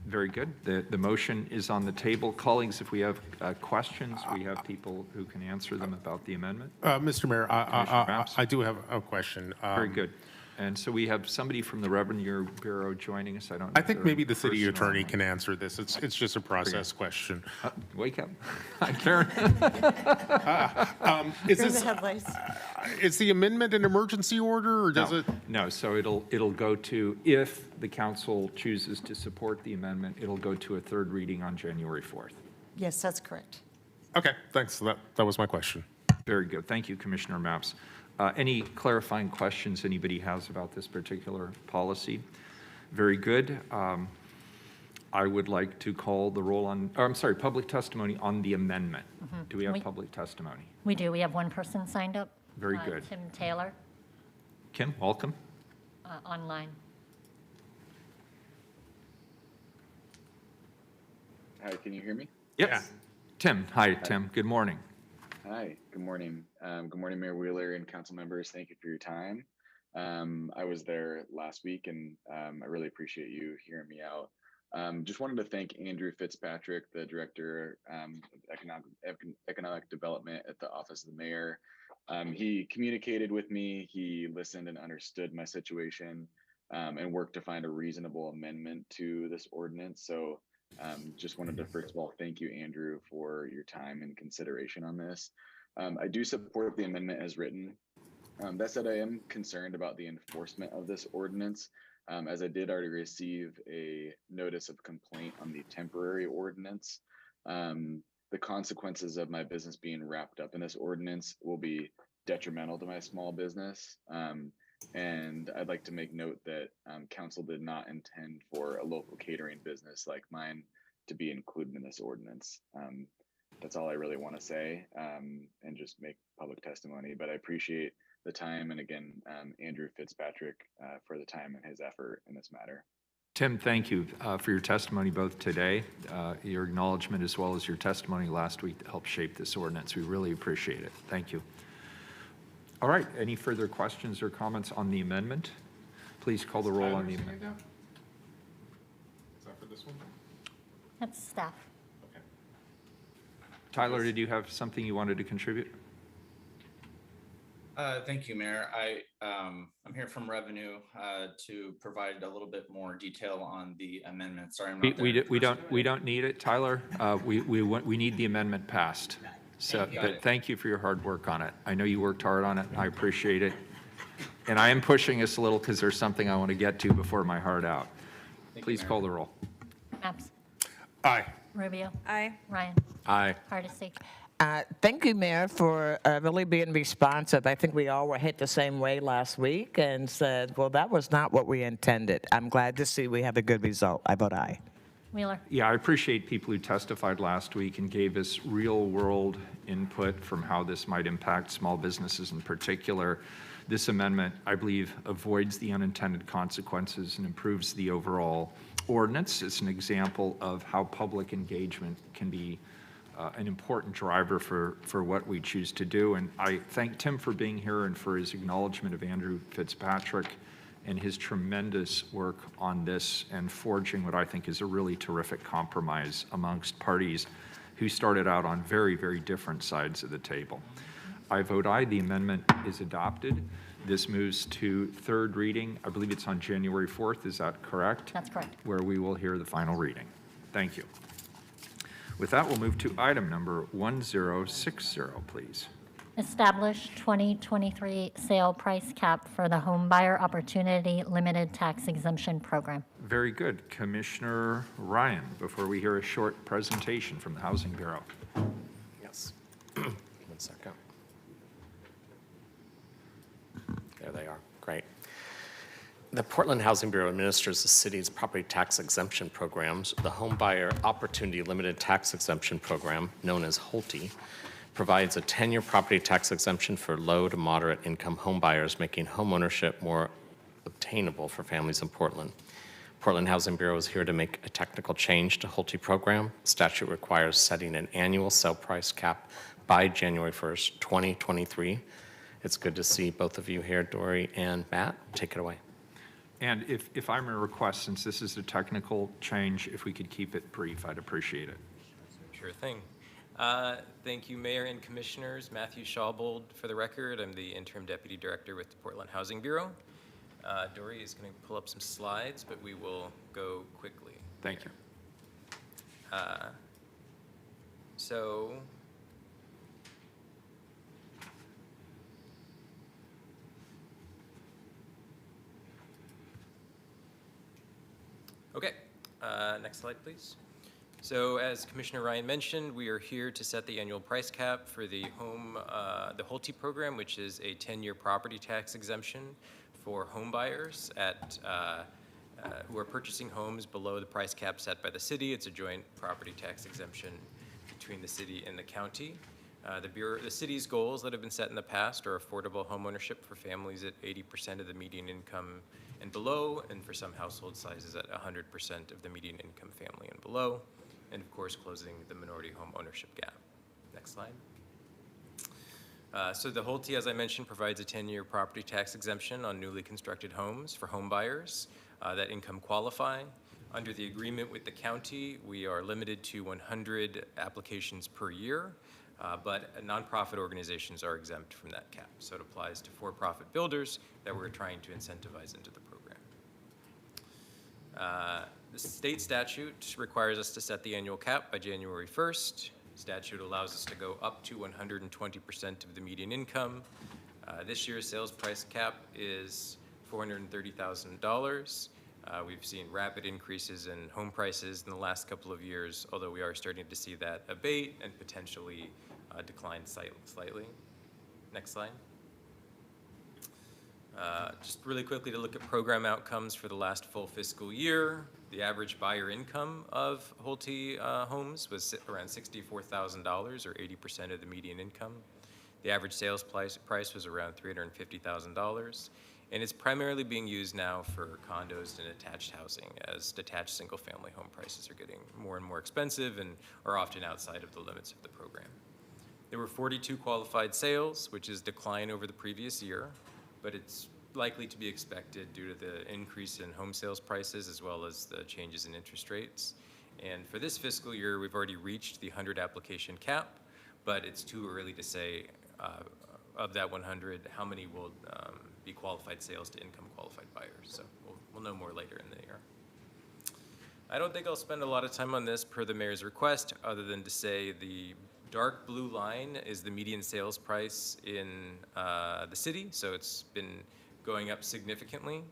Very good. The motion is on the table. Colleagues, if we have questions, we have people who can answer them about the amendment. Mr. Mayor, I do have a question. Very good. And so we have somebody from the Revenue Bureau joining us. I think maybe the city attorney can answer this. It's just a process question. Wake up. Karen. Is the amendment an emergency order, or does it? No, so it'll go to, if the council chooses to support the amendment, it'll go to a third reading on January 4th. Yes, that's correct. Okay, thanks. That was my question. Very good. Thank you, Commissioner Mapps. Any clarifying questions anybody has about this particular policy? Very good. I would like to call the roll on, public testimony on the amendment. Do we have public testimony? We do. We have one person signed up. Very good. Tim Taylor, Kim, welcome. online. Hi, can you hear me? Yes. Yeah. Tim, hi, Tim. Good morning. Hi, good morning. Good morning, Mayor Wheeler and council members. Thank you for your time. I was there last week and I really appreciate you hearing me out. Just wanted to thank Andrew Fitzpatrick, the Director of Economic Development at the Office of the Mayor. He communicated with me, he listened and understood my situation and worked to find a reasonable amendment to this ordinance. So just wanted to first of all thank you, Andrew, for your time and consideration on this. I do support the amendment as written. That said, I am concerned about the enforcement of this ordinance, as I did already receive a notice of complaint on the temporary ordinance. The consequences of my business being wrapped up in this ordinance will be detrimental to my small business. And I'd like to make note that council did not intend for a local catering business like mine to be included in this ordinance. That's all I really want to say, and just make public testimony. But I appreciate the time, and again, Andrew Fitzpatrick for the time and his effort in this matter. Tim, thank you for your testimony both today, your acknowledgement, as well as your testimony last week that helped shape this ordinance. We really appreciate it. Thank you. All right, any further questions or comments on the amendment? Please call the roll on the amendment. Is that for this one? That's staff. Tyler, did you have something you wanted to contribute? Thank you, Mayor. I'm here from Revenue to provide a little bit more detail on the amendment. Sorry, I'm not there. We don't need it, Tyler. We need the amendment passed. So, but thank you for your hard work on it. I know you worked hard on it. I appreciate it. And I am pushing us a little because there's something I want to get to before my heart out. Please call the roll. Maps. Aye. Rubio. Aye. Ryan. Aye. Hardesty. Thank you, Mayor, for really being responsive. I think we all were hit the same way last week and said, well, that was not what we intended. I'm glad to see we have a good result. I vote aye. Wheeler. Yeah, I appreciate people who testified last week and gave us real-world input from how this might impact small businesses in particular. This amendment, I believe, avoids the unintended consequences and improves the overall ordinance. It's an example of how public engagement can be an important driver for what we choose to do. And I thank Tim for being here and for his acknowledgement of Andrew Fitzpatrick and his tremendous work on this and forging what I think is a really terrific compromise amongst parties who started out on very, very different sides of the table. I vote aye. The amendment is adopted. This moves to third reading. I believe it's on January 4th. Is that correct? That's correct. Where we will hear the final reading. Thank you. With that, we'll move to item number 1060, please. Establish 2023 sale price cap for the Home Buyer Opportunity Limited Tax Exemption Program. Very good. Commissioner Ryan, before we hear a short presentation from the Housing Bureau. Yes. 1 second. There they are. Great. The Portland Housing Bureau administers the city's property tax exemption programs. The Home Buyer Opportunity Limited Tax Exemption Program, known as HOLTE, provides a 10-year property tax exemption for low to moderate income home buyers, making homeownership more obtainable for families in Portland. Portland Housing Bureau is here to make a technical change to HOLTE program. Statute requires setting an annual sale price cap by January 1st, 2023. It's good to see both of you here, Dory and Matt. Take it away. And if I may request, since this is a technical change, if we could keep it brief, I'd appreciate it. Sure thing. Thank you, Mayor and Commissioners. Matthew Schaubold, for the record. I'm the Interim Deputy Director with the Portland Housing Bureau. Dory is going to pull up some slides, but we will go quickly. Thank you. Okay, next slide, please. So as Commissioner Ryan mentioned, we are here to set the annual price cap for the HOLTE program, which is a 10-year property tax exemption for home buyers who are purchasing homes below the price cap set by the city. It's a joint property tax exemption between the city and the county. The city's goals that have been set in the past are affordable homeownership for families at 80% of the median income and below, and for some household sizes at 100% of the median income family and below, and of course closing the minority home ownership gap. Next slide. So the HOLTE, as I mentioned, provides a 10-year property tax exemption on newly constructed homes for home buyers that income qualify. Under the agreement with the county, we are limited to 100 applications per year, but nonprofit organizations are exempt from that cap. So it applies to for-profit builders that we're trying to incentivize into the program. The state statute requires us to set the annual cap by January 1st. Statute allows us to go up to 120% of the median income. This year's sales price cap is $430,000. We've seen rapid increases in home prices in the last couple of years, although we are starting to see that abate and potentially decline slightly. Next slide. Just really quickly to look at program outcomes for the last full fiscal year. The average buyer income of HOLTE homes was around $64,000, or 80% of the median income. The average sales price was around $350,000. And it's primarily being used now for condos and attached housing, as detached single-family home prices are getting more and more expensive and are often outside of the limits of the program. There were 42 qualified sales, which is decline over the previous year, but it's likely to be expected due to the increase in home sales prices as well as the changes in interest rates. And for this fiscal year, we've already reached the 100 application cap, but it's too early to say of that 100, how many will be qualified sales to income qualified buyers. So we'll know more later in the year. I don't think I'll spend a lot of time on this per the mayor's request, other than to say the dark blue line is the median sales price in the city. So it's been going up significantly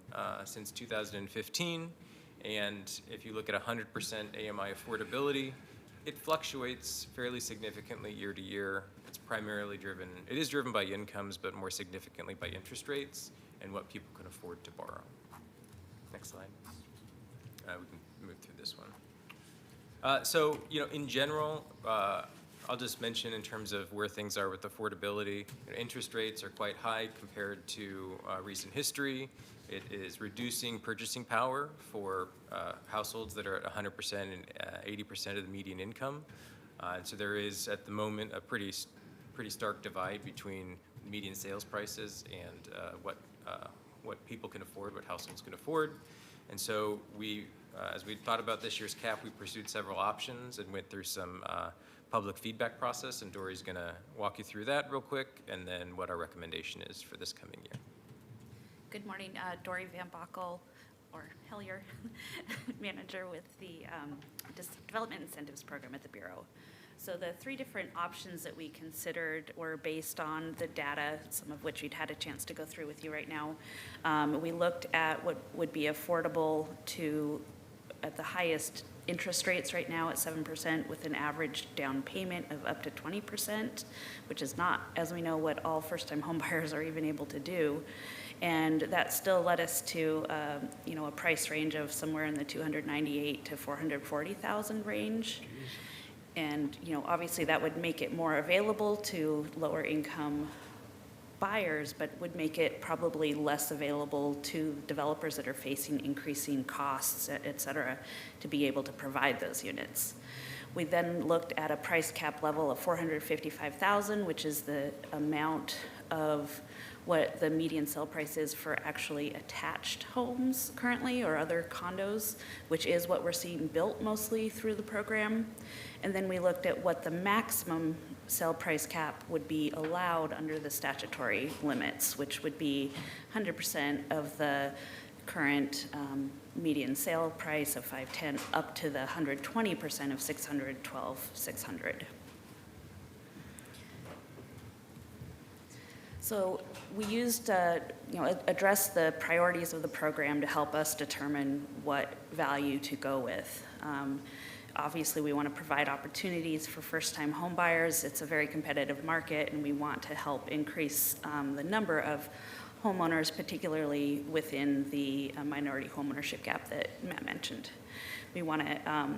since 2015. And if you look at 100% AMI affordability, it fluctuates fairly significantly year to year. It's primarily driven, it is driven by incomes, but more significantly by interest rates and what people can afford to borrow. Next slide. We can move through this one. So, in general, I'll just mention in terms of where things are with affordability. Interest rates are quite high compared to recent history. It is reducing purchasing power for households that are at 100% and 80% of the median income. And so there is, at the moment, a pretty stark divide between median sales prices and what people can afford, what households can afford. And so we, as we thought about this year's cap, we pursued several options and went through some public feedback process, and Dory's going to walk you through that real quick, and then what our recommendation is for this coming year. Good morning, Dory Van Bockel, or Hellier, manager with the Development Incentives Program at the Bureau. So the three different options that we considered were based on the data, some of which we'd had a chance to go through with you right now. We looked at what would be affordable to, at the highest interest rates right now at 7% with an average down payment of up to 20%, which is not, as we know, what all first-time homebuyers are even able to do. And that still led us to, a price range of somewhere in the $298,000 to $440,000 range. And, obviously that would make it more available to lower income buyers, but would make it probably less available to developers that are facing increasing costs, et cetera, to be able to provide those units. We then looked at a price cap level of $455,000, which is the amount of what the median sale price is for actually attached homes currently, or other condos, which is what we're seeing built mostly through the program. And then we looked at what the maximum sale price cap would be allowed under the statutory limits, which would be 100% of the current median sale price of $510 up to the 120% of $612,600. So we used, address the priorities of the program to help us determine what value to go with. Obviously, we want to provide opportunities for first-time home buyers. It's a very competitive market, and we want to help increase the number of homeowners, particularly within the minority homeownership gap that Matt mentioned. We want to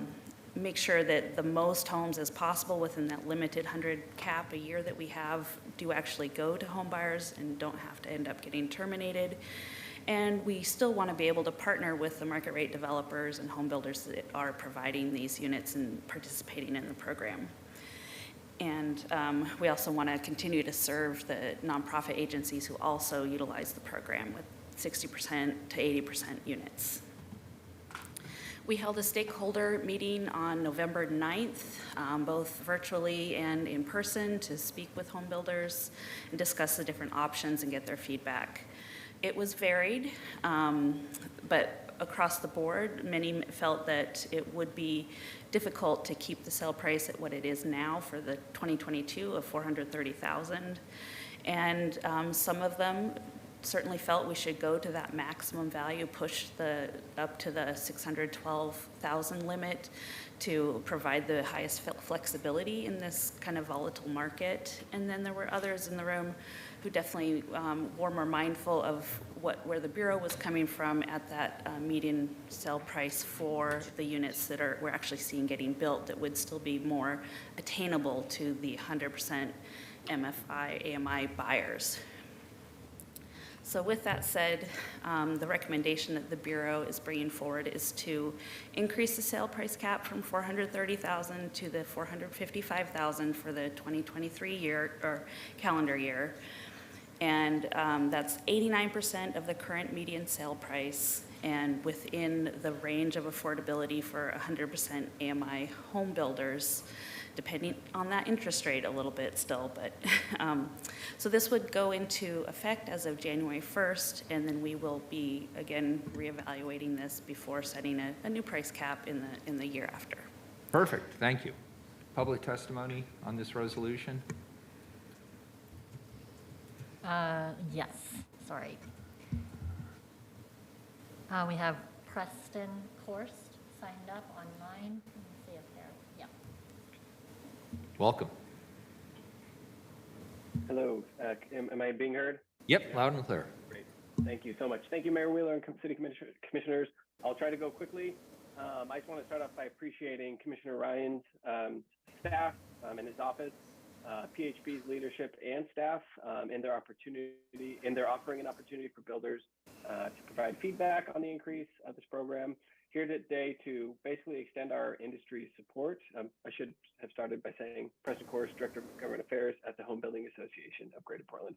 make sure that the most homes as possible within that limited 100 cap a year that we have do actually go to home buyers and don't have to end up getting terminated. And we still want to be able to partner with the market rate developers and home builders that are providing these units and participating in the program. And we also want to continue to serve the nonprofit agencies who also utilize the program with 60% to 80% units. We held a stakeholder meeting on November 9th, both virtually and in person, to speak with home builders and discuss the different options and get their feedback. It was varied, but across the board, many felt that it would be difficult to keep the sale price at what it is now for the 2022 of $430,000. And some of them certainly felt we should go to that maximum value, push up to the $612,000 limit to provide the highest flexibility in this kind of volatile market. And then there were others in the room who definitely were more mindful of where the Bureau was coming from at that median sale price for the units that we're actually seeing getting built that would still be more attainable to the 100% MFI, AMI buyers. So with that said, the recommendation that the Bureau is bringing forward is to increase the sale price cap from $430,000 to the $455,000 for the 2023 year or calendar year. And that's 89% of the current median sale price and within the range of affordability for 100% AMI home builders, depending on that interest rate a little bit still. But so this would go into effect as of January 1st, and then we will be again reevaluating this before setting a new price cap in the year after. Perfect, thank you. Public testimony on this resolution? Yes, sorry. We have Preston Korst signed up online. Let me see if they're, yeah. Welcome. Hello, am I being heard? Yep, loud and clear. Great, thank you so much. Thank you, Mayor Wheeler and City Commissioners. I'll try to go quickly. I just want to start off by appreciating Commissioner Ryan's staff in his office, PHB's leadership and staff in their offering an opportunity for builders to provide feedback on the increase of this program. Here today to basically extend our industry support. I should have started by saying Preston Korst, Director of Government Affairs at the Home Building Association of Greater Portland.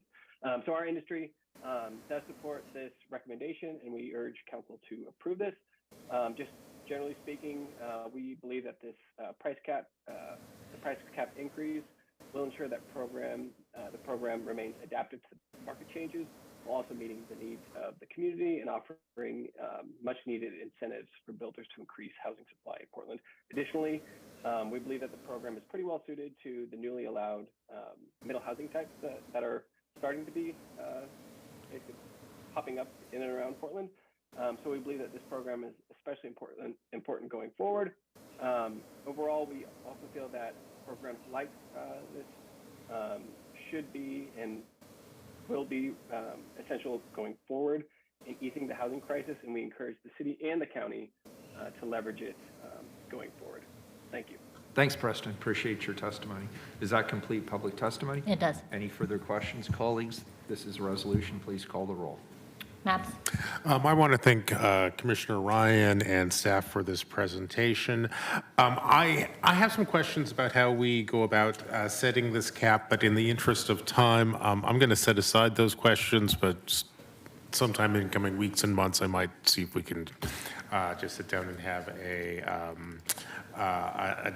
So our industry does support this recommendation, and we urge council to approve this. Just generally speaking, we believe that this the price cap increase will ensure that the program remains adapted to market changes, while also meeting the needs of the community and offering much needed incentives for builders to increase housing supply in Portland. Additionally, we believe that the program is pretty well suited to the newly allowed middle housing types that are starting to be basically popping up in and around Portland. So we believe that this program is especially important going forward. Overall, we also feel that programs like this should be and will be essential going forward in easing the housing crisis, and we encourage the city and the county to leverage it going forward. Thank you. Thanks, Preston. Appreciate your testimony. Does that complete public testimony? It does. Any further questions, colleagues? This is a resolution. Please call the roll. Maps? I want to thank Commissioner Ryan and staff for this presentation. I have some questions about how we go about setting this cap, but in the interest of time, I'm going to set aside those questions, but sometime in coming weeks and months, I might see if we can just sit down and have a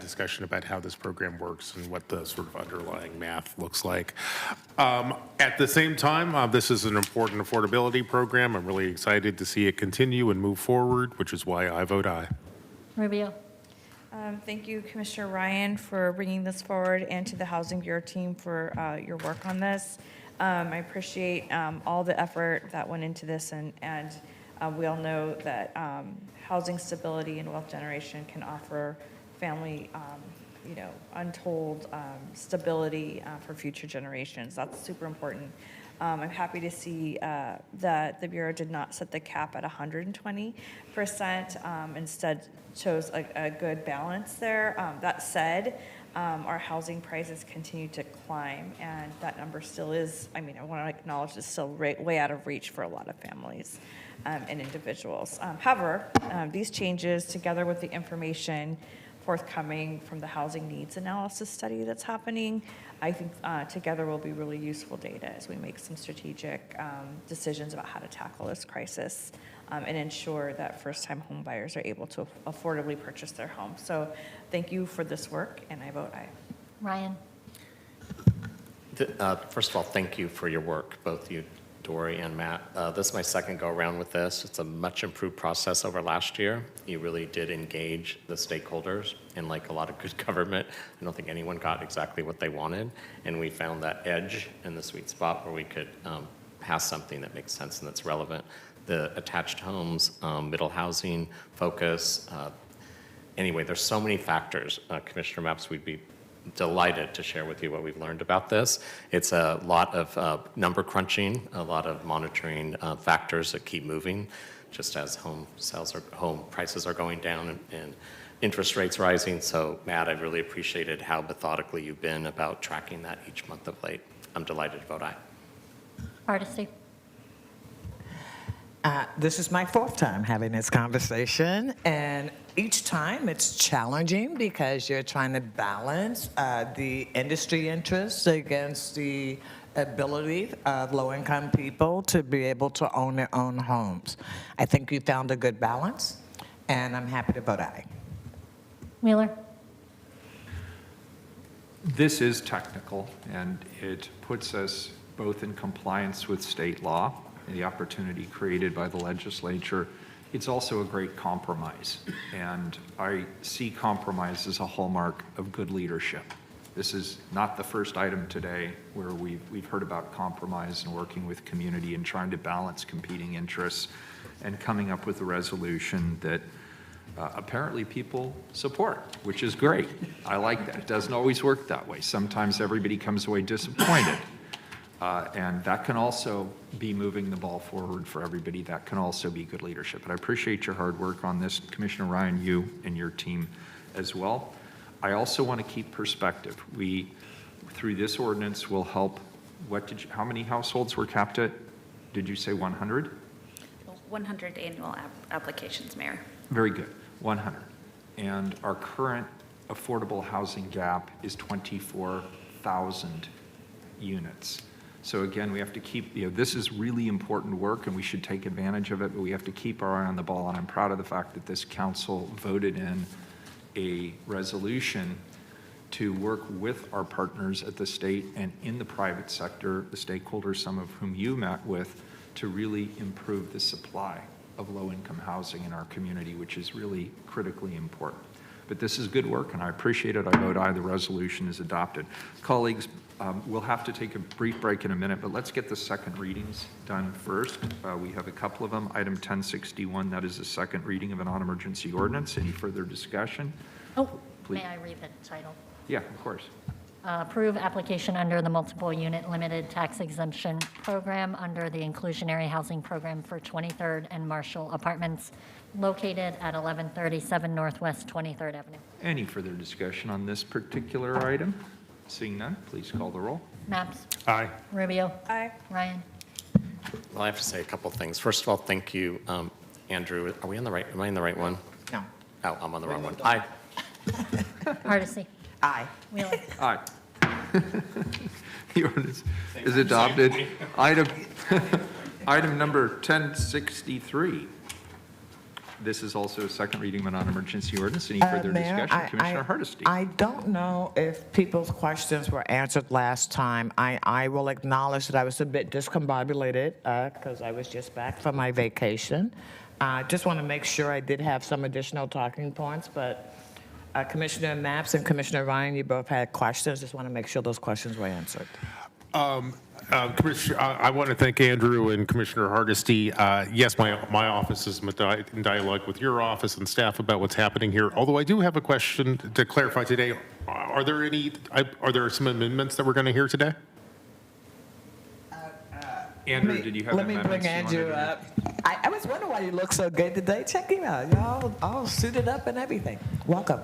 discussion about how this program works and what the sort of underlying math looks like. At the same time, this is an important affordability program. I'm really excited to see it continue and move forward, which is why I vote aye. Rubio? Thank you, Commissioner Ryan, for bringing this forward, and to the Housing Bureau team for your work on this. I appreciate all the effort that went into this, and we all know that housing stability and wealth generation can offer family, untold stability for future generations. That's super important. I'm happy to see that the Bureau did not set the cap at 120%, instead chose a good balance there. That said, our housing prices continue to climb, and that number still is, I want to acknowledge, it's still way out of reach for a lot of families and individuals. However, these changes, together with the information forthcoming from the housing needs analysis study that's happening, I think together will be really useful data as we make some strategic decisions about how to tackle this crisis and ensure that first-time home buyers are able to affordably purchase their home. So thank you for this work, and I vote aye. Ryan? First of all, thank you for your work, both you, Dory and Matt. This is my second go-around with this. It's a much improved process over last year. You really did engage the stakeholders, and like a lot of good government, I don't think anyone got exactly what they wanted, and we found that edge in the sweet spot where we could pass something that makes sense and that's relevant. The attached homes, middle housing focus. Anyway, there's so many factors. Commissioner Maps, we'd be delighted to share with you what we've learned about this. It's a lot of number crunching, a lot of monitoring factors that keep moving, just as home prices are going down and interest rates rising. So Matt, I really appreciated how methodically you've been about tracking that each month of late. I'm delighted to vote aye. Hardesty. This is my fourth time having this conversation, and each time it's challenging because you're trying to balance the industry interests against the ability of low-income people to be able to own their own homes. I think you found a good balance, and I'm happy to vote aye. Wheeler. This is technical, and it puts us both in compliance with state law, the opportunity created by the legislature. It's also a great compromise, and I see compromise as a hallmark of good leadership. This is not the first item today where we've heard about compromise and working with community and trying to balance competing interests and coming up with a resolution that apparently people support, which is great. I like that. It doesn't always work that way. Sometimes everybody comes away disappointed. And that can also be moving the ball forward for everybody. That can also be good leadership. But I appreciate your hard work on this, Commissioner Ryan, you and your team as well. I also want to keep perspective. We, through this ordinance, will help, how many households were capped at? Did you say 100? 100 annual applications, Mayor. Very good, 100. And our current affordable housing gap is 24,000 units. So again, we have to keep, this is really important work and we should take advantage of it, but we have to keep our eye on the ball. And I'm proud of the fact that this council voted in a resolution to work with our partners at the state and in the private sector, the stakeholders, some of whom you met with, to really improve the supply of low-income housing in our community, which is really critically important. But this is good work, and I appreciate it. I vote aye. The resolution is adopted. Colleagues, we'll have to take a brief break in a minute, but let's get the second readings done first. We have a couple of them. Item 1061, that is the second reading of a non-emergency ordinance. Any further discussion? Oh, Please. may I read the title? Yeah, of course. Approve application under the multiple unit limited tax exemption program under the inclusionary housing program for 23rd and Marshall Apartments located at 1137 Northwest 23rd Avenue. Any further discussion on this particular item? Seeing none, please call the roll. Maps. Aye. Rubio. Aye. Ryan. Well, I have to say a couple things. First of all, thank you, Andrew. Are we on the right, am I in the right one? No. Oh, I'm on the wrong one. Aye. Hardesty. Aye. Wheeler. Aye. The ordinance is adopted. Item number 1063. This is also a second reading of a non-emergency ordinance. Any further Mayor, discussion? Commissioner Hardesty. I don't know if people's questions were answered last time. I will acknowledge that I was a bit discombobulated because I was just back from my vacation. Just want to make sure I did have some additional talking points, but Commissioner Maps and Commissioner Ryan, you both had questions. Just want to make sure those questions were answered. Commissioner, I want to thank Andrew and Commissioner Hardesty. Yes, my office is in dialogue with your office and staff about what's happening here. Although I do have a question to clarify today. Are there some amendments that we're going to hear today? Andrew, did you have Let me amendments bring you wanted Andrew to up. I was wondering why you look so good today. Check him out. Y'all all suited up and everything. Welcome.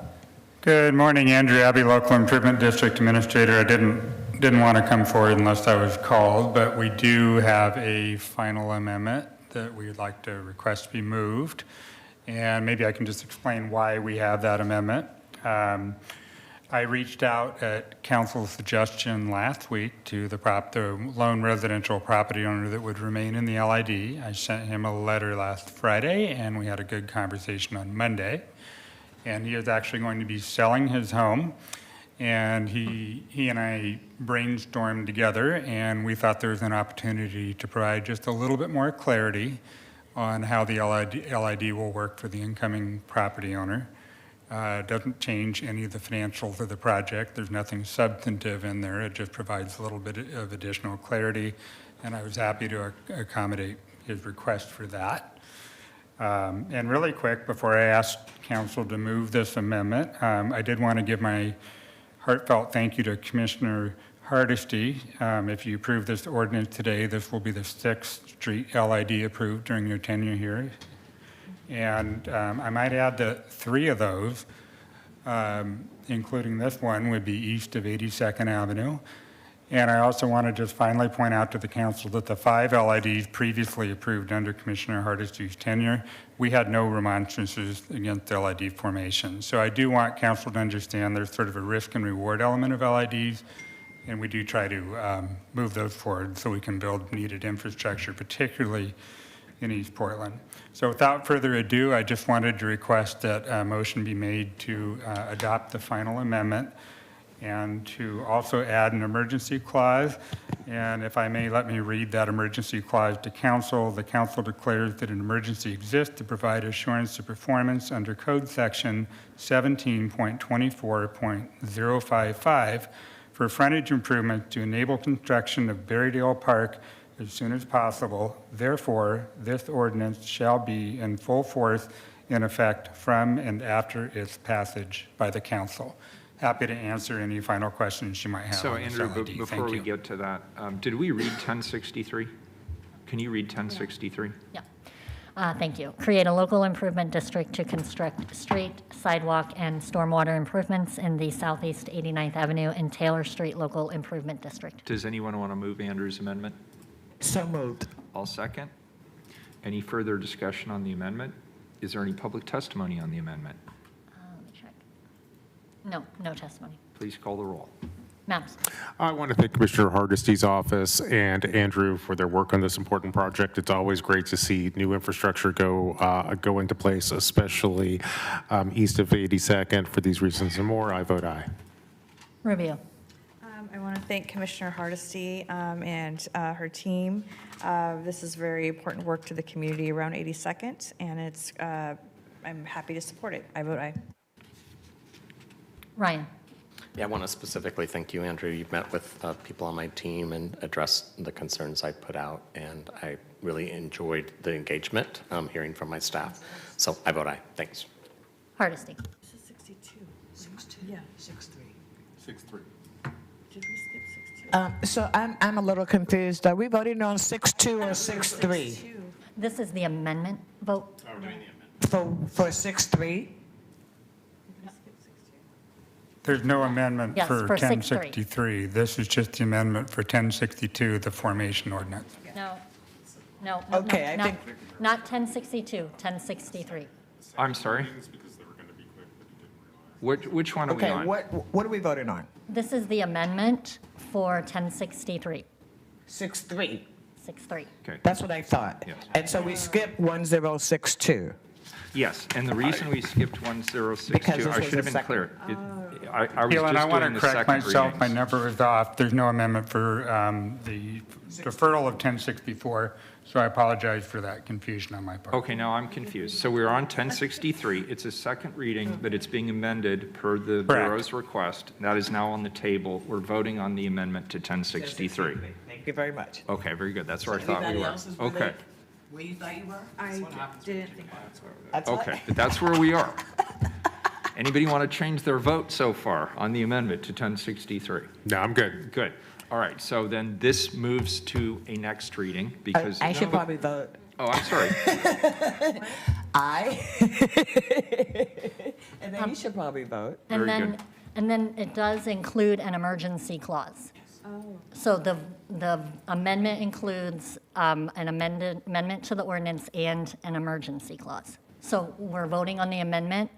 Good morning, Andrew Abbey, Local Improvement District Administrator. I didn't want to come forward unless I was called, but we do have a final amendment that we'd like to request be moved. And maybe I can just explain why we have that amendment. I reached out at council's suggestion last week to the lone residential property owner that would remain in the LID. I sent him a letter last Friday, and we had a good conversation on Monday. And he is actually going to be selling his home. And he and I brainstormed together, and we thought there was an opportunity to provide just a little bit more clarity on how the LID will work for the incoming property owner. It doesn't change any of the financials of the project. There's nothing substantive in there. It just provides a little bit of additional clarity, and I was happy to accommodate his request for that. And really quick, before I ask council to move this amendment, I did want to give my heartfelt thank you to Commissioner Hardesty. If you approve this ordinance today, this will be the 6th Street LID approved during your tenure here. And I might add that 3 of those including this one, would be east of 82nd Avenue. And I also want to just finally point out to the council that the 5 LIDs previously approved under Commissioner Hardesty's tenure, we had no remonstrances against LID formation. So I do want council to understand there's sort of a risk and reward element of LIDs, and we do try to move those forward so we can build needed infrastructure, particularly in East Portland. So without further ado, I just wanted to request that a motion be made to adopt the final amendment and to also add an emergency clause. And if I may, let me read that emergency clause to council. The council declares that an emergency exists to provide assurance of performance under Code Section 17.24.055 for frontage improvements to enable construction of Berrydale Park as soon as possible. Therefore, this ordinance shall be in full force in effect from and after its passage by the council. Happy to answer any final questions you might have. So on this Andrew, LID. before Thank we you. get to that, did we read 1063? Can you read 1063? Yeah. Thank you. Create a local improvement district to construct street, sidewalk, and stormwater improvements in the Southeast 89th Avenue and Taylor Street Local Improvement District. Does anyone want to move Andrew's amendment? So moved. I'll second. Any further discussion on the amendment? Is there any public testimony on the amendment? Let me check. No, no testimony. Please call the roll. Maps. I want to thank Commissioner Hardesty's office and Andrew for their work on this important project. It's always great to see new infrastructure go into place, especially east of 82nd. For these reasons and more, I vote aye. Rubio. I want to thank Commissioner Hardesty and her team. This is very important work to the community around 82nd, and it's, I'm happy to support it. I vote aye. Ryan. Yeah, I want to specifically thank you, Andrew. You've met with people on my team and addressed the concerns I put out, and I really enjoyed the engagement hearing from my staff. So I vote aye. Thanks. Hardesty. This is 62. 62? Yeah. 63. 63. Did we skip 62? So I'm a little confused. Are we voting on 6-2 or 6-3? This is the amendment vote. For 6-3? There's no amendment Yes, for for 6-3. 1063. This is just the amendment for 1062, the formation ordinance. No. No. Okay, I no, think- Not 1062, 1063. I'm sorry? Which one are we Okay, on? what are we voting on? This is the amendment for 1063. 6-3. 63. Okay. That's what I thought. Yes. And so we skipped 1062. Yes, and the reason we skipped 1062, Because this I was should have the been second. clear. I was Keelan, I just want doing to the correct second myself. My readings. number was off. There's no amendment for the deferral of 1064, so I apologize for that confusion on my part. Okay, now I'm confused. So we're on 1063. It's a second reading, but it's being amended per the Bureau's request. That is now on the table. We're voting on the amendment to 1063. Thank you very much. Okay, very good. That's where I thought we were. Okay, Where you thought you were? I didn't think That's what- okay, but that's where we are. Anybody want to change their vote so far on the amendment to 1063? No, I'm good. Good. All right, so then this moves to a next reading because. I should probably vote Oh, I'm sorry. aye. And then you should probably vote. And Very then, good. and then it does include an emergency clause. So the amendment includes an amendment to the ordinance and an emergency clause. So we're voting on the amendment,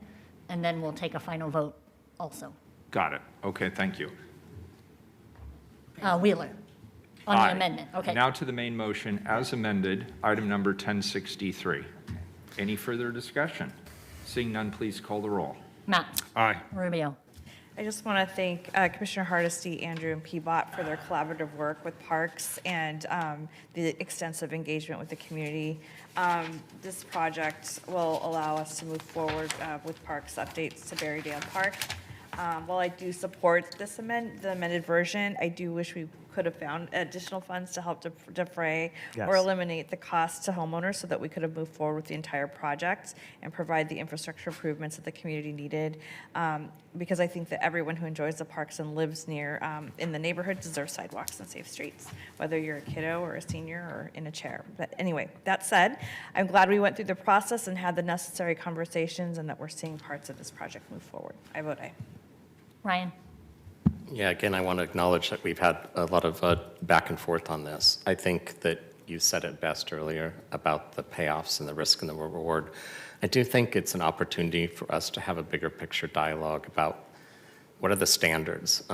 and then we'll take a final vote also. Got it. Okay, thank you. Wheeler, on Aye. the amendment, okay. Now to the main motion as amended, item number 1063. Any further discussion? Seeing none, please call the roll. Matt. Aye. Rubio. I just want to thank Commissioner Hardesty, Andrew, and Peabot for their collaborative work with parks and the extensive engagement with the community. This project will allow us to move forward with parks updates to Berrydale Park. While I do support this the amended version, I do wish we could have found additional funds to help defray Yes. or eliminate the cost to homeowners so that we could have moved forward with the entire project and provide the infrastructure improvements that the community needed. Because I think that everyone who enjoys the parks and lives near, in the neighborhood deserves sidewalks and safe streets, whether you're a kiddo or a senior or in a chair. But anyway, that said, I'm glad we went through the process and had the necessary conversations and that we're seeing parts of this project move forward. I vote aye. Ryan? Yeah, again, I want to acknowledge that we've had a lot of back and forth on this. I think that you said it best earlier about the payoffs and the risk and the reward. I do think it's an opportunity for us to have a bigger picture dialogue about what are the standards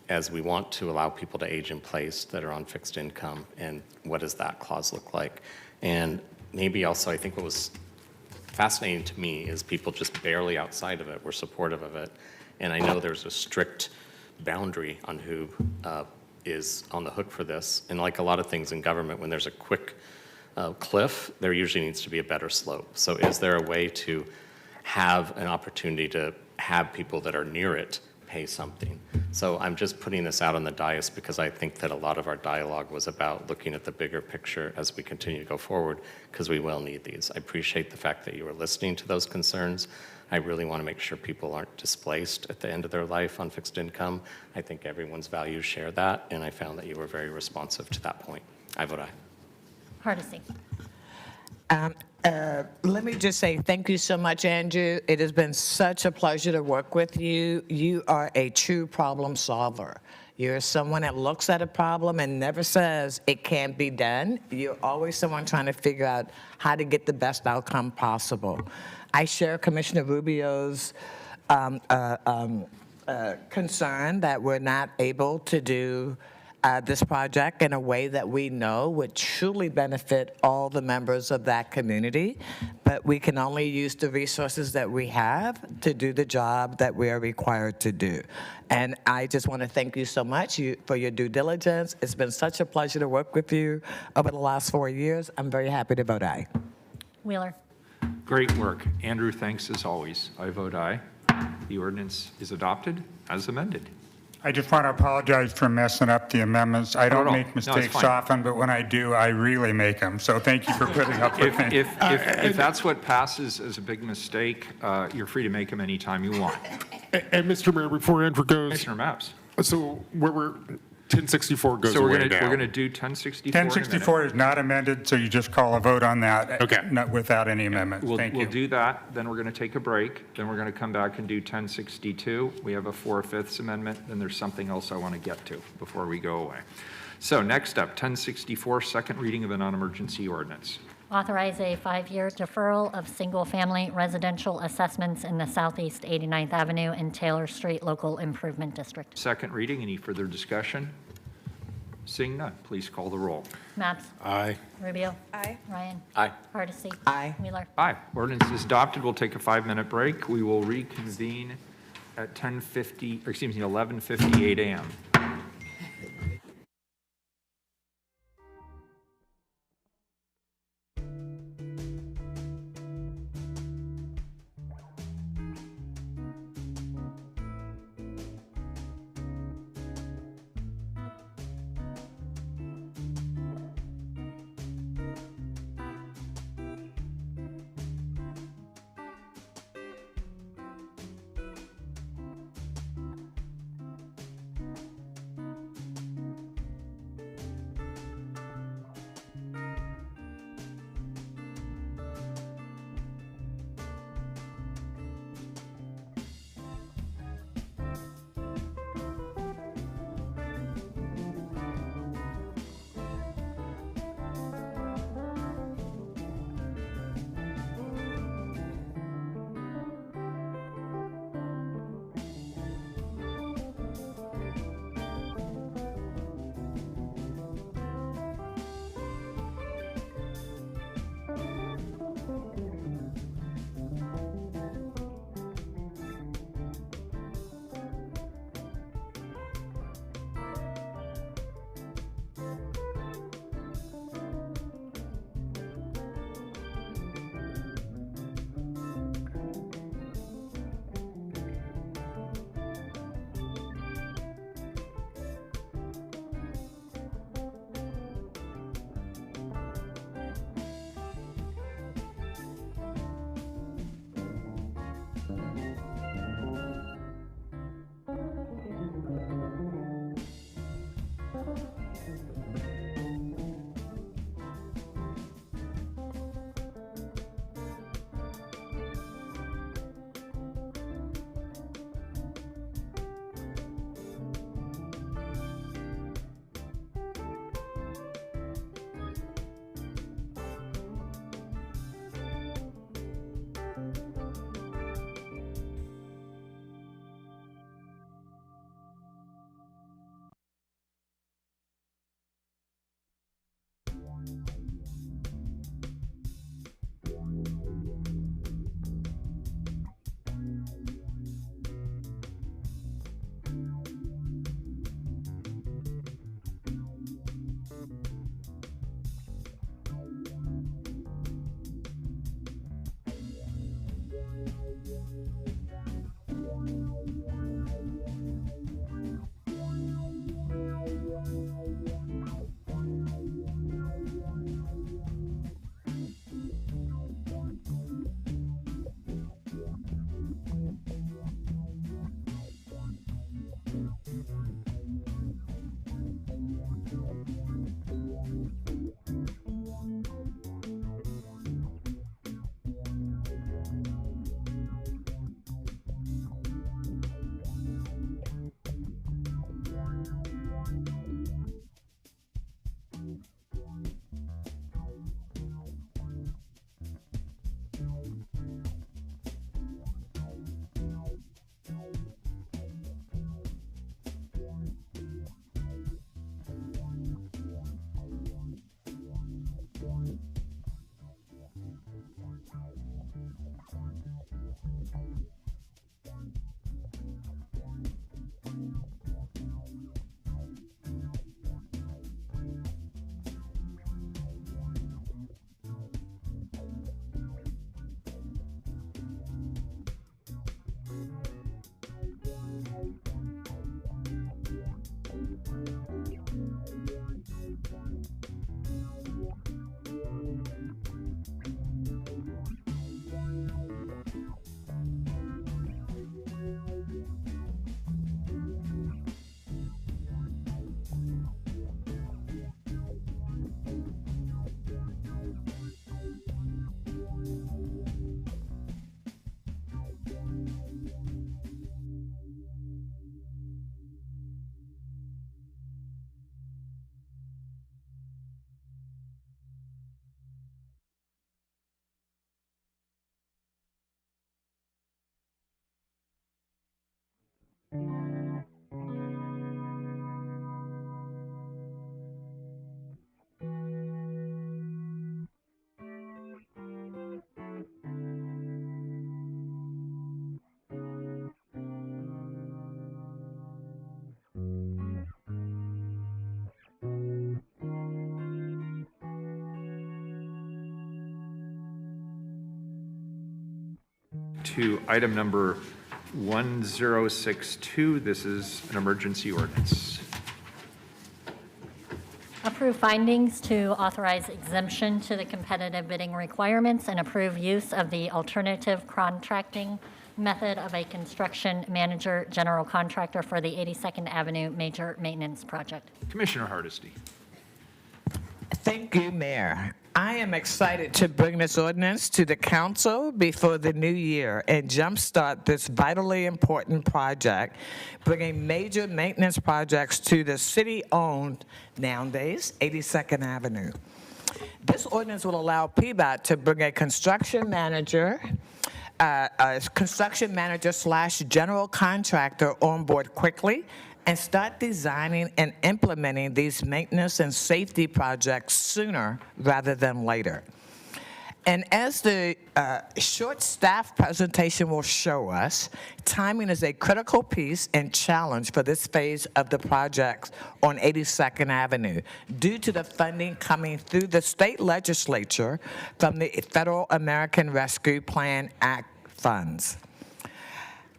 as we want to allow people to age in place that are on fixed income, and what does that clause look like? And maybe also, I think what was fascinating to me is people just barely outside of it were supportive of it. And I know there's a strict boundary on who is on the hook for this. And like a lot of things in government, when there's a quick cliff, there usually needs to be a better slope. So is there a way to have an opportunity to have people that are near it pay something? So I'm just putting this out on the dais because I think that a lot of our dialogue was about looking at the bigger picture as we continue to go forward, because we will need these. I appreciate the fact that you were listening to those concerns. I really want to make sure people aren't displaced at the end of their life on fixed income. I think everyone's values share that, and I found that you were very responsive to that point. I vote aye. Hardesty? Let me just say thank you so much, Andrew. It has been such a pleasure to work with you. You are a true problem solver. You're someone that looks at a problem and never says it can't be done. You're always someone trying to figure out how to get the best outcome possible. I share Commissioner Rubio's concern that we're not able to do this project in a way that we know would truly benefit all the members of that community, but we can only use the resources that we have to do the job that we are required to do. And I just want to thank you so much for your due diligence. It's been such a pleasure to work with you over the last 4 years. I'm very happy to vote aye. Wheeler? Great work. Andrew, thanks as always. I vote aye. The ordinance is adopted as amended. I just want to apologize for messing up the amendments. I don't no. make No, it's mistakes fine. often, but when I do, I really make them. So thank you for putting up with me. If that's what passes as a big mistake, you're free to make them anytime you want. And Mr. Mayor, before Andrew goes, Commissioner Maps. so where we're 1064 goes So we're away going now. to do 1064 in a minute. 1064 is not amended, so you just call a vote on that. Okay. Not without any amendments. We'll Thank you. do that, then we're going to take a break, then we're going to come back and do 1062. We have a 4/5 amendment, then there's something else I want to get to before we go away. So next up, 1064, second reading of a non-emergency ordinance. Authorize a 5-year deferral of single-family residential assessments in the Southeast 89th Avenue and Taylor Street Local Improvement District. Second reading, any further discussion? Seeing none, please call the roll. Maps? Aye. Rubio? Aye. Ryan? Aye. Hardesty? Aye. Wheeler? Aye, ordinance is adopted. We'll take a 5-minute break. We will reconvene at 11:58 a.m. to item number 1062. This is an emergency ordinance. Approve findings to authorize exemption to the competitive bidding requirements and approve use of the alternative contracting method of a construction manager general contractor for the 82nd Avenue Major Maintenance Project. Commissioner Hardesty. Thank you, Mayor. I am excited to bring this ordinance to the council before the new year and jumpstart this vitally important project, bringing major maintenance projects to the city-owned, nowadays, 82nd Avenue. This ordinance will allow PBOT to bring a construction manager slash general contractor on board quickly and start designing and implementing these maintenance and safety projects sooner rather than later. And as the short staff presentation will show us, timing is a critical piece and challenge for this phase of the project on 82nd Avenue due to the funding coming through the state legislature from the Federal American Rescue Plan Act funds.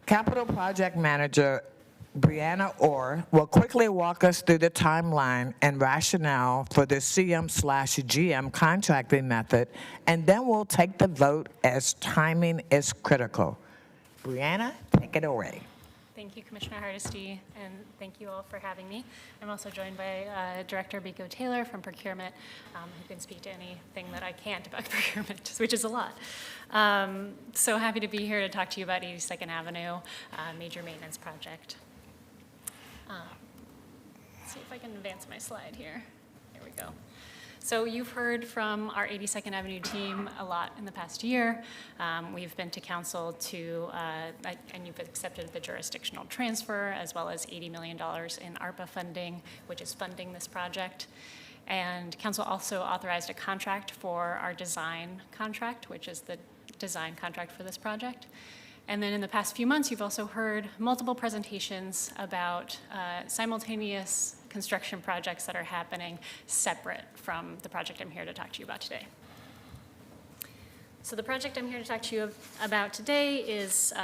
Capital Project Manager Brianna Orr will quickly walk us through the timeline and rationale for the CM/GM contracting method, and then we'll take the vote as timing is critical. Brianna, take it away. Thank you, Commissioner Hardesty, and thank you all for having me. I'm also joined by Director Biko Taylor from Procurement, who can speak to anything that I can't about procurement, which is a lot. So happy to be here to talk to you about 82nd Avenue, major maintenance project. Let's see if I can advance my slide here. There we go. So you've heard from our 82nd Avenue team a lot in the past year. We've been to council to, and you've accepted the jurisdictional transfer as well as $80 million in ARPA funding, which is funding this project. And council also authorized a contract for our design contract, which is the design contract for this project. And then in the past few months, you've also heard multiple presentations about simultaneous construction projects that are happening separate from the project I'm here to talk to you about today. So the project I'm here to talk to you about today is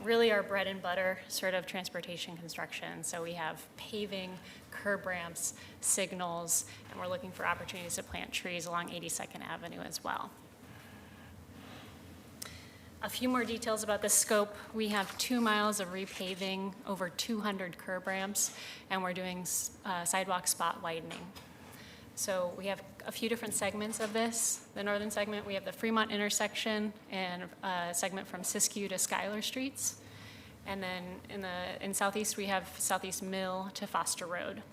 really our bread and butter sort of transportation construction. So we have paving, curb ramps, signals, and we're looking for opportunities to plant trees along 82nd Avenue as well. A few more details about the scope. We have 2 miles of repaving, over 200 curb ramps, and we're doing sidewalk spot widening. So we have a few different segments of this. The northern segment, we have the Fremont intersection and a segment from Siskiyou to Schuyler Streets. And then in southeast, we have Southeast Mill to Foster Road.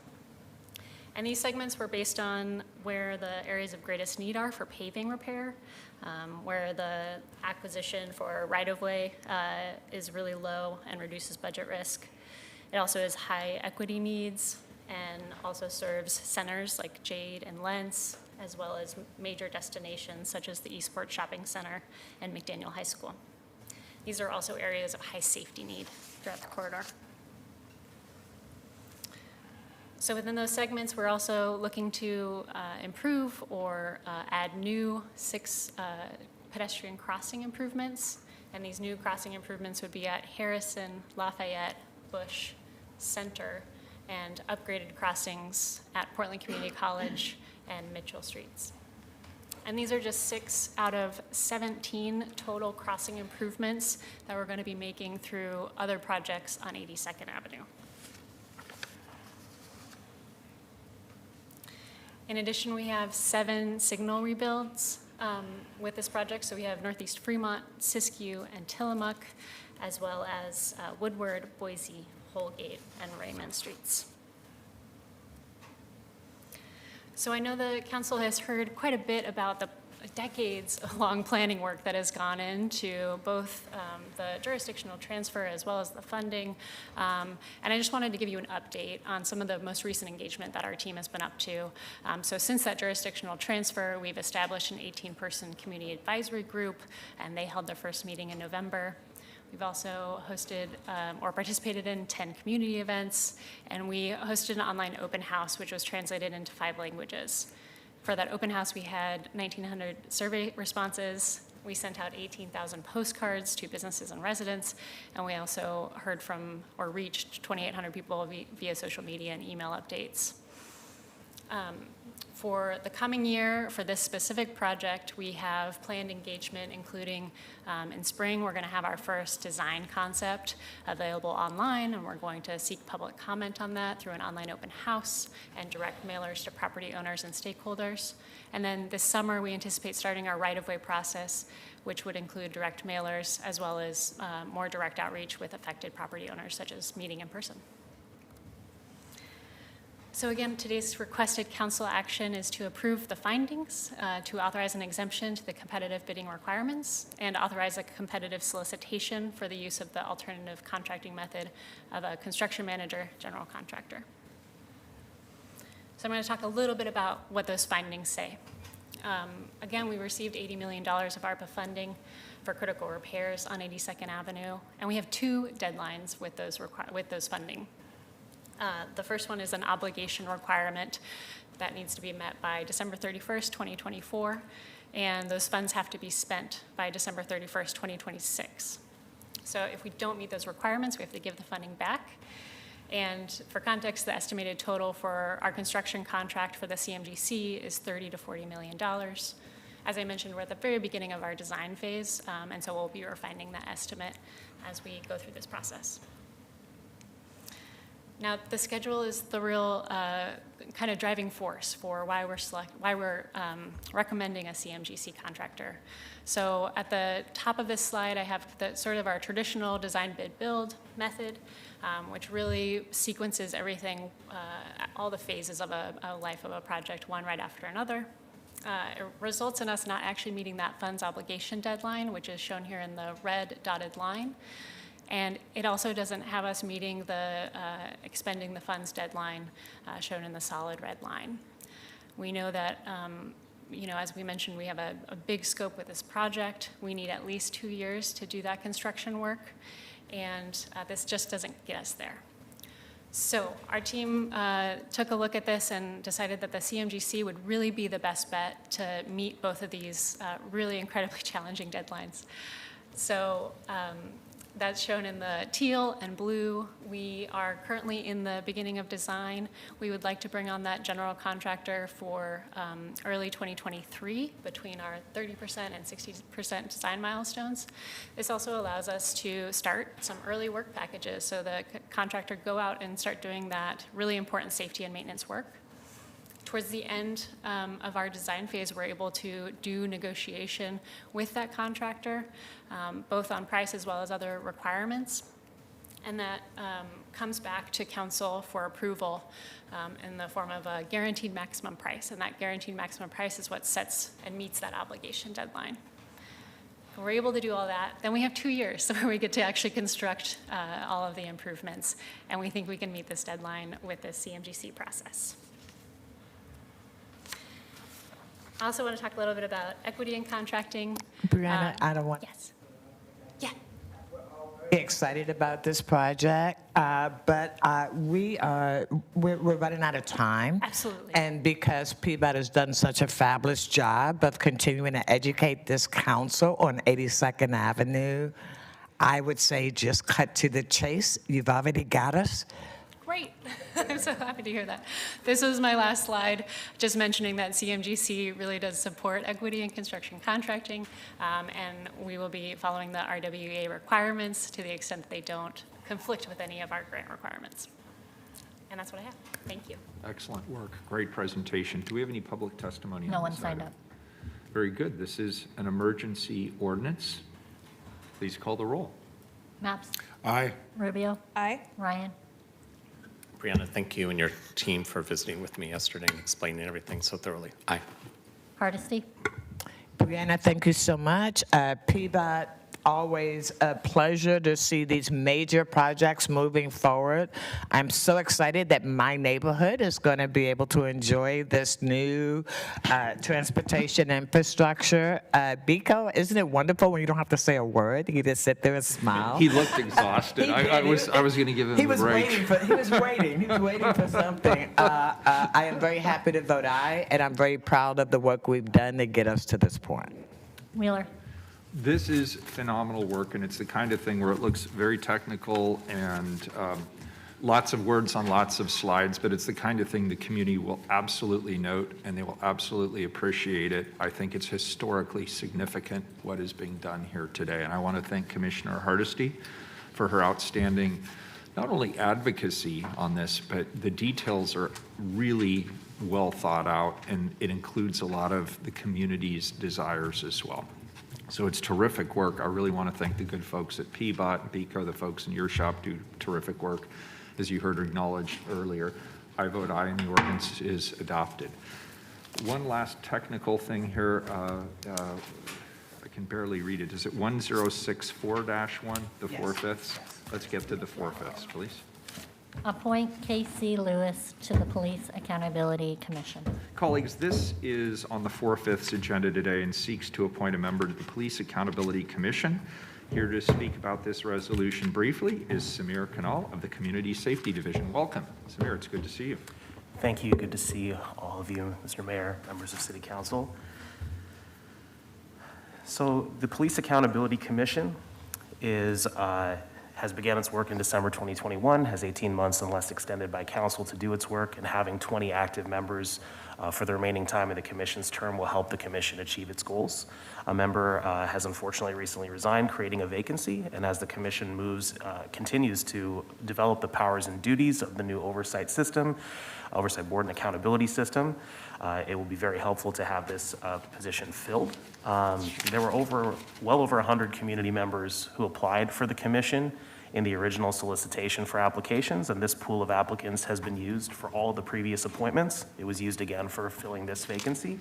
And these segments were based on where the areas of greatest need are for paving repair, where the acquisition for right-of-way is really low and reduces budget risk. It also has high equity needs and also serves centers like Jade and Lentz, as well as major destinations such as the Eastport Shopping Center and McDaniel High School. These are also areas of high safety need throughout the corridor. So within those segments, we're also looking to improve or add new 6 pedestrian crossing improvements. And these new crossing improvements would be at Harrison, Lafayette, Bush, Center, and upgraded crossings at Portland Community College and Mitchell Streets. And these are just 6 out of 17 total crossing improvements that we're going to be making through other projects on 82nd Avenue. In addition, we have 7 signal rebuilds with this project. So we have Northeast Fremont, Siskiyou, and Tillamook, as well as Woodward, Boise, Holgate, and Raymond Streets. So I know the council has heard quite a bit about the decades-long planning work that has gone into both the jurisdictional transfer as well as the funding. And I just wanted to give you an update on some of the most recent engagement that our team has been up to. So since that jurisdictional transfer, we've established an 18-person community advisory group, and they held their first meeting in November. We've also hosted or participated in 10 community events, and we hosted an online open house, which was translated into 5 languages. For that open house, we had 1,900 survey responses, We sent out 18,000 postcards to businesses and residents, and we also heard from or reached 2,800 people via social media and email updates. For the coming year, for this specific project, we have planned engagement, including in spring, we're going to have our first design concept available online, and we're going to seek public comment on that through an online open house and direct mailers to property owners and stakeholders. And then this summer, we anticipate starting our right-of-way process, which would include direct mailers as well as more direct outreach with affected property owners, such as meeting in person. So again, today's requested council action is to approve the findings, to authorize an exemption to the competitive bidding requirements, and authorize a competitive solicitation for the use of the alternative contracting method of a construction manager, general contractor. So I'm going to talk a little bit about what those findings say. Again, we received $80 million of ARPA funding for critical repairs on 82nd Avenue, and we have two deadlines with those funding. The first one is an obligation requirement that needs to be met by December 31st, 2024, and those funds have to be spent by December 31st, 2026. So if we don't meet those requirements, we have to give the funding back. And for context, the estimated total for our construction contract for the CMGC is $30 to $40 million. As I mentioned, we're at the very beginning of our design phase, and so we'll be refining that estimate as we go through this process. Now, the schedule is the real kind of driving force for why we're recommending a CMGC contractor. So at the top of this slide, I have sort of our traditional design bid build method, which really sequences everything, all the phases of a life of a project, one right after another. It results in us not actually meeting that funds obligation deadline, which is shown here in the red dotted line. And it also doesn't have us meeting the expending the funds deadline shown in the solid red line. We know that, as we mentioned, we have a big scope with this project. We need at least 2 years to do that construction work, and this just doesn't get us there. So our team took a look at this and decided that the CMGC would really be the best bet to meet both of these really incredibly challenging deadlines. So that's shown in the teal and blue. We are currently in the beginning of design. We would like to bring on that general contractor for early 2023 between our 30% and 60% design milestones. This also allows us to start some early work packages so the contractor go out and start doing that really important safety and maintenance work. Towards the end of our design phase, we're able to do negotiation with that contractor, both on price as well as other requirements. And that comes back to council for approval in the form of a guaranteed maximum price. And that guaranteed maximum price is what sets and meets that obligation deadline. When we're able to do all that, then we have 2 years where we get to actually construct all of the improvements. And we think we can meet this deadline with the CMGC process. I also want to talk a little bit about equity in contracting. Brianna, I don't want. Yes. Yeah. We're excited about this project, but we're running out of time. Absolutely. And because PBOT has done such a fabulous job of continuing to educate this council on 82nd Avenue, I would say just cut to the chase. You've already got us. Great. I'm so happy to hear that. This was my last slide, just mentioning that CMGC really does support equity in construction contracting, and we will be following the RWA requirements to the extent that they don't conflict with any of our grant requirements. And that's what I have. Thank you. Excellent work. Great presentation. Do we have any public testimony? No on one this signed item? up. Very good. This is an emergency ordinance. Please call the roll. Maps? Aye. Rubio? Aye. Ryan? Brianna, thank you and your team for visiting with me yesterday and explaining everything so thoroughly. Aye. Hardesty? Brianna, thank you so much. PBOT, always a pleasure to see these major projects moving forward. I'm so excited that my neighborhood is going to be able to enjoy this new transportation infrastructure. Biko, isn't it wonderful when you don't have to say a word? You just sit there and smile. He looked exhausted. I was going to give him a break. He was waiting for something. I am very happy to vote aye, and I'm very proud of the work we've done to get us to this point. Wheeler? This is phenomenal work, and it's the kind of thing where it looks very technical and lots of words on lots of slides, but it's the kind of thing the community will absolutely note and they will absolutely appreciate it. I think it's historically significant what is being done here today, and I want to thank Commissioner Hardesty for her outstanding not only advocacy on this, but the details are really well thought out, and it includes a lot of the community's desires as well. So it's terrific work. I really want to thank the good folks at PBOT and BECO, the folks in your shop do terrific work, as you heard acknowledged earlier. I vote aye, and the ordinance is adopted. One last technical thing here. I can barely read it. Is it 1064-1, the Yes. 4/5? Let's get to the 4/5, please. Appoint Casey Lewis to the Police Accountability Commission. Colleagues, this is on the 4/5 agenda today and seeks to appoint a member to the Police Accountability Commission. Here to speak about this resolution briefly is Samir Kanal of the Community Safety Division. Welcome. Samir, it's good to see you. Thank you. Good to see all of you, Mr. Mayor, members of City Council. So the Police Accountability Commission has began its work in December 2021, has 18 months unless extended by council to do its work, and having 20 active members for the remaining time of the commission's term will help the commission achieve its goals. A member has unfortunately recently resigned, creating a vacancy, and as the commission continues to develop the powers and duties of the new oversight board and accountability system, it will be very helpful to have this position filled. There were well over 100 community members who applied for the commission in the original solicitation for applications, and this pool of applicants has been used for all of the previous appointments. It was used again for filling this vacancy.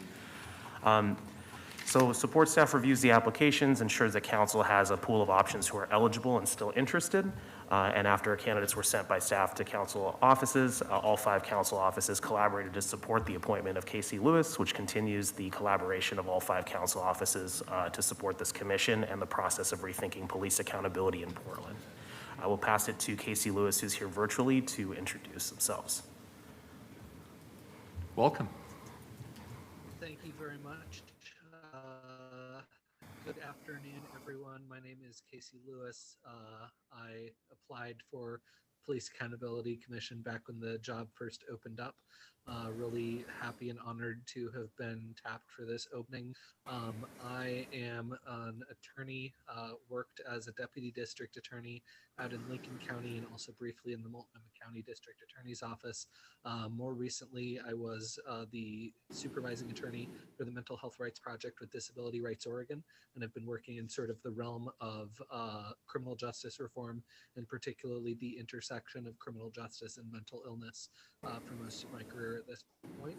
So support staff reviews the applications, ensures that council has a pool of options who are eligible and still interested. And after candidates were sent by staff to council offices, all 5 council offices collaborated to support the appointment of Casey Lewis, which continues the collaboration of all 5 council offices to support this commission and the process of rethinking police accountability in Portland. I will pass it to Casey Lewis, who's here virtually, to introduce themselves. Welcome. Thank you very much. Good afternoon, everyone. My name is Casey Lewis. I applied for Police Accountability Commission back when the job first opened up. Really happy and honored to have been tapped for this opening. I am an attorney, worked as a deputy district attorney out in Lincoln County and also briefly in the Multnomah County District Attorney's Office. More recently, I was the supervising attorney for the Mental Health Rights Project with Disability Rights Oregon, and I've been working in sort of the realm of criminal justice reform, and particularly the intersection of criminal justice and mental illness for most of my career at this point.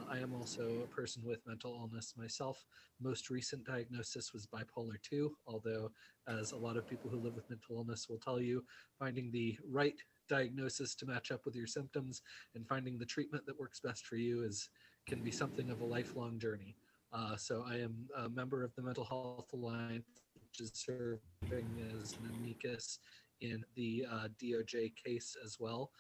I am also a person with mental illness myself. Most recent diagnosis was bipolar 2, although as a lot of people who live with mental illness will tell you, finding the right diagnosis to match up with your symptoms and finding the treatment that works best for you can be something of a lifelong journey. So I am a member of the Mental Health Alliance, which is serving as an amicus in the DOJ case as well,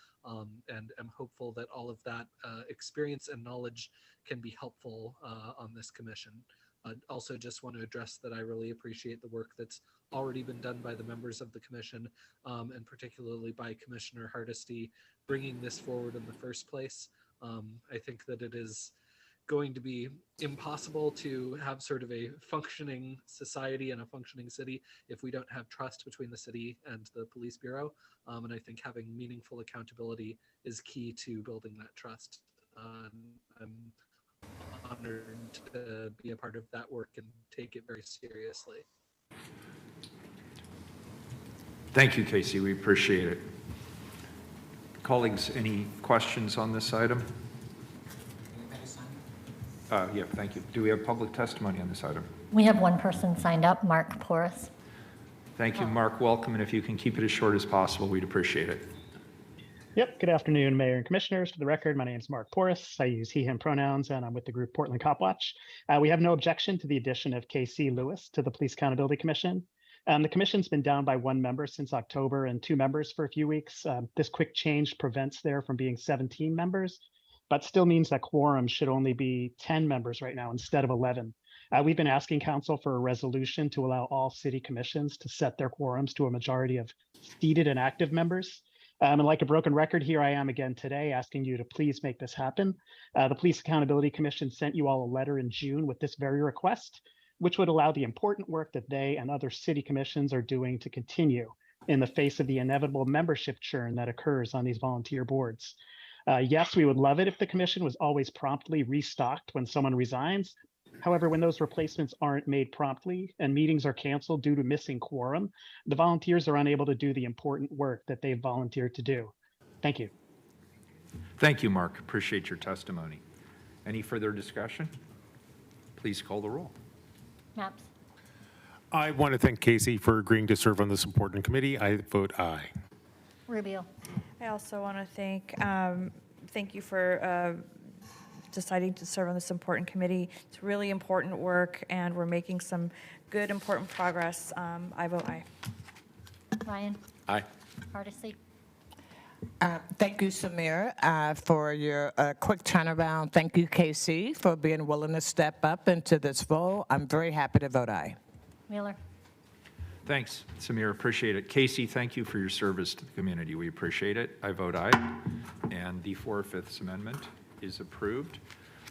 and I'm hopeful that all of that experience and knowledge can be helpful on this commission. Also just want to address that I really appreciate the work that's already been done by the members of the commission, and particularly by Commissioner Hardesty bringing this forward in the first place. I think that it is going to be impossible to have sort of a functioning society and a functioning city if we don't have trust between the city and the police bureau. And I think having meaningful accountability is key to building that trust. I'm honored to be a part of that work and take it very seriously. Thank you, Casey. We appreciate it. Colleagues, any questions on this item? Yeah, thank you. Do we have public testimony on this item? We have one person signed up, Mark Porras. Thank you, Mark. Welcome. And if you can keep it as short as possible, we'd appreciate it. Yep. Good afternoon, Mayor and Commissioners. For the record, my name is Mark Porras. I use he, him pronouns, and I'm with the group Portland Cop Watch. We have no objection to the addition of Casey Lewis to the Police Accountability Commission. The commission's been down by 1 member since October and 2 members for a few weeks. This quick change prevents there from being 17 members, but still means that quorum should only be 10 members right now instead of 11. We've been asking council for a resolution to allow all city commissions to set their quorums to a majority of seated and active members. And like a broken record, here I am again today asking you to please make this happen. The Police Accountability Commission sent you all a letter in June with this very request, which would allow the important work that they and other city commissions are doing to continue in the face of the inevitable membership churn that occurs on these volunteer boards. Yes, we would love it if the commission was always promptly restocked when someone resigns. However, when those replacements aren't made promptly and meetings are canceled due to missing quorum, the volunteers are unable to do the important work that they've volunteered to do. Thank you. Thank you, Mark. Appreciate your testimony. Any further discussion? Please call the roll. Maps. I want to thank Casey for agreeing to serve on this important committee. I vote aye. Rubio. I also want to thank you for deciding to serve on this important committee. It's really important work, and we're making some good, important progress. I vote aye. Ryan. Aye. Hardesty. Thank you, Samir, for your quick turnaround. Thank you, Casey, for being willing to step up into this role. I'm very happy to vote aye. Wheeler. Thanks, Samir. Appreciate it. Casey, thank you for your service to the community. We appreciate it. I vote aye. And the 4/5 Amendment is approved.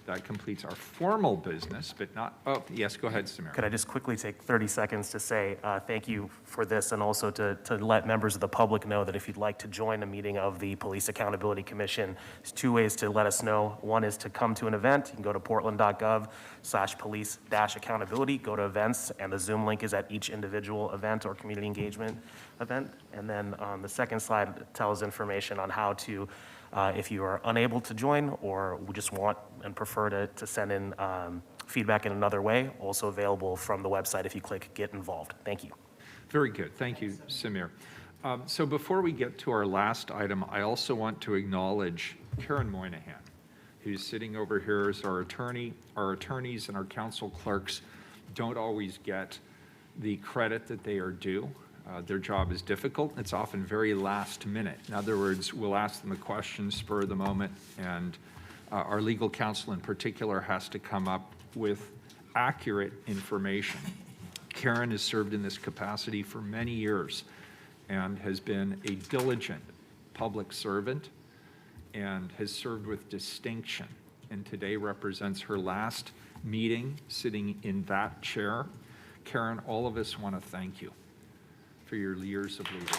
That completes our formal business, but not, oh, yes, go ahead, Samir. Could I just quickly take 30 seconds to say thank you for this, and also to let members of the public know that if you'd like to join a meeting of the Police Accountability Commission, there's two ways to let us know. One is to come to an event. You can go to portland.gov/police-accountability, go to events, and the Zoom link is at each individual event or community engagement event. And then on the second slide tells information on how to, if you are unable to join or we just want and prefer to send in feedback in another way, also available from the website if you click Get Involved. Thank you. Very good. Thank you, Samir. So before we get to our last item, I also want to acknowledge Karen Moynihan, who's sitting over here as our attorney. Our attorneys and our council clerks don't always get the credit that they are due. Their job is difficult. It's often very last minute. In other words, we'll ask them a question spur of the moment, and our legal counsel in particular has to come up with accurate information. Karen has served in this capacity for many years and has been a diligent public servant and has served with distinction, and today represents her last meeting sitting in that chair. Karen, all of us want to thank you for your years of leadership.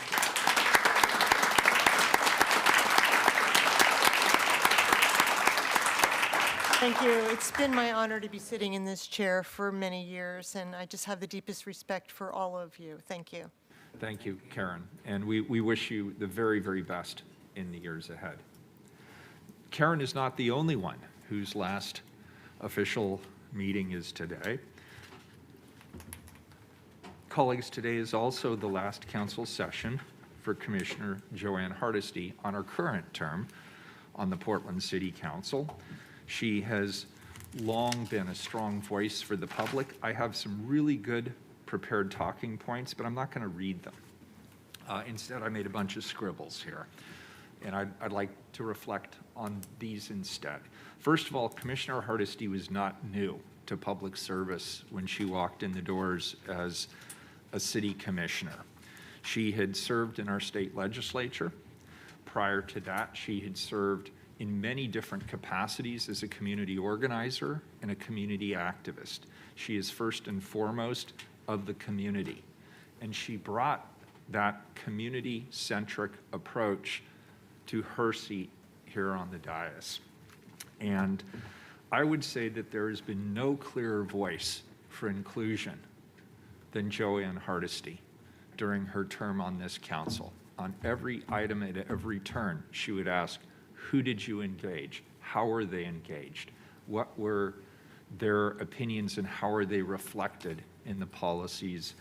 Thank you. It's been my honor to be sitting in this chair for many years, and I just have the deepest respect for all of you. Thank you. Thank you, Karen. And we wish you the very, very best in the years ahead. Karen is not the only one whose last official meeting is today. Colleagues, today is also the last council session for Commissioner Joanne Hardesty on her current term on the Portland City Council. She has long been a strong voice for the public. I have some really good prepared talking points, but I'm not going to read them. Instead, I made a bunch of scribbles here, and I'd like to reflect on these instead. First of all, Commissioner Hardesty was not new to public service when she walked in the doors as a city commissioner. She had served in our state legislature. Prior to that, she had served in many different capacities as a community organizer and a community activist. She is first and foremost of the community, and she brought that community-centric approach to her seat here on the dais. And I would say that there has been no clearer voice for inclusion than Joanne Hardesty during her term on this council. On every item at every turn, she would ask, who did you engage? How were they engaged? What were their opinions and how are they reflected in the policies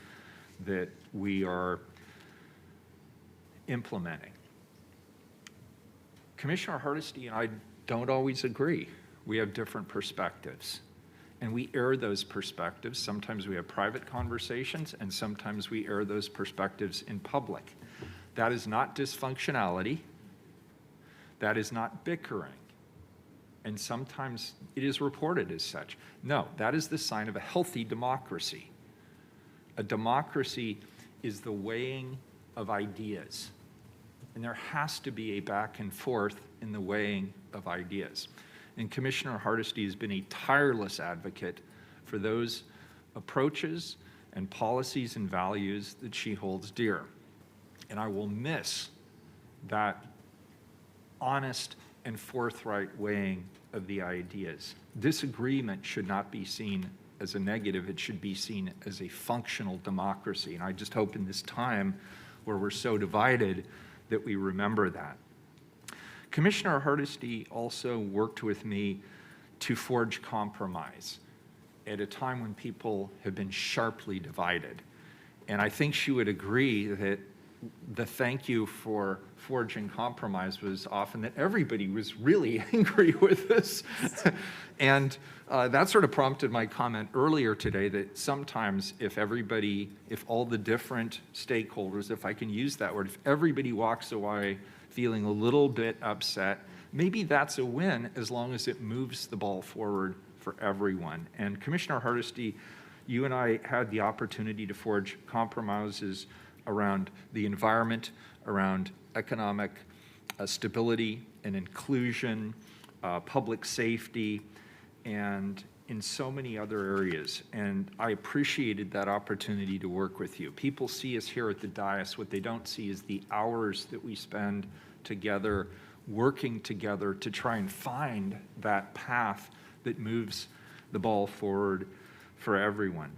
that we are implementing? Commissioner Hardesty and I don't always agree. We have different perspectives, and we air those perspectives. Sometimes we have private conversations, and sometimes we air those perspectives in public. That is not dysfunctionality. That is not bickering. And sometimes it is reported as such. No, that is the sign of a healthy democracy. A democracy is the weighing of ideas. And there has to be a back and forth in the weighing of ideas. And Commissioner Hardesty has been a tireless advocate for those approaches and policies and values that she holds dear. And I will miss that honest and forthright weighing of the ideas. Disagreement should not be seen as a negative. It should be seen as a functional democracy. And I just hope in this time where we're so divided that we remember that. Commissioner Hardesty also worked with me to forge compromise at a time when people have been sharply divided. And I think she would agree that the thank you for forging compromise was often that everybody was really angry with this. And that sort of prompted my comment earlier today that sometimes if all the different stakeholders, if I can use that word, if everybody walks away feeling a little bit upset, maybe that's a win as long as it moves the ball forward for everyone. And Commissioner Hardesty, you and I had the opportunity to forge compromises around the environment, around economic stability and inclusion, public safety, and in so many other areas. And I appreciated that opportunity to work with you. People see us here at the dais. What they don't see is the hours that we spend together, working together to try and find that path that moves the ball forward for everyone.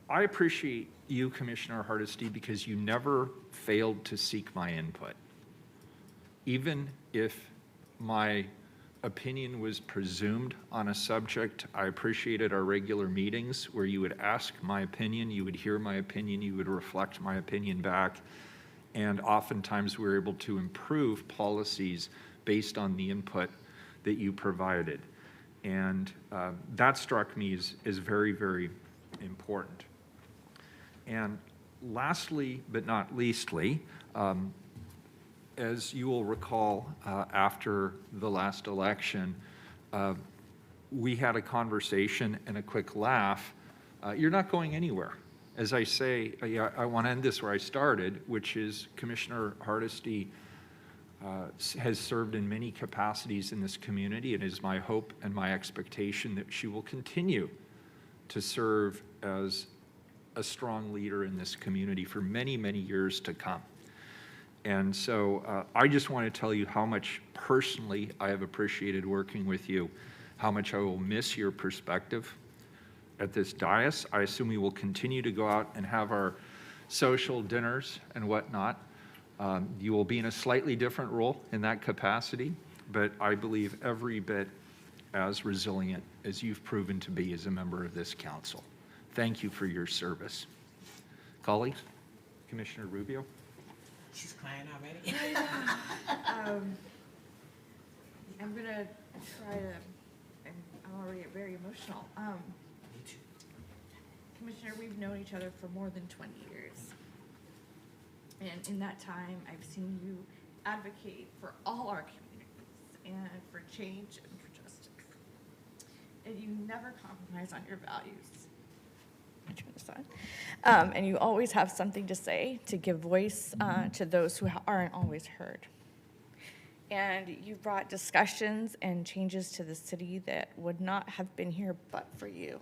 I appreciate you, Commissioner Hardesty, because you never failed to seek my input. Even if my opinion was presumed on a subject, I appreciated our regular meetings where you would ask my opinion, you would hear my opinion, you would reflect my opinion back, and oftentimes we were able to improve policies based on the input that you provided. And that struck me as very, very important. And lastly, but not leastly, as you will recall, after the last election, we had a conversation and a quick laugh. You're not going anywhere. As I say, I want to end this where I started, which is Commissioner Hardesty has served in many capacities in this community. It is my hope and my expectation that she will continue to serve as a strong leader in this community for many, many years to come. And so I just want to tell you how much personally I have appreciated working with you, how much I will miss your perspective at this dais. I assume we will continue to go out and have our social dinners and whatnot. You will be in a slightly different role in that capacity, but I believe every bit as resilient as you've proven to be as a member of this council. Thank you for your service. Colleagues, Commissioner Rubio. She's crying already. I'm gonna try to, I'm already very emotional. Commissioner, we've known each other for more than 20 years. And in that time, I've seen you advocate for all our communities and for change and for justice. And you never compromise on your values. And you always have something to say, to give voice to those who aren't always heard. And you brought discussions and changes to the city that would not have been here but for you,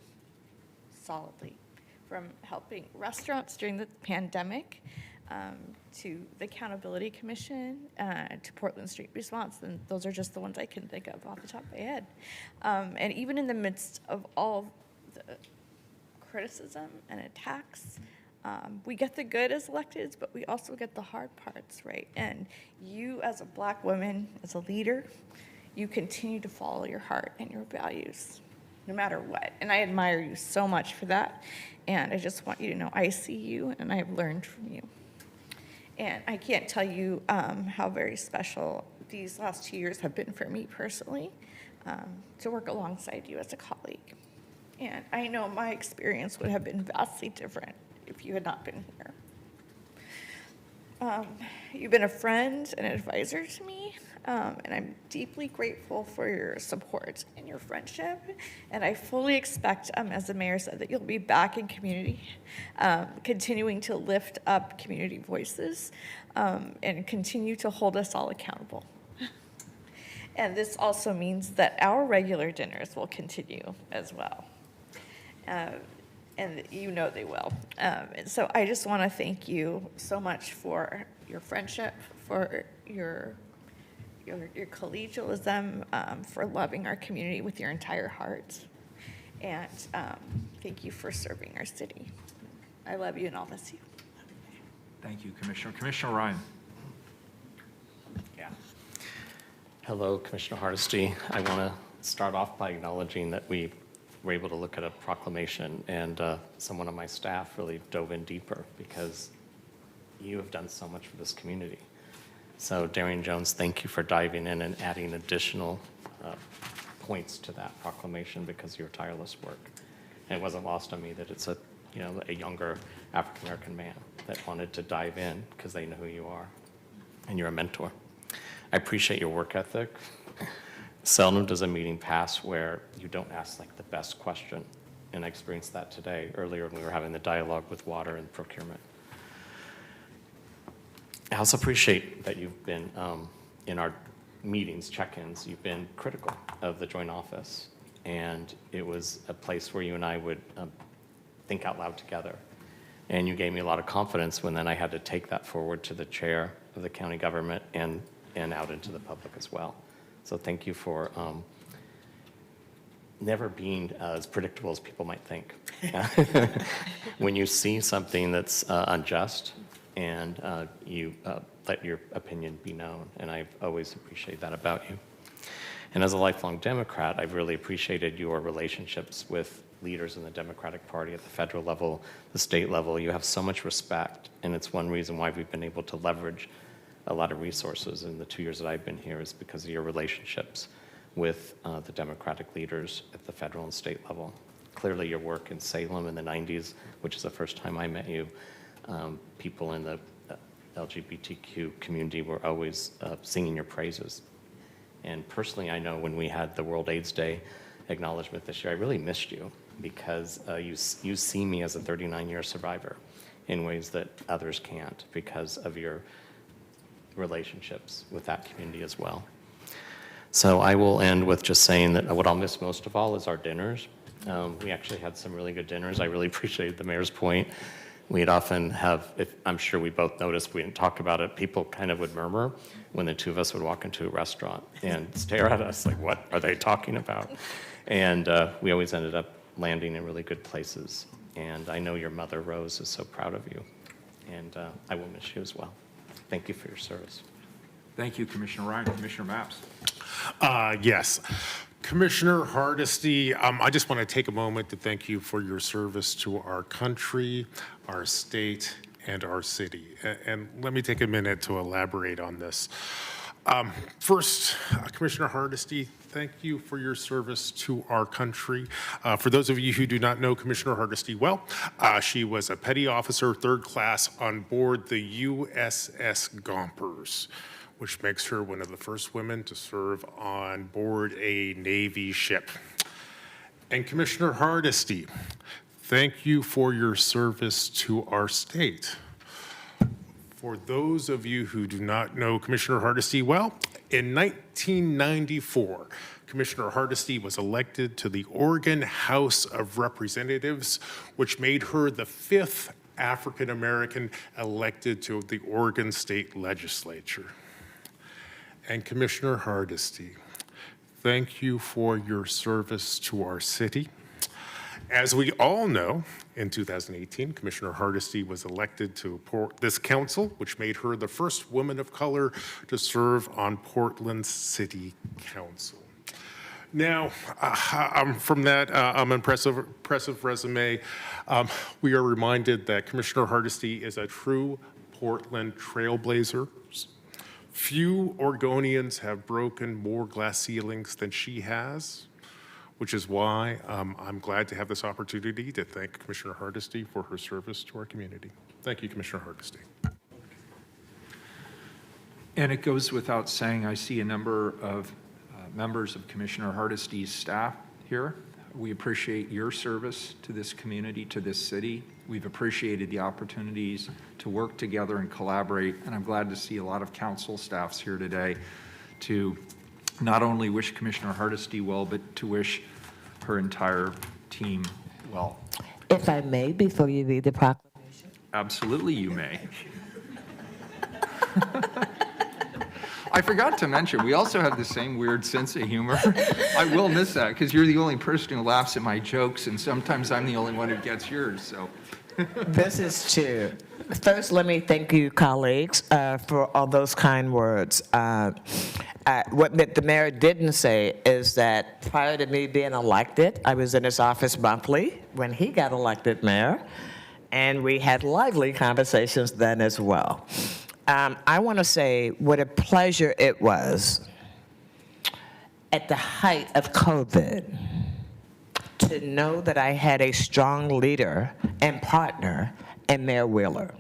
solidly. From helping restaurants during the pandemic, to the Accountability Commission, to Portland Street Response, and those are just the ones I can think of off the top of my head. And even in the midst of all the criticism and attacks, we get the good as electeds, but we also get the hard parts, right? And you as a Black woman, as a leader, you continue to follow your heart and your values, no matter what. And I admire you so much for that. And I just want you to know I see you and I have learned from you. And I can't tell you how very special these last 2 years have been for me personally, to work alongside you as a colleague. And I know my experience would have been vastly different if you had not been here. You've been a friend and advisor to me, and I'm deeply grateful for your support and your friendship. And I fully expect, as the mayor said, that you'll be back in community, continuing to lift up community voices, and continue to hold us all accountable. And this also means that our regular dinners will continue as well. And you know they will. And so I just want to thank you so much for your friendship, for your collegialism, for loving our community with your entire heart. And thank you for serving our city. I love you and I'll miss you. Thank you, Commissioner. Commissioner Ryan. Yeah. Hello, Commissioner Hardesty. I want to start off by acknowledging that we were able to look at a proclamation, and someone on my staff really dove in deeper because you have done so much for this community. So Darian Jones, thank you for diving in and adding additional points to that proclamation because of your tireless work. And it wasn't lost on me that it's a younger African-American man that wanted to dive in because they know who you are, and you're a mentor. I appreciate your work ethic. Seldom does a meeting pass where you don't ask like the best question, and I experienced that today earlier when we were having the dialogue with water and procurement. I also appreciate that you've been in our meetings, check-ins, you've been critical of the joint office, and it was a place where you and I would think out loud together. And you gave me a lot of confidence when then I had to take that forward to the chair of the county government and out into the public as well. So thank you for never being as predictable as people might think. When you see something that's unjust and you let your opinion be known, and I've always appreciated that about you. And as a lifelong Democrat, I've really appreciated your relationships with leaders in the Democratic Party at the federal level, the state level. You have so much respect, and it's one reason why we've been able to leverage a lot of resources in the 2 years that I've been here is because of your relationships with the Democratic leaders at the federal and state level. Clearly your work in Salem in the 90s, which is the first time I met you, people in the LGBTQ community were always singing your praises. And personally, I know when we had the World AIDS Day acknowledgement this year, I really missed you because you see me as a 39-year survivor in ways that others can't because of your relationships with that community as well. So I will end with just saying that what I'll miss most of all is our dinners. We actually had some really good dinners. I really appreciated the mayor's point. We'd often have, I'm sure we both noticed, we didn't talk about it, people kind of would murmur when the two of us would walk into a restaurant and stare at us like, what are they talking about? And we always ended up landing in really good places. And I know your mother, Rose, is so proud of you. And I will miss you as well. Thank you for your service. Thank you, Commissioner Ryan. Commissioner Mapps. Yes. Commissioner Hardesty, I just want to take a moment to thank you for your service to our country, our state, and our city. And let me take a minute to elaborate on this. First, Commissioner Hardesty, thank you for your service to our country. For those of you who do not know Commissioner Hardesty well, she was a petty officer, third class, on board the USS Gompers, which makes her one of the first women to serve on board a Navy ship. And Commissioner Hardesty, thank you for your service to our state. For those of you who do not know Commissioner Hardesty well, in 1994, Commissioner Hardesty was elected to the Oregon House of Representatives, which made her the 5th African American elected to the Oregon State Legislature. And Commissioner Hardesty, thank you for your service to our city. As we all know, in 2018, Commissioner Hardesty was elected to this council, which made her the first woman of color to serve on Portland City Council. Now, from that impressive resume, we are reminded that Commissioner Hardesty is a true Portland trailblazer. Few Oregonians have broken more glass ceilings than she has, which is why I'm glad to have this opportunity to thank Commissioner Hardesty for her service to our community. Thank you, Commissioner Hardesty. And it goes without saying, I see a number of members of Commissioner Hardesty's staff here. We appreciate your service to this community, to this city. We've appreciated the opportunities to work together and collaborate, and I'm glad to see a lot of council staffs here today to not only wish Commissioner Hardesty well, but to wish her entire team well. If I may, before you read the proclamation. Absolutely, you may. I forgot to mention, we also have the same weird sense of humor. I will miss that because you're the only person who laughs at my jokes, and sometimes I'm the only one who gets yours. So, This is true. First, let me thank you, colleagues, for all those kind words. What the mayor didn't say is that prior to me being elected, I was in his office monthly when he got elected mayor, and we had lively conversations then as well. I want to say what a pleasure it was at the height of COVID to know that I had a strong leader and partner in Mayor Wheeler.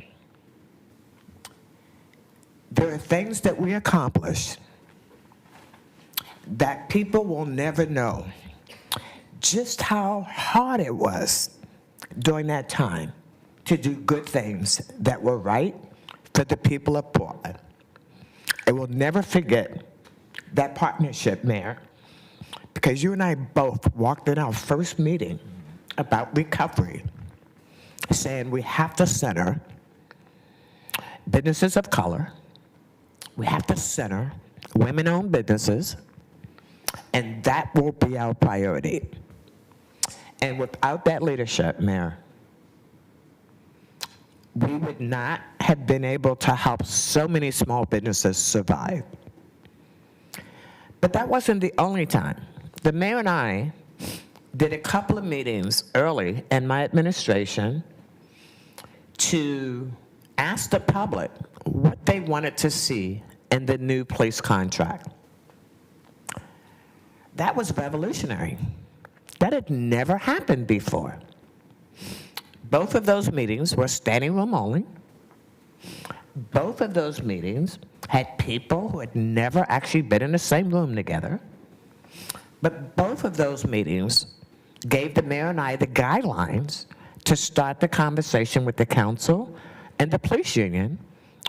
There are things that we accomplished that people will never know just how hard it was during that time to do good things that were right for the people of Portland. I will never forget that partnership, Mayor, because you and I both walked in our first meeting about recovery, saying we have to center businesses of color, we have to center women-owned businesses, and that will be our priority. And without that leadership, Mayor, we would not have been able to help so many small businesses survive. But that wasn't the only time. The mayor and I did a couple of meetings early in my administration to ask the public what they wanted to see in the new police contract. That was revolutionary. That had never happened before. Both of those meetings were standing room only. Both of those meetings had people who had never actually been in the same room together. But both of those meetings gave the mayor and I the guidelines to start the conversation with the council and the police union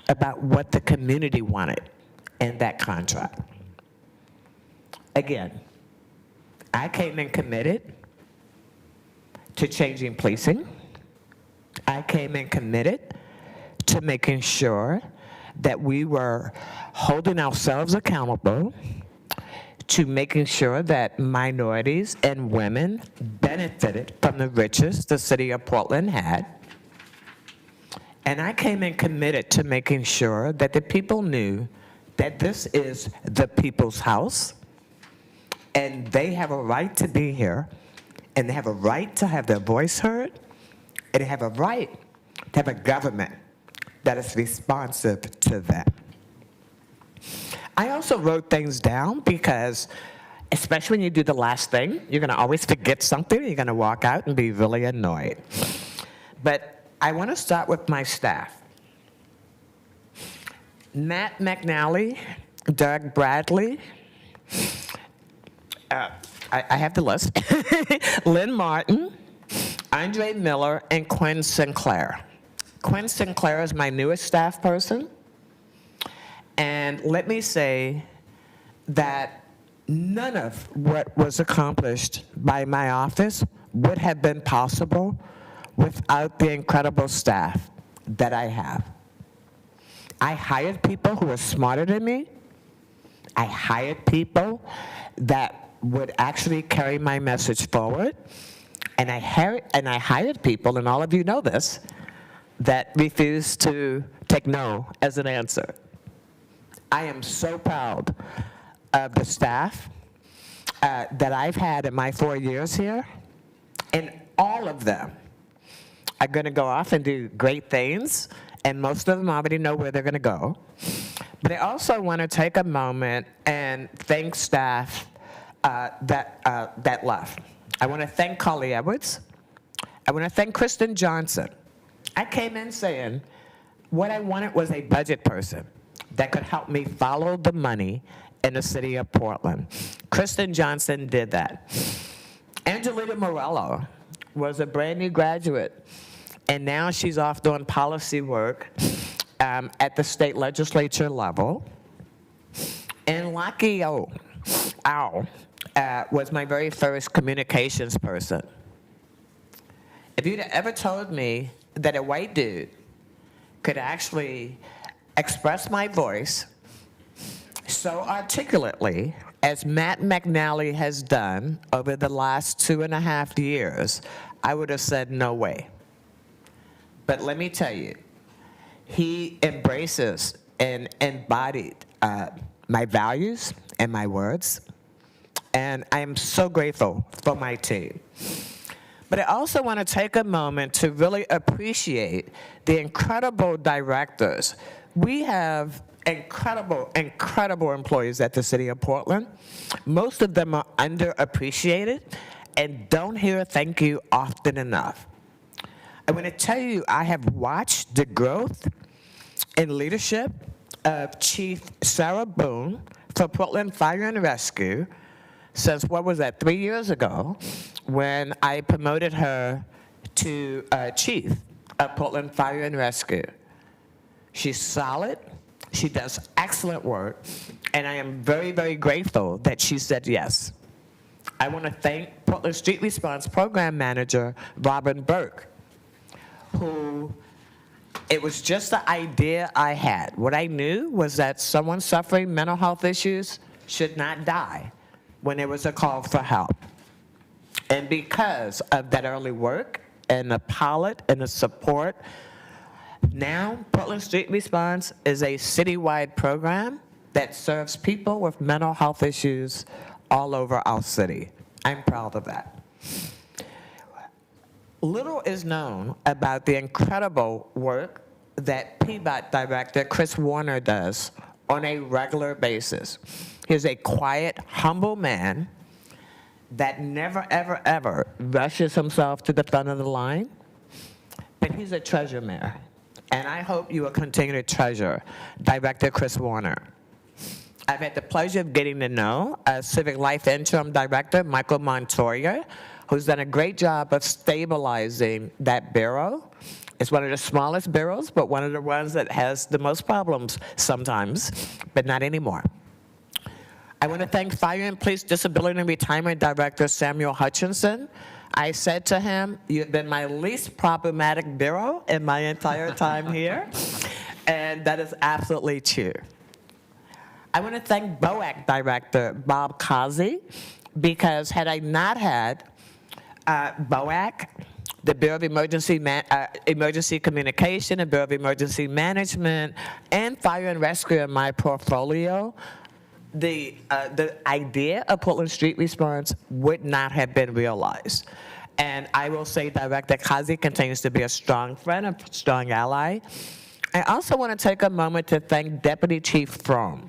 about what the community wanted in that contract. Again, I came in committed to changing policing. I came in committed to making sure that we were holding ourselves accountable to making sure that minorities and women benefited from the riches the city of Portland had. And I came in committed to making sure that the people knew that this is the people's house, and they have a right to be here, and they have a right to have their voice heard, and they have a right to have a government that is responsive to them. I also wrote things down because, especially when you do the last thing, you're going to always forget something, and you're going to walk out and be really annoyed. But I want to start with my staff. Matt McNally, Doug Bradley, I have the list, Lynn Martin, Andre Miller, and Quinn Sinclair. Quinn Sinclair is my newest staff person. And let me say that none of what was accomplished by my office would have been possible without the incredible staff that I have. I hired people who are smarter than me. I hired people that would actually carry my message forward. And I hired people, and all of you know this, that refused to take no as an answer. I am so proud of the staff that I've had in my 4 years here, and all of them are going to go off and do great things, and most of them already know where they're going to go. But I also want to take a moment and thank staff that left. I want to thank Carly Edwards. I want to thank Kristen Johnson. I came in saying what I wanted was a budget person. that could help me follow the money in the city of Portland. Kristen Johnson did that. Angelita Morello was a brand new graduate, and now she's off doing policy work at the state legislature level. And Lucky Owl was my very first communications person. If you'd ever told me that a white dude could actually express my voice so articulately as Matt McNally has done over the last 2.5 years, I would have said no way. But let me tell you, he embraces and embodied my values and my words, and I am so grateful for my team. But I also want to take a moment to really appreciate the incredible directors. We have incredible employees at the City of Portland. Most of them are underappreciated and don't hear a thank you often enough. I want to tell you, I have watched the growth in leadership of Chief Sarah Boone for Portland Fire and Rescue since, what was that, 3 years ago, when I promoted her to Chief of Portland Fire and Rescue. She's solid. She does excellent work, and I am very, very grateful that she said yes. I want to thank Portland Street Response Program Manager Robin Burke, who, it was just the idea I had. What I knew was that someone suffering mental health issues should not die when there was a call for help. And because of that early work and the pilot and the support, now Portland Street Response is a citywide program that serves people with mental health issues all over our city. I'm proud of that. Little is known about the incredible work that PBOT Director Chris Warner does on a regular basis. He's a quiet, humble man that never, ever, ever rushes himself to the front of the line, but he's a treasure mayor. And I hope you will continue to treasure Director Chris Warner. I've had the pleasure of getting to know Civic Life Interim Director Michael Montoya, who's done a great job of stabilizing that bureau. It's one of the smallest bureaus, but one of the ones that has the most problems sometimes, but not anymore. I want to thank Fire and Police Disability and Retirement Director Samuel Hutchinson. I said to him, "You've been my least problematic bureau in my entire time here," and that is absolutely true. I want to thank BOAC Director Bob Kazi, because had I not had BOAC, the Bureau of Emergency Communication, the Bureau of Emergency Management, and Fire and Rescue in my portfolio, the idea of Portland Street Response would not have been realized. And I will say Director Kazi continues to be a strong friend, a strong ally. I also want to take a moment to thank Deputy Chief Fromm.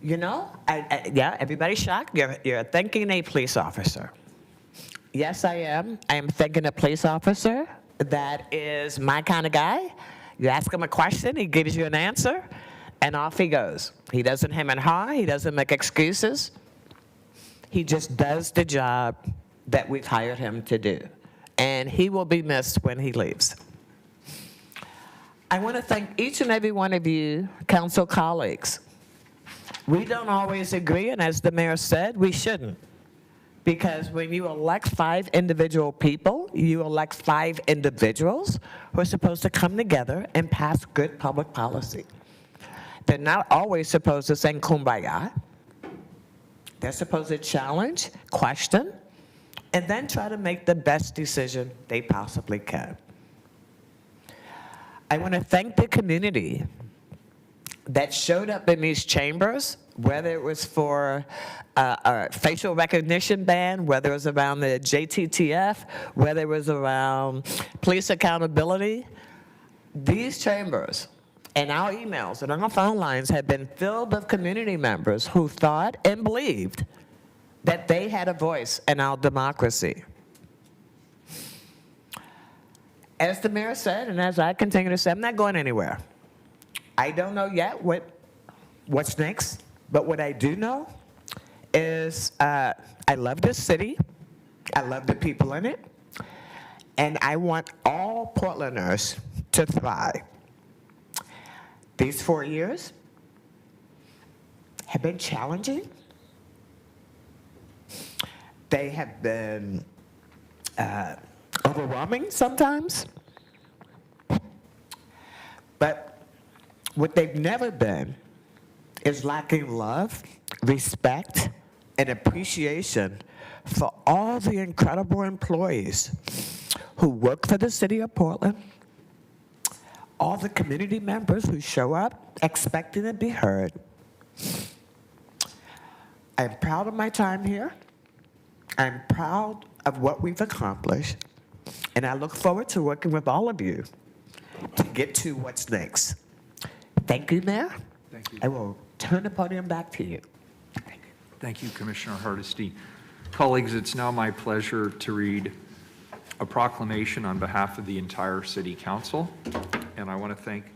You know, yeah, everybody's shocked. You're thanking a police officer. Yes, I am. I am thanking a police officer that is my kind of guy. You ask him a question, he gives you an answer, and off he goes. He doesn't hem and haw. He doesn't make excuses. He just does the job that we've hired him to do. And he will be missed when he leaves. I want to thank each and every one of you, council colleagues. We don't always agree, and as the mayor said, we shouldn't. Because when you elect 5 individual people, you elect 5 individuals who are supposed to come together and pass good public policy. They're not always supposed to sing kumbaya. They're supposed to challenge, question, and then try to make the best decision they possibly can. I want to thank the community that showed up in these chambers, whether it was for a facial recognition ban, whether it was around the JTTF, whether it was around police accountability. These chambers and our emails and our phone lines have been filled with community members who thought and believed that they had a voice in our democracy. As the mayor said, and as I continue to say, I'm not going anywhere. I don't know yet what's next, but what I do know is I love this city. I love the people in it. And I want all Portlanders to thrive. These 4 years have been challenging. They have been overwhelming sometimes. But what they've never been is lacking love, respect, and appreciation for all the incredible employees who work for the city of Portland, all the community members who show up expecting to be heard. I'm proud of my time here. I'm proud of what we've accomplished, and I look forward to working with all of you to get to what's next. Thank you, Mayor. Thank you. I will turn the podium back to you. Thank you, Commissioner Hardesty. Colleagues, it's now my pleasure to read a proclamation on behalf of the entire City Council, and I want to thank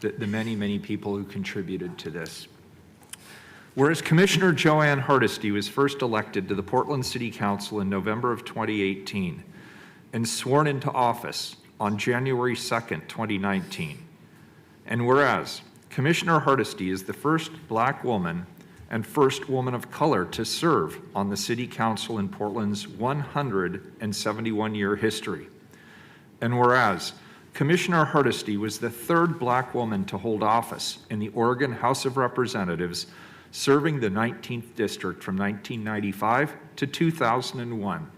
the many, many people who contributed to this. Whereas Commissioner Joanne Hardesty was first elected to the Portland City Council in November of 2018 and sworn into office on January 2nd, 2019. And whereas Commissioner Hardesty is the first Black woman and first woman of color to serve on the City Council in Portland's 171-year history. And whereas Commissioner Hardesty was the third Black woman to hold office in the Oregon House of Representatives, serving the 19th District from 1995 to 2001.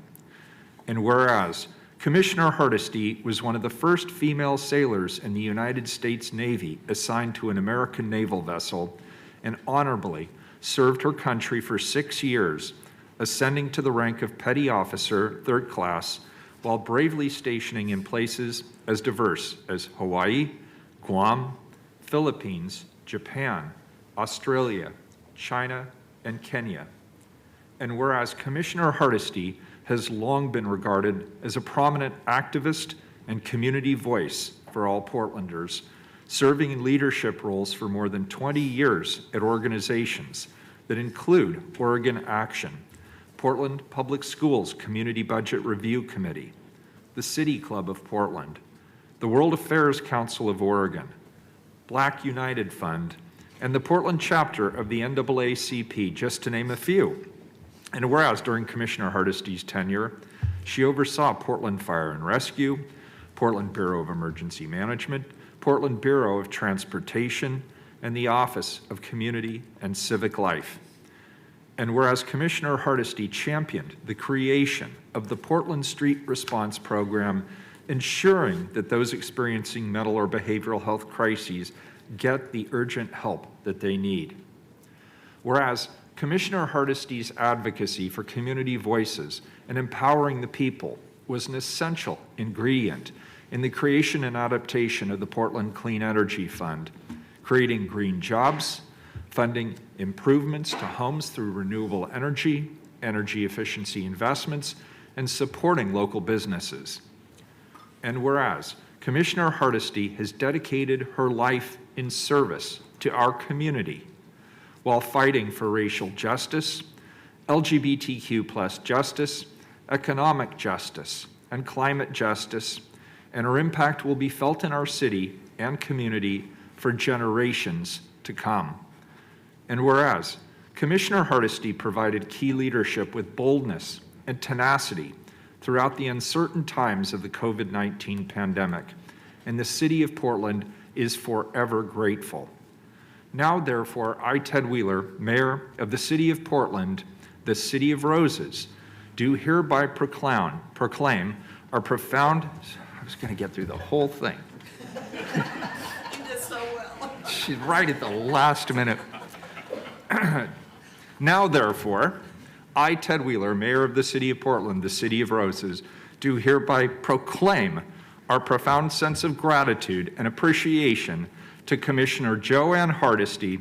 And whereas Commissioner Hardesty was one of the first female sailors in the United States Navy assigned to an American naval vessel and honorably served her country for 6 years, ascending to the rank of Petty Officer, 3rd Class, while bravely stationing in places as diverse as Hawaii, Guam, Philippines, Japan, Australia, China, and Kenya. And whereas Commissioner Hardesty has long been regarded as a prominent activist and community voice for all Portlanders, serving in leadership roles for more than 20 years at organizations that include Oregon Action, Portland Public Schools Community Budget Review Committee, the City Club of Portland, the World Affairs Council of Oregon, Black United Fund, and the Portland chapter of the NAACP, just to name a few. And whereas during Commissioner Hardesty's tenure, she oversaw Portland Fire and Rescue, Portland Bureau of Emergency Management, Portland Bureau of Transportation, and the Office of Community and Civic Life. And whereas Commissioner Hardesty championed the creation of the Portland Street Response Program, ensuring that those experiencing mental or behavioral health crises get the urgent help that they need. Whereas Commissioner Hardesty's advocacy for community voices and empowering the people was an essential ingredient in the creation and adaptation of the Portland Clean Energy Fund, creating green jobs, funding improvements to homes through renewable energy, energy efficiency investments, and supporting local businesses. And whereas Commissioner Hardesty has dedicated her life in service to our community while fighting for racial justice, LGBTQ+ justice, economic justice, and climate justice, and her impact will be felt in our city and community for generations to come. And whereas Commissioner Hardesty provided key leadership with boldness and tenacity throughout the uncertain times of the COVID-19 pandemic, and the City of Portland is forever grateful. Now, therefore, I, Ted Wheeler, Mayor of the City of Portland, the City of Roses, do hereby proclaim our profound, I was going to get through the whole thing. You did so well. She's right at the last minute. Now, therefore, I, Ted Wheeler, Mayor of the City of Portland, the City of Roses, do hereby proclaim our profound sense of gratitude and appreciation to Commissioner Joanne Hardesty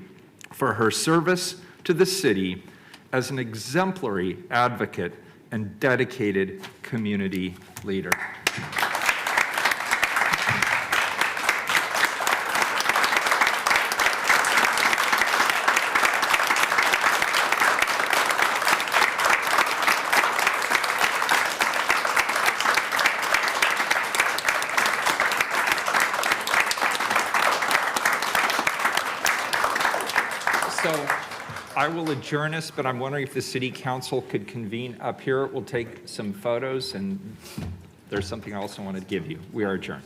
for her service to the city as an exemplary advocate and dedicated community leader. So I will adjourn us, but I'm wondering if the city council could convene up here. We'll take some photos, and there's something I also want to give you. We are adjourned.